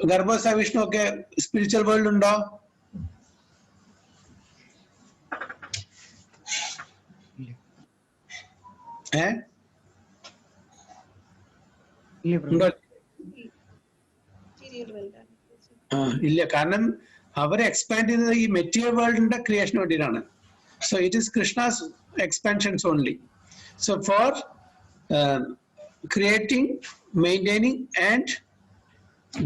Speaker 1: ഗർഭസായ വിഷ്ണു ഒക്കെ സ്പിരിച്വൽ വേൾഡ് ഉണ്ടോ? ഇല്ല, കാരണം അവരെ എക്സ്പാൻഡ് ചെയ്യുന്നത് ഈ മെറ്റീരിയൽ വേൾഡിന്റെ ക്രിയേഷന് വേണ്ടിയിട്ടാണ്. So it is Krishna's expansions only. So four creating, maintaining and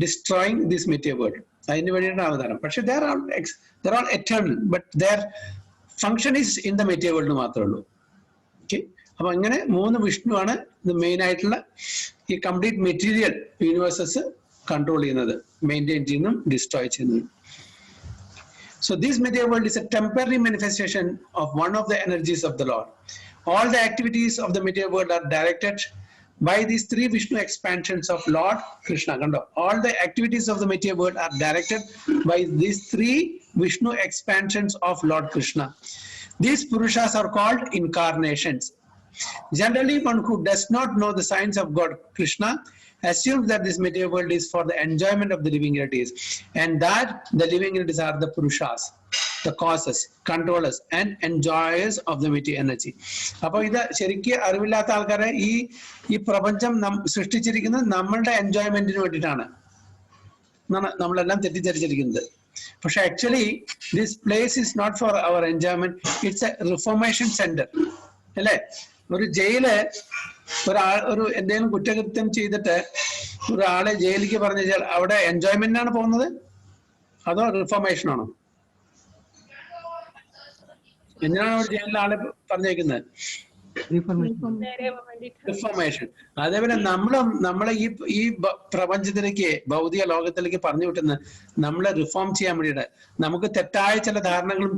Speaker 1: destroying this material world. അതിന് വേണ്ടിയിട്ടാണ് അവതാരം. പക്ഷെ they are all eternal, but their function is in the material world മാത്രമേ ഉള്ളൂ. ഓക്കെ, അപ്പൊ അങ്ങനെ 3 വിഷ്ണു ആണ് ഇത് മെയിൻ ആയിട്ടുള്ള ഈ കംപ്ലീറ്റ് മെറ്റീരിയൽ യൂണിവേഴ്സസ് കൺട്രോൾ ചെയ്യുന്നത്, മെയിൻറ്റെയിൻ ചെയ്യുന്നതും ഡിസ്ട്രോയ് ചെയ്യുന്നതും. So this material world is a temporary manifestation of one of the energies of the Lord. All the activities of the material world are directed by these 3 Vishnu expansions of Lord Krishna. All the activities of the material world are directed by these 3 Vishnu expansions of Lord Krishna. These Purushas are called incarnations. Generally, one who does not know the science of God Krishna assumes that this material world is for the enjoyment of the living entities, and that the living entities are the Purushas. the causes, controllers, and enjoyers of the material energy. അപ്പോൾ ഇത് ശരിക്കും അറിവില്ലാത്ത ആൾക്കാരെ ഈ പ്രപഞ്ചം സൃഷ്ടിച്ചിരിക്കുന്നത് നമ്മളുടെ എൻജോയ്മെന്റിന് വേണ്ടിയിട്ടാണ് നമ്മളെല്ലാം തെറ്റിദ്ധരിച്ചിരിക്കുന്നത്. പക്ഷെ actually this place is not for our enjoyment, it's a reformation centre അല്ലേ? ഒരു ജയില് ഒരു എന്തെങ്കിലും കുറ്റകൃത്യം ചെയ്തിട്ട് ഒരാളെ ജയിലിലേക്ക് പറഞ്ഞു വെച്ചാൽ അവിടെ എൻജോയ്മെന്റിനാണ് പോകുന്നത് അതോ റിഫോർമേഷൻ ആണോ? എന്തിനാണ് അവിടെ ജയിലിലെ ആളെ പറഞ്ഞേക്കുന്നത്? റിഫോർമേഷൻ. അതേപോലെ നമ്മളെ ഈ പ്രപഞ്ചത്തിലേക്ക്, ഭൗതിക ലോകത്തിലേക്ക് പറഞ്ഞു വിട്ടുന്നത് നമ്മളെ റിഫോം ചെയ്യാൻ വേണ്ടിയിട്ട്. നമുക്ക് തെറ്റായ ചില ധാരണകളും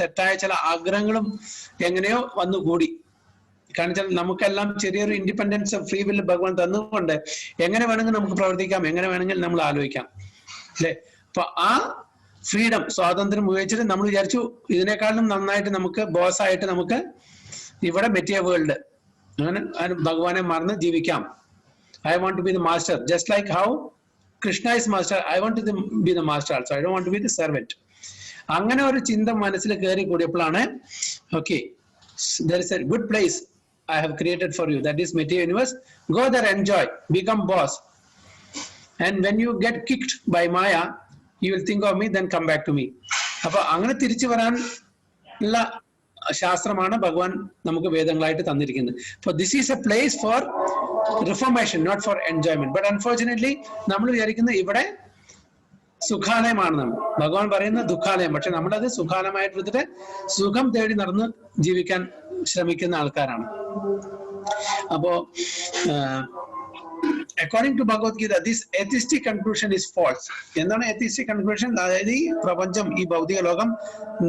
Speaker 1: തെറ്റായ ചില ആഗ്രഹങ്ങളും എങ്ങനെയോ വന്നുകൂടി. കാരണം വെച്ചാൽ നമുക്കെല്ലാം ചെറിയൊരു ഇൻഡിപെൻഡൻസ് ഫ്രീ വില്ല് ഭഗവാൻ തന്നുകൊണ്ട് എങ്ങനെ വേണമെങ്കിൽ നമുക്ക് പ്രവർത്തിക്കാം, എങ്ങനെ വേണമെങ്കിൽ നമ്മൾ ആലോചിക്കാം അല്ലെ? അപ്പൊ ആ ഫ്രീഡം, സ്വാതന്ത്ര്യം ഉപയോഗിച്ചിട്ട് നമ്മൾ വിചാരിച്ചു ഇതിനേക്കാളും നന്നായിട്ട് നമുക്ക് ബോസായിട്ട് നമുക്ക് ഇവിടെ മെറ്റീരിയൽ വേൾഡ് അങ്ങനെ ഭഗവാനെ മറന്ന് ജീവിക്കാം. I want to be the master, just like how Krishna is master, I want to be the master also, I don't want to be the servant. അങ്ങനെ ഒരു ചിന്ത മനസ്സിൽ കയറി കൂടിയപ്പോഴാണ് okay, there is a good place I have created for you, that is material universe. Go there, enjoy, become boss, and when you get kicked by Maya, you will think of me, then come back to me. അപ്പൊ അങ്ങനെ തിരിച്ചു വരാൻ ഉള്ള ശാസ്ത്രമാണ് ഭഗവാൻ നമുക്ക് വേദങ്ങളായിട്ട് തന്നിരിക്കുന്നത്. അപ്പൊ this is a place for reformation, not for enjoyment. But unfortunately നമ്മൾ വിചാരിക്കുന്നത് ഇവിടെ സുഖാലയമാണ്. നമ്മൾ ഭഗവാൻ പറയുന്ന ദുഃഖാലയം, പക്ഷെ നമ്മളത് സുഖാലയമായിട്ട് എടുത്തിട്ട് സുഖം തേടി നടന്ന് ജീവിക്കാൻ ശ്രമിക്കുന്ന ആൾക്കാരാണ്. അപ്പോ according to Bhagavad Gita, this atheistic conclusion is false. എന്താണ് atheistic conclusion? അതായത് ഈ പ്രപഞ്ചം, ഈ ഭൗതിക ലോകം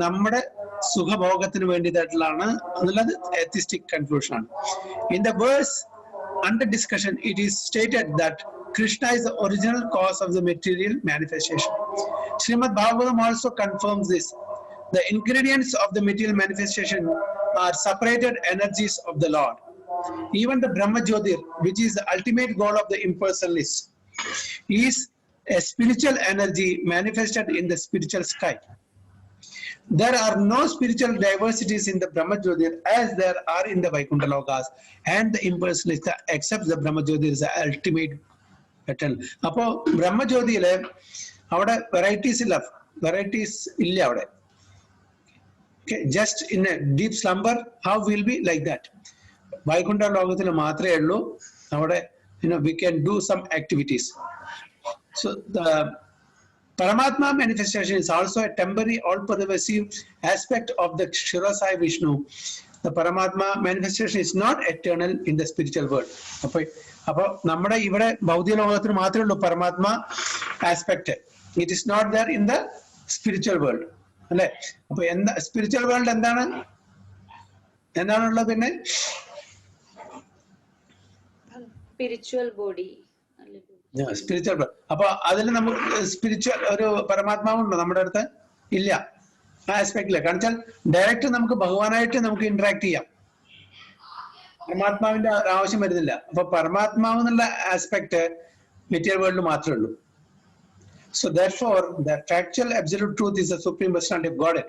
Speaker 1: നമ്മുടെ സുഖഭോഗത്തിന് വേണ്ടിയിട്ടുള്ളതാണ് എന്നുള്ളത് atheistic conclusion ആണ്. In the verse under discussion, it is stated that Krishna is the original cause of the material manifestation. Srimad Bhagavatam also confirms this. The ingredients of the material manifestation are separated energies of the Lord. Even the Brahma Jyotir, which is the ultimate goal of the impersonalist, is a spiritual energy manifested in the spiritual sky. There are no spiritual diversities in the Brahma Jyotir as there are in the Vaikuntha Lokas, and the impersonalist accepts the Brahma Jyotir as the ultimate eternal. അപ്പോ ബ്രഹ്മജ്യോതിയില് അവിടെ varieties ഇല്ല അവിടെ. Just in a deep slumber, how will be like that? Vaikuntha ലോകത്തിൽ മാത്രമേ ഉള്ളൂ അവിടെ we can do some activities. So the Paramatma manifestation is also a temporary, all-pervasive aspect of the Shirasai Vishnu. The Paramatma manifestation is not eternal in the spiritual world. അപ്പൊ നമ്മുടെ ഇവിടെ ഭൗതിക ലോകത്തിന് മാത്രമേ ഉള്ളൂ Paramatma aspect. It is not there in the spiritual world അല്ലെ? അപ്പൊ എന്താ സ്പിരിച്വൽ വേൾഡ് എന്താണുള്ളത്? പിന്നെ
Speaker 4: സ്പിരിച്വൽ ബോഡി,
Speaker 1: സ്പിരിച്വൽ. അപ്പൊ അതിൽ നമുക്ക് സ്പിരിച്വൽ ഒരു പരമാത്മാവുണ്ടോ നമ്മുടെ അടുത്ത്? ഇല്ല, ആ ആസ്പെക്ടില്ല. കാരണം വെച്ചാൽ ഡയറക്റ്റ് നമുക്ക് ഭഗവാനായിട്ട് നമുക്ക് ഇന്ററാക്ട് ചെയ്യാം, പരമാത്മാവിന്റെ ആവശ്യം വരുന്നില്ല. അപ്പൊ പരമാത്മാവ് എന്നുള്ള ആസ്പെക്ട് മെറ്റീരിയൽ വേൾഡിൽ മാത്രമേ ഉള്ളൂ. So therefore, the factual absolute truth is the supreme personality of Godhead.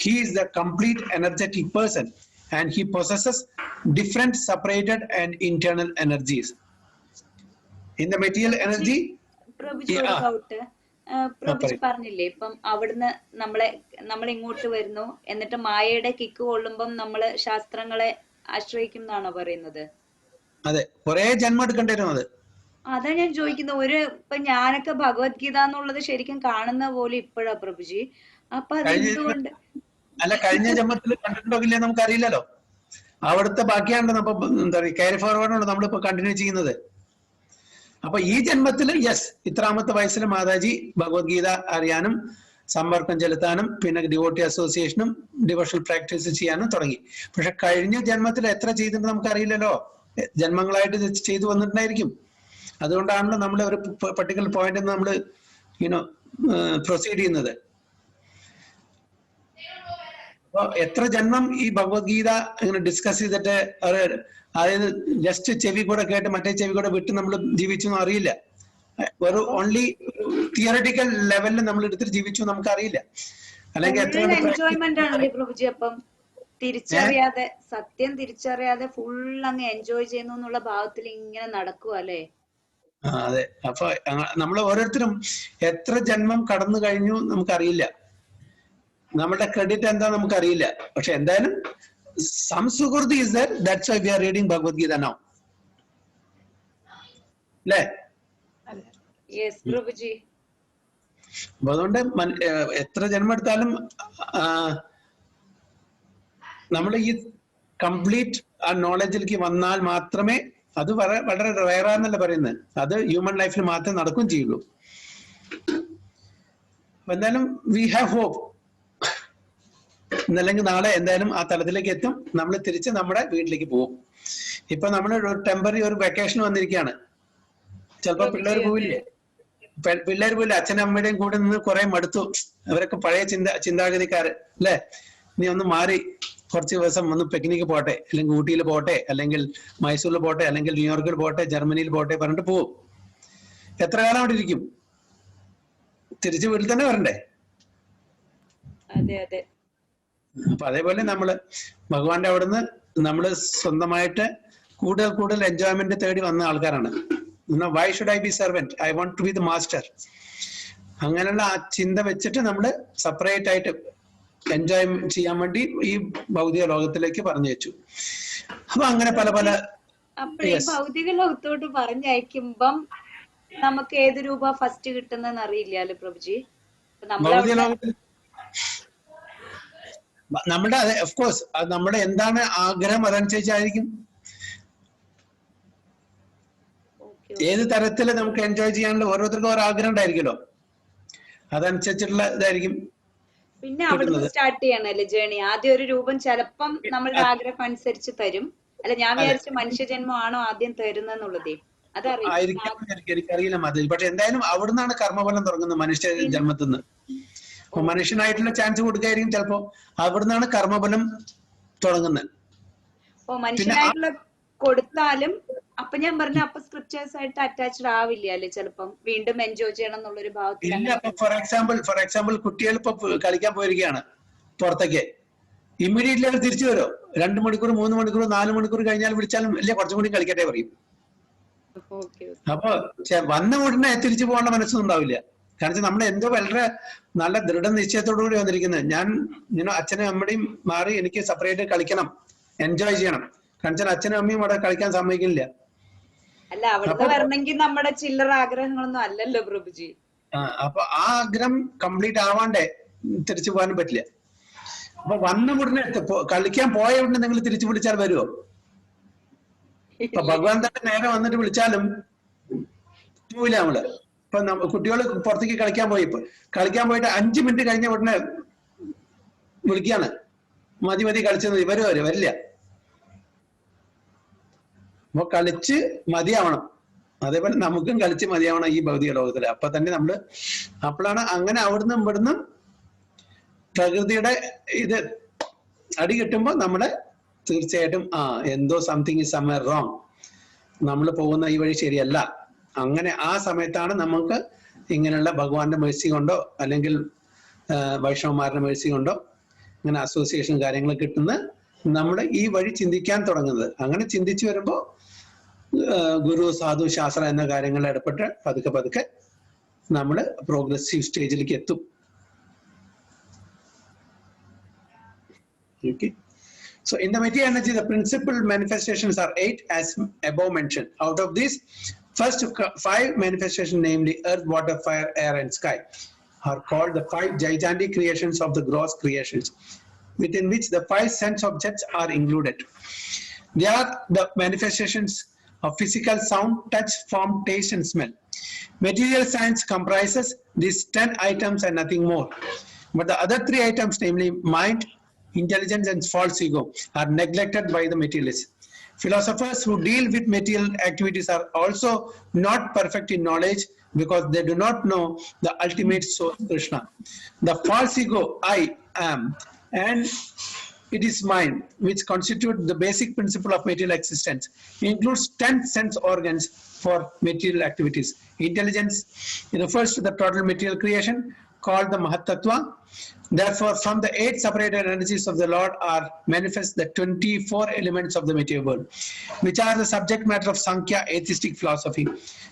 Speaker 1: He is the complete energetic person, and he possesses different separated and internal energies. In the material energy,
Speaker 4: പ്രഭുജി പറഞ്ഞില്ലേ ഇപ്പം അവിടുന്ന് നമ്മൾ ഇങ്ങോട്ട് വരുന്നു, എന്നിട്ട് മായയുടെ കിക്ക് കൊള്ളുമ്പം നമ്മള് ശാസ്ത്രങ്ങളെ ആശ്രയിക്കും എന്നാണോ പറയുന്നത്?
Speaker 1: അതെ, കുറെ ജന്മം എടുക്കേണ്ടി വരും. അത്
Speaker 4: അതാ ഞാൻ ചോദിക്കുന്നത്. ഇപ്പൊ ഞാനൊക്കെ ഭഗവത്ഗീത എന്നുള്ളത് ശരിക്കും കാണുന്ന പോലെ ഇപ്പോഴാ പ്രഭുജി. അപ്പൊ അതെന്തുകൊണ്ട്?
Speaker 1: അല്ല, കഴിഞ്ഞ ജന്മത്തിൽ കണ്ടിട്ടുണ്ടോ ഇല്ലേ നമുക്ക് അറിയില്ലല്ലോ. അവിടുത്തെ ബാക്കിയാണ് എന്താ പറയുക, ക്യാരി ഫോർവേഡ് നമ്മളിപ്പോ കണ്ടിന്യൂ ചെയ്യുന്നത്. അപ്പൊ ഈ ജന്മത്തില് യെസ്, ഇത്രാമത്തെ വയസ്സിൽ മാതാജി ഭഗവത്ഗീത അറിയാനും സമ്പർക്കം ചെലുത്താനും പിന്നെ ഡിവോട്ടി അസോസിയേഷനും ഡിവോഷണൽ പ്രാക്ടീസ് ചെയ്യാനും തുടങ്ങി. പക്ഷെ കഴിഞ്ഞ ജന്മത്തിൽ എത്ര ചെയ്തിട്ട് നമുക്കറിയില്ലല്ലോ. ജന്മങ്ങളായിട്ട് ചെയ്തു വന്നിട്ടുണ്ടായിരിക്കും. അതുകൊണ്ടാണല്ലോ നമ്മൾ ഒരു പർട്ടിക്കുലർ പോയിന്റ് നമ്മൾ പ്രൊസീഡ് ചെയ്യുന്നത്. അപ്പൊ എത്ര ജന്മം ഈ ഭഗവത്ഗീത ഇങ്ങനെ ഡിസ്കസ് ചെയ്തിട്ട് അതായത് ജസ്റ്റ് ചെവി കൂടെ കേട്ട് മറ്റേ ചെവി കൂടെ വിട്ട് നമ്മൾ ജീവിച്ചൊന്നും അറിയില്ല. ഒരു ഓൺലി തിയററ്റിക്കൽ ലെവലിൽ നമ്മൾ എടുത്തിട്ട് ജീവിച്ചു നമുക്കറിയില്ല. അല്ലെങ്കിൽ എത്ര
Speaker 4: ഫുൾ
Speaker 1: കണ്ട്
Speaker 4: എൻജോയ്മെന്റ് ആണല്ലേ പ്രഭുജി? അപ്പം തിരിച്ചറിയാതെ, സത്യം തിരിച്ചറിയാതെ ഫുൾ അങ്ങ് എൻജോയ് ചെയ്യുന്നു എന്നുള്ള ഭാവത്തിൽ ഇങ്ങനെ നടക്കുക അല്ലേ?
Speaker 1: അതെ. അപ്പൊ നമ്മൾ ഓരോരുത്തരും എത്ര ജന്മം കടന്നു കഴിഞ്ഞു നമുക്കറിയില്ല, നമ്മുടെ ക്രെഡിറ്റ് എന്താ നമുക്കറിയില്ല. പക്ഷെ എന്തായാലും some sukriti is there, that's why we are reading Bhagavad Gita now. അല്ലേ?
Speaker 4: യെസ് പ്രഭുജി.
Speaker 1: അപ്പൊ അതുകൊണ്ട് എത്ര ജന്മം എടുത്താലും നമ്മൾ ഈ കംപ്ലീറ്റ് ആ നോളജിലേക്ക് വന്നാൽ മാത്രമേ, അത് വളരെ റയറാന്നല്ല പറയുന്നത്, അത് ഹ്യൂമൻ ലൈഫിൽ മാത്രമേ നടക്കുകയും ചെയ്യുള്ളൂ. അപ്പൊ എന്തായാലും വി ഹാവ് ഹോപ്പ്. എന്നല്ലെങ്കിൽ നാളെ എന്തായാലും ആ തലത്തിലേക്ക് എത്തും, നമ്മൾ തിരിച്ച് നമ്മുടെ വീട്ടിലേക്ക് പോകും. ഇപ്പൊ നമ്മൾ ടെമ്പററി ഒരു വെക്കേഷൻ വന്നിരിക്കുകയാണ്. ചിലപ്പോ പിള്ളേർ പോവില്ലേ, അച്ഛനും അമ്മയുടെയും കൂടെ നിന്ന് കുറെ മടുത്തു, അവരൊക്കെ പഴയ ചിന്താഗതിക്കാര് അല്ലെ, നീ ഒന്ന് മാറി കുറച്ച് ദിവസം ഒന്ന് പിക്നിക്ക് പോട്ടെ, അല്ലെങ്കിൽ ഊട്ടിയിൽ പോട്ടെ, അല്ലെങ്കിൽ മൈസൂരിൽ പോട്ടെ, അല്ലെങ്കിൽ ന്യൂയോർക്കിൽ പോട്ടെ, ജർമ്മനിയിൽ പോട്ടെ പറഞ്ഞിട്ട് പോവും. എത്ര കാലം അവിടെ ഇരിക്കും? തിരിച്ച് വീട്ടിൽ തന്നെ വരണ്ടേ?
Speaker 4: അതെ അതെ.
Speaker 1: അപ്പൊ അതേപോലെ നമ്മള് ഭഗവാന്റെ അവിടുന്ന് നമ്മള് സ്വന്തമായിട്ട് കൂടുതൽ എൻജോയ്മെന്റ് തേടി വന്ന ആൾക്കാരാണ്. Why should I be servant, I want to be the master. അങ്ങനെയുള്ള ആ ചിന്ത വെച്ചിട്ട് നമ്മള് സെപ്പറേറ്റ് ആയിട്ട് എൻജോയ് ചെയ്യാൻ വേണ്ടി ഈ ഭൗതിക ലോകത്തിലേക്ക് പറഞ്ഞു വെച്ചു. അപ്പൊ അങ്ങനെ പല
Speaker 4: അപ്പൊ ഈ ഭൗതിക ലോകത്തോട്ട് പറഞ്ഞയക്കുമ്പം നമുക്ക് ഏത് രൂപ ഫസ്റ്റ് കിട്ടുന്നെന്ന് അറിയില്ലല്ലോ പ്രഭുജി.
Speaker 1: ഭൗതിക ലോകത്തിൽ നമ്മുടെ ഓഫ് കോഴ്സ് നമ്മുടെ എന്താണ് ആഗ്രഹം അതനുസരിച്ചായിരിക്കും. ഏത് തരത്തില് നമുക്ക് എൻജോയ് ചെയ്യാനുള്ള ഓരോരുത്തർക്കും ഓരോ ആഗ്രഹം ഉണ്ടായിരിക്കുമല്ലോ, അതനുസരിച്ചിട്ടുള്ള ഇതായിരിക്കും.
Speaker 4: പിന്നെ അവിടുന്ന് സ്റ്റാർട്ട് ചെയ്യണല്ലേ ജേണി. ആദ്യം ഒരു രൂപം ചിലപ്പം നമ്മളുടെ ആഗ്രഹം അനുസരിച്ച് തരും. അല്ല, ഞാൻ വിചാരിച്ച മനുഷ്യജന്മമാണോ ആദ്യം തരുന്നെന്നുള്ളതേ.
Speaker 1: എനിക്കറിയില്ല മതി. പക്ഷെ എന്തായാലും അവിടുന്നാണ് കർമ്മഫലം തുടങ്ങുന്നത്, മനുഷ്യ ജന്മത്തിൽ നിന്ന്. അപ്പൊ മനുഷ്യനായിട്ടുള്ള ചാൻസ് കൊടുക്കായിരിക്കും ചിലപ്പോ, അവിടുന്നാണ് കർമ്മഫലം തുടങ്ങുന്നത്.
Speaker 4: ഓ, മനുഷ്യനായിട്ടുള്ള കൊടുത്താലും അപ്പൊ ഞാൻ പറഞ്ഞ അപ്പൊ സ്ക്രിപ്റ്റേഴ്സ് ആയിട്ട് അറ്റാച്ച്ഡ് ആവില്ല അല്ലെ? ചിലപ്പം വീണ്ടും എൻജോയ് ചെയ്യണം എന്നുള്ളൊരു ഭാവത്തിൽ.
Speaker 1: ഇല്ല. ഫോർ എക്സാമ്പിൾ കുട്ടികൾ ഇപ്പൊ കളിക്കാൻ പോയിരിക്കുകയാണ് പുറത്തേക്ക്, ഇമ്മീഡിയറ്റ്ലി അവർ തിരിച്ചു വരോ? 2 മണിക്കൂർ 3 മണിക്കൂർ 4 മണിക്കൂർ കഴിഞ്ഞാൽ വിളിച്ചാലും ഇല്ല കുറച്ചും കൂടി കളിക്കട്ടെ പറയും. അപ്പൊ വന്ന ഉടനെ തിരിച്ചു പോകേണ്ട മനസ്സൊന്നും ഉണ്ടാവില്ല. കാരണം നമ്മൾ എന്തോ വളരെ നല്ല ദൃഢനിശ്ചയത്തോടു കൂടി വന്നിരിക്കുന്നത്. ഞാൻ അച്ഛനും അമ്മയും മാറി എനിക്ക് സെപ്പറേറ്റ് കളിക്കണം, എൻജോയ് ചെയ്യണം. കാരണം അച്ഛനും അമ്മയും അവിടെ കളിക്കാൻ സമ്മതിക്കില്ല.
Speaker 4: അല്ല, അവിടെ വരണമെങ്കിൽ നമ്മുടെ ചില്ലറ ആഗ്രഹങ്ങളൊന്നും അല്ലല്ലോ പ്രഭുജി.
Speaker 1: അപ്പൊ ആ ആഗ്രഹം കംപ്ലീറ്റ് ആവാണ്ടേ തിരിച്ചു പോകാനും പറ്റില്ല. അപ്പൊ വന്ന ഉടനെ കളിക്കാൻ പോയ ഉടനെ നിങ്ങൾ തിരിച്ചു വിളിച്ചാൽ വരുമോ? ഇപ്പൊ ഭഗവാൻ തന്നെ നേരെ വന്നിട്ട് വിളിച്ചാലും പോവില്ല നമ്മള്. ഇപ്പൊ കുട്ടികൾ പുറത്തേക്ക് കളിക്കാൻ പോയിട്ട് 5 മിനിറ്റ് കഴിഞ്ഞ ഉടനെ വിളിക്കാണ്, മതി കളിച്ചത്, വരില്ല. അപ്പൊ കളിച്ച് മതിയാവണം. അതേപോലെ നമുക്കും കളിച്ച് മതിയാവണം ഈ ഭൗതിക ലോകത്തില്. അപ്പൊ തന്നെ അപ്പോഴാണ് അങ്ങനെ അവിടുന്ന് ഇവിടുന്ന് പ്രകൃതിയുടെ ഇത് അടി കിട്ടുമ്പോ നമ്മള് തീർച്ചയായിട്ടും എന്തോ സംതിങ് ഇസ് സംവെയർ റോങ്, നമ്മൾ പോകുന്ന ഈ വഴി ശരിയല്ല. അങ്ങനെ ആ സമയത്താണ് നമുക്ക് ഇങ്ങനെയുള്ള ഭഗവാന്റെ മേഴ്സി കൊണ്ടോ അല്ലെങ്കിൽ വൈഷ്ണവന്മാരുടെ മേഴ്സി കൊണ്ടോ ഇങ്ങനെ അസോസിയേഷൻ കാര്യങ്ങൾ കിട്ടുന്ന നമ്മൾ ഈ വഴി ചിന്തിക്കാൻ തുടങ്ങുന്നത്. അങ്ങനെ ചിന്തിച്ചു വരുമ്പോ ഗുരു, സാധു, ശാസ്ത്ര എന്ന കാര്യങ്ങളിൽ ഇടപെട്ട് പതുക്കെ നമ്മള് പ്രോഗ്രസീവ് സ്റ്റേജിലേക്ക് എത്തും. Okay. So in the material energy, the principal manifestations are 8 as above mentioned. Out of these, first 5 manifestations, namely earth, water, fire, air and sky, are called the 5 gigantic creations of the gross creations, within which the 5 sense objects are included. They are the manifestations of physical sound, touch, form, taste and smell. Material science comprises these 10 items and nothing more. But the other 3 items, namely mind, intelligence and false ego, are neglected by the materialists. Philosophers who deal with material activities are also not perfect in knowledge because they do not know the ultimate source, Krishna. The false ego, I am, and it is mind, which constitute the basic principle of material existence, includes 10 sense organs for material activities. Intelligence refers to the total material creation, called the Mahatattva. Therefore, from the 8 separated energies of the Lord are manifest the 24 elements of the material world, which are the subject matter of Sankhya atheistic philosophy.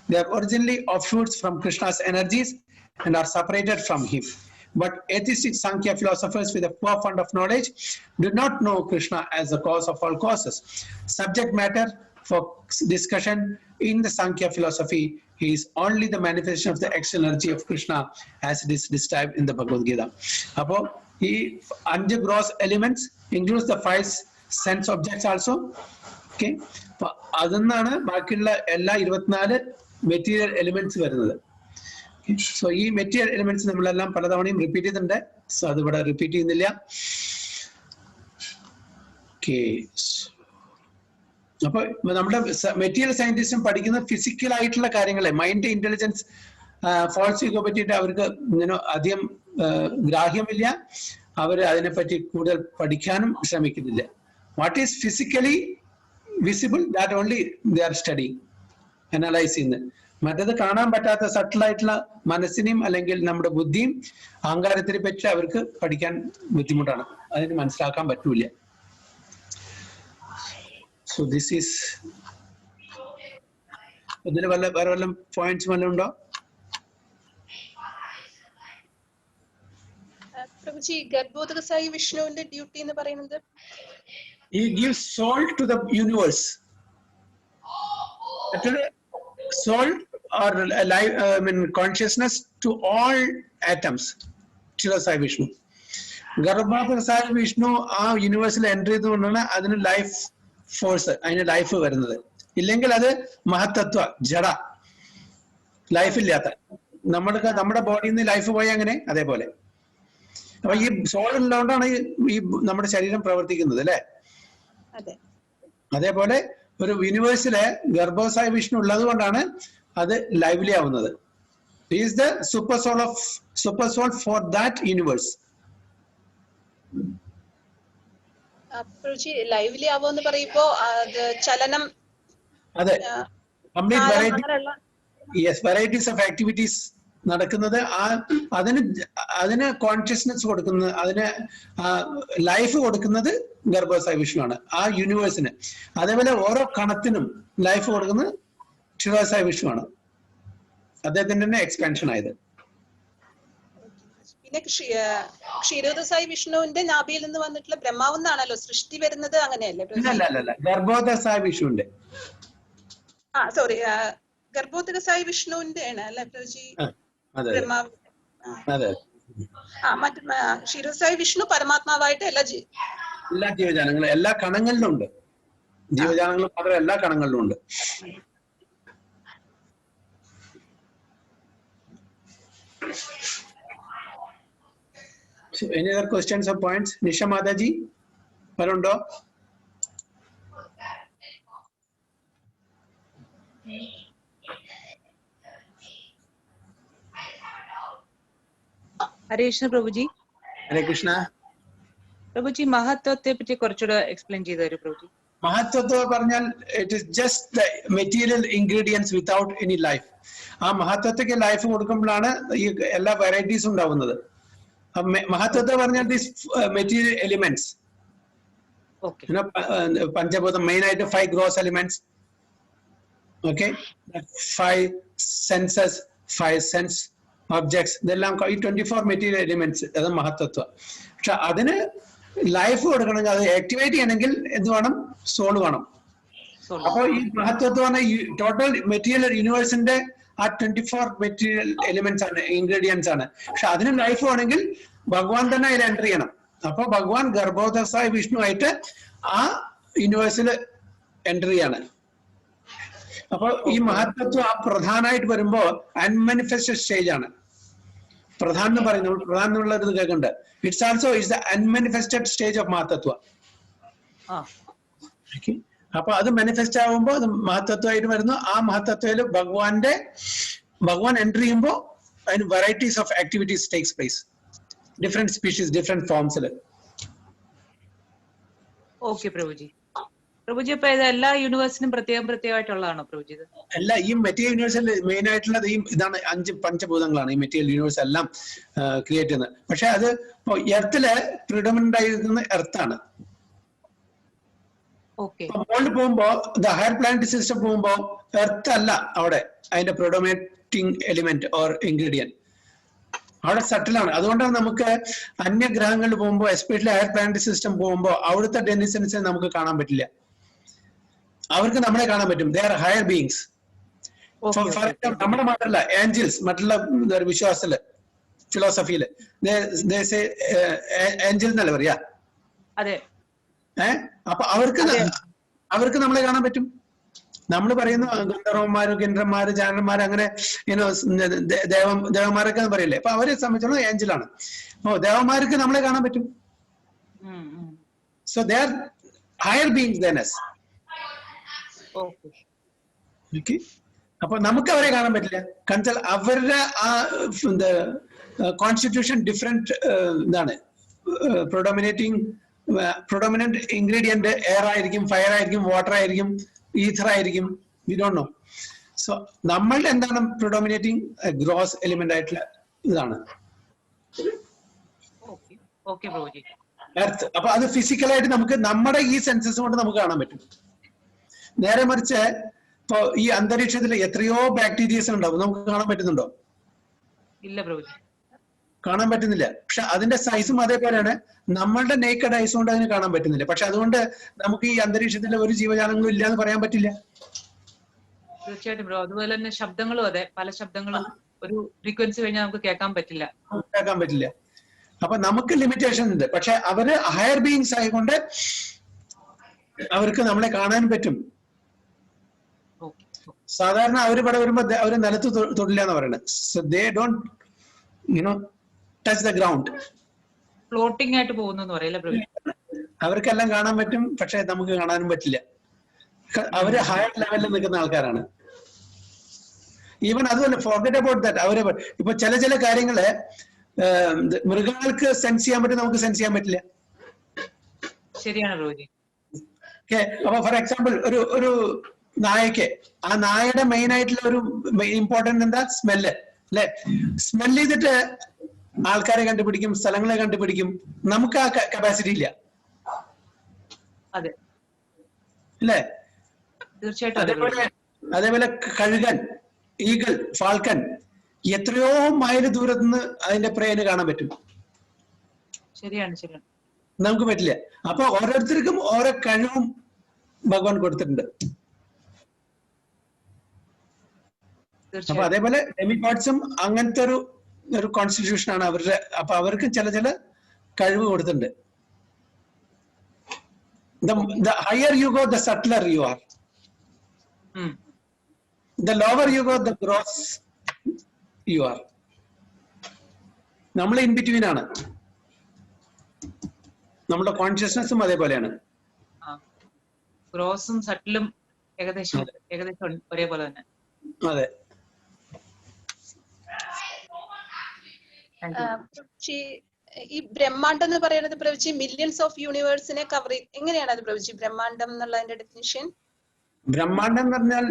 Speaker 1: They are originally offshoots from Krishna's energies and are separated from him. But atheistic Sankhya philosophers with a poor fund of knowledge do not know Krishna as the cause of all causes. Subject matter for discussion in the Sankhya philosophy is only the manifestation of the external energy of Krishna as it is described in the Bhagavad Gita. Appo ee 5 gross elements includes the 5 sense objects also. Okay, adannana baakiyulla ella 24 material elements varunathu. So ഈ material elements നമ്മളെല്ലാം പലതവണയും repeat ചെയ്തിട്ടുണ്ട്. So അത് ഇവിടെ repeat ചെയ്യുന്നില്ല. അപ്പൊ നമ്മുടെ material സയന്റിസ്റ്റും പഠിക്കുന്ന physical ആയിട്ടുള്ള കാര്യങ്ങളെ മൈൻഡ് ഇന്റലിജൻസ് ഫോൾസ് ഈഗോ പറ്റിയിട്ട് അവർക്ക് ഇങ്ങനെ അധികം ഗ്രാഹ്യമില്ല. അവർ അതിനെപ്പറ്റി കൂടുതൽ പഠിക്കാനും ശ്രമിക്കുന്നില്ല. What is physically visible that only they are study analyse ചെയ്യുന്നത്. മറ്റത് കാണാൻ പറ്റാത്ത സട്ടിലായിട്ടുള്ള മനസ്സിനെയും അല്ലെങ്കിൽ നമ്മുടെ ബുദ്ധിയും അഹങ്കാരത്തിനെ പറ്റി അവർക്ക് പഠിക്കാൻ ബുദ്ധിമുട്ടാണ്, അതിന് മനസ്സിലാക്കാൻ പറ്റൂല. സോ ദിസ് ഈസ് ഇതിൽ വേറെ വല്ല പോയിന്റ്സ് വല്ലതും ഉണ്ടോ?
Speaker 3: പ്രഭുജി, ഗർഭോദകസായി വിഷ്ണുവിന്റെ ഡ്യൂട്ടി എന്ന് പറയുന്നത്
Speaker 1: he gives soul to the universe. Soul or life, consciousness to all atoms. Kshirodakasaya Vishnu. Garbhodakasaya Vishnu ആ യൂണിവേഴ്സിൽ എൻട്രി ചെയ്തുകൊണ്ടാണ് അതിന് ലൈഫ് ഫോഴ്സ്, അതിന് ലൈഫ് വരുന്നത്. ഇല്ലെങ്കിൽ അത് മഹത്തത്വ ജഡ, ലൈഫ് ഇല്ലാത്ത. നമ്മുടെ ബോഡിയിൽ നിന്ന് ലൈഫ് പോയ അങ്ങനെ അതേപോലെ. അപ്പൊ ഈ സോൾ ഉള്ളതുകൊണ്ടാണ് ഈ നമ്മുടെ ശരീരം പ്രവർത്തിക്കുന്നത് അല്ലെ. അതേപോലെ ഒരു യൂണിവേഴ്സിലെ ഗർഭോദകസായ വിഷ്ണു ഉള്ളത് കൊണ്ടാണ് അത് ലൈവ്ലി ആവുന്നത്. Is the super soul for that universe.
Speaker 3: Lively ആവുമെന്ന് പറയുമ്പോ ചലനം,
Speaker 1: അതെ, കംപ്ലീറ്റ് വെറൈറ്റീസ് ഓഫ് ആക്ടിവിറ്റീസ് നടക്കുന്നത്. അതിന് കോൺഷ്യസ്നെസ് കൊടുക്കുന്നത്, അതിന് ലൈഫ് കൊടുക്കുന്നത് ഗർഭോദകസായ വിഷ്ണുവാണ് ആ യൂണിവേഴ്സിന്. അതേപോലെ ഓരോ കണത്തിനും ലൈഫ് കൊടുക്കുന്നത് ക്ഷീരോദകസായ വിഷ്ണുവാണ്. അദ്ദേഹത്തിന്റെ തന്നെ എക്സ്പാൻഷൻ ആയത്.
Speaker 3: പിന്നെ ക്ഷീരോദകസായ വിഷ്ണുവിന്റെ നാഭിയിൽ നിന്ന് വന്നിട്ടുള്ള ബ്രഹ്മാവെന്നാണല്ലോ സൃഷ്ടി വരുന്നത്, അങ്ങനെയല്ലേ?
Speaker 1: അല്ല, ഗർഭോദകസായ വിഷ്ണുവിന്റെ
Speaker 3: സോറി ഗർഭോദകസായ വിഷ്ണുവിന്റെ ആണ് അല്ലെ പ്രഭുജി? ബ്രഹ്മാവ്. മറ്റു ക്ഷീരോദകസായ വിഷ്ണു പരമാത്മാവായിട്ട് എല്ലാ
Speaker 1: ജീവജാലങ്ങളും എല്ലാ കണങ്ങളിലും ഉണ്ട്. ജീവജാലങ്ങളും മാത്രം എല്ലാ കണങ്ങളിലും ഉണ്ട്. So, any other questions or points? Nisha Mataji, Varundo?
Speaker 7: ഹരേ കൃഷ്ണ പ്രഭുജി.
Speaker 1: ഹരേ കൃഷ്ണ
Speaker 7: പ്രഭുജി, മഹത്വത്തെ പറ്റി കുറച്ചുകൂടെ എക്സ്പ്ലെയിൻ ചെയ്തു തരൂ പ്രഭുജി.
Speaker 1: മഹത്വം പറഞ്ഞാൽ it is just the material ingredients without any life. ആ മഹത്വത്തേക്ക് ലൈഫ് കൊടുക്കുമ്പോഴാണ് ഈ എല്ലാ വെറൈറ്റീസും ഉണ്ടാവുന്നത്. മഹത്വത്തെ പറഞ്ഞാൽ ദിസ് മെറ്റീരിയൽ എലിമെന്റ്സ്, പഞ്ചഭൂതം, മെയിൻ ആയിട്ട് 5 gross elements. Okay, 5 census, 5 sense objects, ഇതെല്ലാം ഈ 24 മെറ്റീരിയൽ എലിമെന്റ്സ്, അത് മഹത്വത്വം. പക്ഷെ അതിന് ലൈഫ് കൊടുക്കണമെങ്കിൽ, അത് ആക്ടിവേറ്റ് ചെയ്യണമെങ്കിൽ എന്ത് വേണം? സോൾ വേണം. അപ്പോൾ ഈ മഹത്വത്വം ടോട്ടൽ മെറ്റീരിയൽ യൂണിവേഴ്സിന്റെ ആ 24 മെറ്റീരിയൽ എലിമെന്റ്സ് ആണ്, ഇൻഗ്രീഡിയൻസ് ആണ്. പക്ഷെ അതിന് ലൈഫ് വേണമെങ്കിൽ ഭഗവാൻ തന്നെ അതിൽ എൻട്രി ചെയ്യണം. അപ്പൊ ഭഗവാൻ ഗർഭോദകസായ വിഷ്ണു ആയിട്ട് ആ യൂണിവേഴ്സിൽ എൻട്രി ചെയ്യാണ്. അപ്പൊ ഈ മഹത്വത്വം ആ പ്രധാനമായിട്ട് വരുമ്പോ അൺമാനിഫെസ്റ്റഡ് സ്റ്റേജ് ആണ് പ്രധാനം എന്ന് പറയുന്നത്. പ്രധാനം എന്നുള്ളത് കേൾക്കുന്നുണ്ട്. It's also is the unmanifested stage of മഹത്വത്വം. അപ്പൊ അത് മാനിഫെസ്റ്റ് ആവുമ്പോ അത് മഹത്വത്വമായിട്ട് വരുന്നു. ആ മഹത്വത്തിൽ ഭഗവാൻ എൻട്രി ചെയ്യുമ്പോ അതിന് varieties of activities takes place, different species, different ഫോംസിൽ.
Speaker 7: ഓക്കെ പ്രഭുജി. പ്രഭുജി അപ്പൊ ഇത് എല്ലാ യൂണിവേഴ്സിനും പ്രത്യേകമായിട്ടുള്ളതാണോ പ്രഭുജി ഇത്?
Speaker 1: അല്ല, ഈ മെറ്റീരിയൽ യൂണിവേഴ്സിൽ മെയിൻ ആയിട്ടുള്ളത് ഇതാണ് 5 പഞ്ചഭൂതങ്ങളാണ് ഈ മെറ്റീരിയൽ യൂണിവേഴ്സ് എല്ലാം ക്രിയേറ്റ് ചെയ്യുന്നത്. പക്ഷെ അത് എർത്തില് പ്രിഡോമിനന്റ് ആയിരിക്കുന്ന എർത്താണ്. മുകളിൽ പോകുമ്പോ ഹയർ പ്ലാനറ്റ് സിസ്റ്റം പോകുമ്പോ എർത്ത് അല്ല അവിടെ അതിന്റെ പ്രിഡോമിനേറ്റിംഗ് എലിമെന്റ് ഓർ ഇൻഗ്രീഡിയന്റ്, അവിടെ സട്ടിലാണ്. അതുകൊണ്ടാണ് നമുക്ക് അന്യഗ്രഹങ്ങളിൽ പോകുമ്പോൾ, എസ്പെഷ്യലി ഹയർ പ്ലാനറ്റ് സിസ്റ്റം പോകുമ്പോൾ അവിടുത്തെ ഡെന്നിസൻസിനെ നമുക്ക് കാണാൻ പറ്റില്ല. അവർക്ക് നമ്മളെ കാണാൻ പറ്റും. They are higher beings. For example നമ്മുടെ മാത്രമല്ല, ഏഞ്ചൽസ് മറ്റുള്ള വിശ്വാസത്തില് ഫിലോസഫിയില് ഏഞ്ചൽ എന്നല്ല പറയാ. അപ്പൊ അവർക്ക് നമ്മളെ കാണാൻ പറ്റും. നമ്മൾ പറയുന്ന ഗന്ധർവന്മാര്, കിന്നരന്മാര്, ജാനന്മാര്, അങ്ങനെ ദേവന്മാരൊക്കെ പറയില്ലേ. അപ്പൊ അവരെ സംബന്ധിച്ചോളം ഏഞ്ചലാണ്. അപ്പൊ ദേവന്മാർക്ക് നമ്മളെ കാണാൻ പറ്റും. So they are higher beings than us. അപ്പൊ നമുക്ക് അവരെ കാണാൻ പറ്റില്ല. കാരണം അവരുടെ ആ കോൺസ്റ്റിറ്റ്യൂഷൻ ഡിഫറെന്റ് ഇതാണ്. പ്രൊഡോമിനന്റ് ഇൻഗ്രീഡിയന്റ് എയർ ആയിരിക്കും, ഫയർ ആയിരിക്കും, വാട്ടർ ആയിരിക്കും, ഈഥർ ആയിരിക്കും. We don't know. സോ നമ്മളുടെ എന്താണ് പ്രൊഡോമിനേറ്റിംഗ് ഗ്രോസ് എലിമെന്റ് ആയിട്ടുള്ള ഇതാണ് എർത്ത്. അപ്പൊ അത് ഫിസിക്കലായിട്ട് നമുക്ക് നമ്മുടെ ഈ സെൻസസ് കൊണ്ട് നമുക്ക് കാണാൻ പറ്റും. നേരെ മറിച്ച് ഇപ്പൊ ഈ അന്തരീക്ഷത്തിൽ എത്രയോ ബാക്ടീരിയസ് ഉണ്ടാവും, നമുക്ക് കാണാൻ പറ്റുന്നുണ്ടോ?
Speaker 7: ഇല്ല പ്രഭുജി,
Speaker 1: കാണാൻ പറ്റുന്നില്ല. പക്ഷെ അതിന്റെ സൈസും അതേപോലെയാണ്. നമ്മളുടെ നേക്കഡ് ഐസ് കൊണ്ട് അതിന് കാണാൻ പറ്റുന്നില്ല. പക്ഷെ അതുകൊണ്ട് നമുക്ക് ഈ അന്തരീക്ഷത്തിലെ ഒരു ജീവജാലങ്ങളും ഇല്ല എന്ന് പറയാൻ പറ്റില്ല.
Speaker 7: തീർച്ചയായിട്ടും ബ്രോ. അതുപോലെ തന്നെ ശബ്ദങ്ങളും അതെ, പല ശബ്ദങ്ങളും ഒരു ഫ്രീക്വൻസി കഴിഞ്ഞാൽ നമുക്ക് കേൾക്കാൻ പറ്റില്ല. അപ്പൊ നമുക്ക് ലിമിറ്റേഷൻ ഉണ്ട്. പക്ഷെ അവര് ഹയർ ബീയിങ്സ് ആയതുകൊണ്ട് അവർക്ക് നമ്മളെ കാണാൻ പറ്റും. സാധാരണ അവര് ഇവിടെ വരുമ്പോ അവര് നിലത്ത് തൊടില്ല എന്ന് പറയുന്നത്. So they don't touch the ground. Floating ആയിട്ട് പോകുന്നു പറയില്ല പ്രഭു.
Speaker 1: അവർക്കെല്ലാം കാണാൻ പറ്റും, പക്ഷെ നമുക്ക് കാണാനും പറ്റില്ല. അവര് ഹയർ ലെവലിൽ നിൽക്കുന്ന ആൾക്കാരാണ്. ഈവൻ അതുമല്ല, ഫോർഗെറ്റ് അബൌട്ട് ദാറ്റ്. അവര് ഇപ്പൊ ചില കാര്യങ്ങള് മൃഗങ്ങൾക്ക് സെൻസ് ചെയ്യാൻ പറ്റും, നമുക്ക് സെൻസ് ചെയ്യാൻ പറ്റില്ല.
Speaker 7: ശരിയാണ് പ്രഭുജി.
Speaker 1: അപ്പൊ ഫോർ എക്സാമ്പിൾ ഒരു നായക്ക്, ആ നായയുടെ മെയിൻ ആയിട്ടുള്ള ഒരു ഇമ്പോർട്ടന്റ് എന്താ? സ്മെല്ല് അല്ലെ? സ്മെല് ചെയ്തിട്ട് ആൾക്കാരെ കണ്ടുപിടിക്കും, സ്ഥലങ്ങളെ കണ്ടുപിടിക്കും. നമുക്ക് ആ കപ്പാസിറ്റി ഇല്ല അല്ലേ? അതേപോലെ കഴുകൻ, ഈഗിൾ, ഫാൽക്കൺ എത്രയോ മൈൽ ദൂരത്ത് നിന്ന് അതിന്റെ പ്രേന് കാണാൻ പറ്റും.
Speaker 7: ശരിയാണ്.
Speaker 1: നമുക്ക് പറ്റില്ല. അപ്പൊ ഓരോരുത്തർക്കും ഓരോ കഴിവും ഭഗവാൻ കൊടുത്തിട്ടുണ്ട്. അപ്പൊ അതേപോലെ ഡെമിഗോഡ്സും അങ്ങനത്തെ ഒരു കോൺസ്റ്റിറ്റ്യൂഷൻ ആണ് അവരുടെ. അപ്പൊ അവർക്ക് ചില കഴിവ് കൊടുത്തിട്ടുണ്ട്. The higher you go, the subtler you are. The lower you go, the gross you are. നമ്മൾ ഇൻ ബിറ്റ്വീൻ ആണ്. നമ്മുടെ കോൺഷ്യസ്നസ്സും അതേപോലെയാണ്.
Speaker 7: ഗ്രോസും സട്ടിലും ഏകദേശം ഒരേപോലെ തന്നെ.
Speaker 1: അതെ.
Speaker 3: ഈ ബ്രഹ്മാണ്ടം എന്ന് പറയുന്നത് പ്രഭുജി മില്യൺസ് ഓഫ് യൂണിവേഴ്സിനെ കവർ എങ്ങനെയാണ് അത് പ്രഭുജി? ബ്രഹ്മാണ്ടം എന്നുള്ളതിന്റെ ഡെഫിനിഷൻ?
Speaker 1: ബ്രഹ്മാണ്ടം എന്ന് പറഞ്ഞാൽ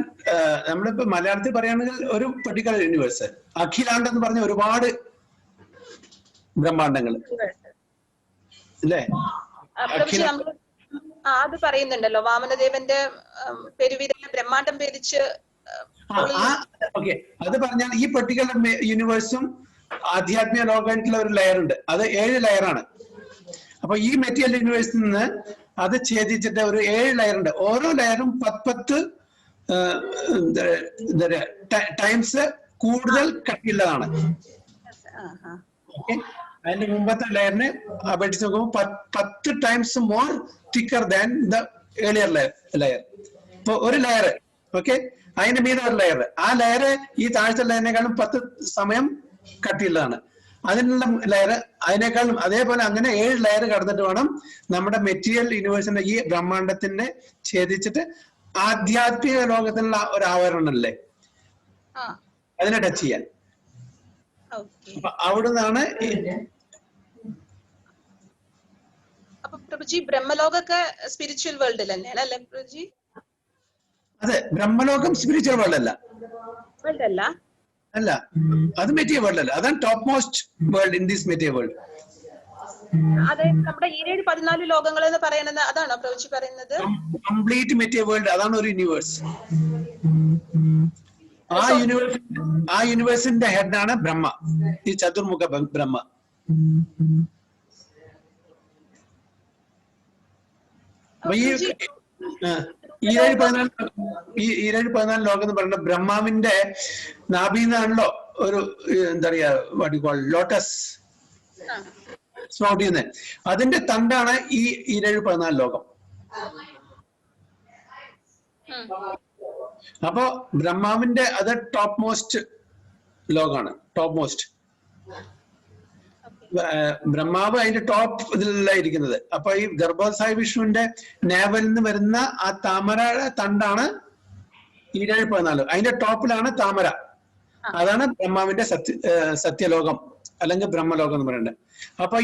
Speaker 1: നമ്മളിപ്പോ മലയാളത്തിൽ പറയുകയാണെങ്കിൽ ഒരു പെർട്ടിക്കുലർ യൂണിവേഴ്സ്. അഖിലാണ്ടം എന്ന് പറഞ്ഞ ഒരുപാട് ബ്രഹ്മാണ്ടങ്ങൾ അല്ലേ?
Speaker 3: അത് പറയുന്നുണ്ടല്ലോ, വാമനദേവന്റെ പെരുവിരലിൽ ബ്രഹ്മാണ്ടം ഭേദിച്ച്.
Speaker 1: ഓക്കെ, അത് പറഞ്ഞാൽ ഈ പെർട്ടിക്കുലർ യൂണിവേഴ്സും ആധ്യാത്മിക ലോകമായിട്ടുള്ള ഒരു ലെയർ ഉണ്ട്. അത് 7 ലെയറാണ്. അപ്പൊ ഈ മെറ്റീരിയൽ യൂണിവേഴ്സിൽ നിന്ന് അത് ഛേദിച്ചിട്ട് ഒരു 7 ലെയർ ഉണ്ട്. ഓരോ ലെയറും 10 ടൈംസ് കൂടുതൽ കട്ടിയുള്ളതാണ്. അതിന്റെ മുമ്പത്തെ ലെയറിനെ അപേക്ഷിച്ച് നോക്കുമ്പോൾ 10 times more thicker than the earlier layer. ഇപ്പൊ ഒരു ലെയർ, ഓക്കെ, അതിന്റെ മീതെ ഒരു ലെയർ, ആ ലെയർ ഈ താഴ്ച ലെയറിനേക്കാളും 10 സമയം കട്ടിയുള്ളതാണ്. അതിനുള്ള ലെയർ അതിനേക്കാളും അതേപോലെ അങ്ങനെ 7 ലെയർ കടന്നിട്ട് വേണം നമ്മുടെ മെറ്റീരിയൽ യൂണിവേഴ്സിന്റെ ഈ ബ്രഹ്മാണ്ടത്തിനെ ഛേദിച്ചിട്ട് ആധ്യാത്മിക ലോകത്തിനുള്ള ഒരു ആവരണമല്ലേ അതിനെ ടച്ച് ചെയ്യാൻ. അപ്പൊ അവിടുന്നാണ്
Speaker 3: പ്രഭുജി ബ്രഹ്മലോകൊക്കെ സ്പിരിച്വൽ വേൾഡിൽ തന്നെയാണ് അല്ലേ പ്രഭുജി?
Speaker 1: അതെ, ബ്രഹ്മലോകം സ്പിരിച്വൽ വേൾഡ് അല്ല.
Speaker 3: വേൾഡ് അല്ല,
Speaker 1: അല്ല, അത് മെറ്റീരിയൽ വേൾഡ് അല്ല. അതാണ് top most world in this material world.
Speaker 3: അതായത് നമ്മുടെ 7-14 ലോകങ്ങൾ എന്ന് പറയുന്നത് അതാണോ പ്രഭുജി പറയുന്നത്?
Speaker 1: കംപ്ലീറ്റ് മെറ്റീരിയൽ വേൾഡ്, അതാണ് ഒരു യൂണിവേഴ്സ്. ആ യൂണിവേഴ്സിന്റെ ഹെഡാണ് ബ്രഹ്മ, ഈ ചതുർമുഖ ബ്രഹ്മ. അപ്പൊ ഈ 14 ലോകം എന്ന് പറയുന്നത് ബ്രഹ്മാവിന്റെ നാഭീന്നാണല്ലോ ഒരു എന്താ പറയാ ലോട്ടസ് സ്പ്രൗട്ട് ചെയ്യുന്നത്. അതിന്റെ തണ്ടാണ് ഈ 14 ലോകം. അപ്പോ ബ്രഹ്മാവിന്റെ അത് ടോപ്പ് മോസ്റ്റ് ലോകാണ്, ടോപ്പ് മോസ്റ്റ്. ബ്രഹ്മാവ് അതിന്റെ ടോപ്പ് ഇതിലല്ല ഇരിക്കുന്നത്. അപ്പൊ ഈ ഗർഭോത്സായ വിഷ്ണുവിന്റെ നേവലിൽ നിന്ന് വരുന്ന ആ താമര തണ്ടാണ് 14. അതിന്റെ ടോപ്പിലാണ് താമര. അതാണ് ബ്രഹ്മാവിന്റെ സത്യലോകം അല്ലെങ്കിൽ ബ്രഹ്മലോകം എന്ന് പറയുന്നത്. അപ്പൊ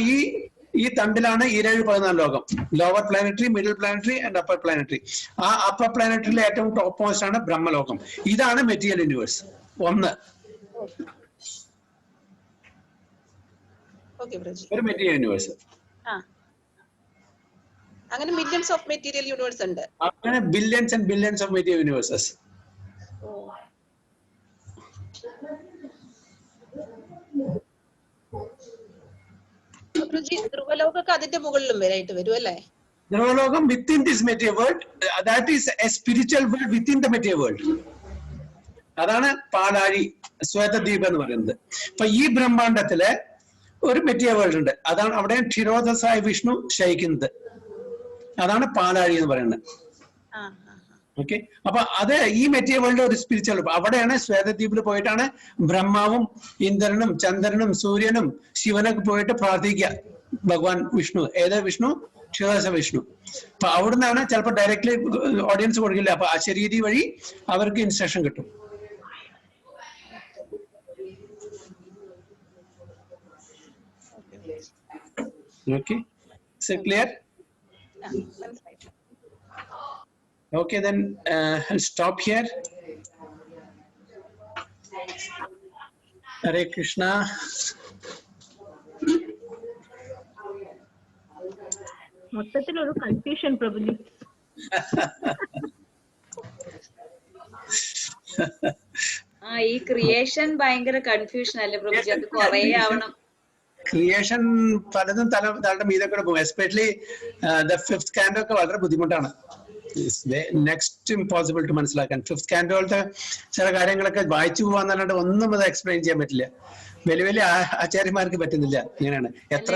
Speaker 1: ഈ തണ്ടിലാണ് 14 ലോകം. Lower planetary, middle planetary and upper planetary. ആ അപ്പർ പ്ലാനറ്ററിയിലെ ഏറ്റവും ടോപ്പ് മോസ്റ്റ് ആണ് ബ്രഹ്മലോകം. ഇതാണ് മെറ്റീരിയൽ യൂണിവേഴ്സ് 1. ഒരു മെറ്റീരിയൽ യൂണിവേഴ്സ്.
Speaker 3: അങ്ങനെ മില്യൺസ് ഓഫ് മെറ്റീരിയൽ യൂണിവേഴ്സ് ഉണ്ട്.
Speaker 1: അങ്ങനെ billions and billions of material universes.
Speaker 3: ധ്രുവലോകൊക്കെ അതിന്റെ മുകളിലും വരായിട്ട് വരും അല്ലേ?
Speaker 1: Dhruvalokam within this material world, that is a spiritual world within the material world. അതാണ് പാലാഴി ശ്വേതദ്വീപ് എന്ന് പറയുന്നത്. അപ്പൊ ഈ ബ്രഹ്മാണ്ടത്തിലെ ഒരു മെറ്റീരിയൽ വേൾഡ് ഉണ്ട്. അതാണ് അവിടെ ക്ഷീരോദസായ വിഷ്ണു ശയിക്കുന്നത്. അതാണ് പാലാഴി എന്ന് പറയുന്നത്. ഓക്കെ, അപ്പൊ അത് ഈ മെറ്റീരിയൽ വേൾഡ് ഒരു സ്പിരിച്വൽ. അവിടെയാണ് ശ്വേതദ്വീപിൽ പോയിട്ടാണ് ബ്രഹ്മാവും ഇന്ദ്രനും ചന്ദ്രനും സൂര്യനും ശിവനൊക്കെ പോയിട്ട് പ്രാർത്ഥിക്കുക ഭഗവാൻ വിഷ്ണു. ഏത് വിഷ്ണു? ക്ഷീരോദശ വിഷ്ണു. അപ്പൊ അവിടുന്നാണ് ചിലപ്പോൾ ഡയറക്ട്ലി ഓഡിയൻസ് കൊടുക്കില്ല. അപ്പൊ ആ ശരീരി വഴി അവർക്ക് ഇൻസ്ട്രക്ഷൻ കിട്ടും. Okay, is it clear? Okay, then I'll stop here. Hare Krishna.
Speaker 2: മൊത്തത്തിൽ ഒരു കൺഫ്യൂഷൻ പ്രഭുജി.
Speaker 4: ഈ ക്രിയേഷൻ ഭയങ്കര കൺഫ്യൂഷൻ അല്ലേ പ്രഭുജി? അത് കുറേ ആവണം.
Speaker 1: ക്രിയേഷൻ പലതും തലയുടെ മീതെ കൂടെ പോകും. എസ്പെഷ്യലി ദ 5th കാൻഡോ ഒക്കെ വളരെ ബുദ്ധിമുട്ടാണ്. നെക്സ്റ്റ് ഇമ്പോസിബിൾ ടു മനസ്സിലാക്കാൻ. 5th കാൻഡോയിലത്തെ ചില കാര്യങ്ങളൊക്കെ വായിച്ചു പോവാന്നല്ലാണ്ട് ഒന്നും അത് എക്സ്പ്ലെയിൻ ചെയ്യാൻ പറ്റില്ല. വലിയ വലിയ ആചാര്യന്മാർക്ക് പറ്റുന്നില്ല. ഇങ്ങനെയാണ്. എത്ര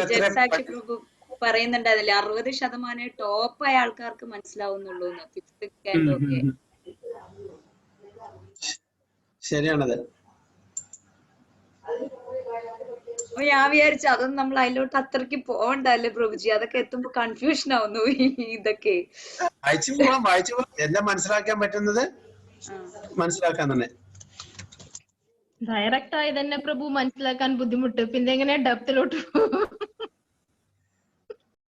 Speaker 4: പറയുന്നുണ്ട് അതിൽ 60% ടോപ്പായ ആൾക്കാർക്ക് മനസ്സിലാവുന്നുള്ളൂ. 5th കാൻഡോ ഒക്കെ
Speaker 1: ശരിയാണത്.
Speaker 4: അപ്പൊ ഞാൻ വിചാരിച്ചു അതൊന്നും നമ്മൾ അതിലോട്ട് അത്രയ്ക്ക് പോകണ്ടല്ലേ പ്രഭുജി? അതൊക്കെ എത്തുമ്പോ കൺഫ്യൂഷൻ ആവുന്നു. ഇതൊക്കെ
Speaker 1: വായിച്ചു പോവാം എല്ലാം മനസ്സിലാക്കാൻ പറ്റുന്നത് മനസ്സിലാക്കാൻ തന്നെ.
Speaker 2: ഡയറക്റ്റ് ആയി തന്നെ പ്രഭു മനസ്സിലാക്കാൻ ബുദ്ധിമുട്ട്. പിന്നെ എങ്ങനെ ഡെപ്തിലോട്ട്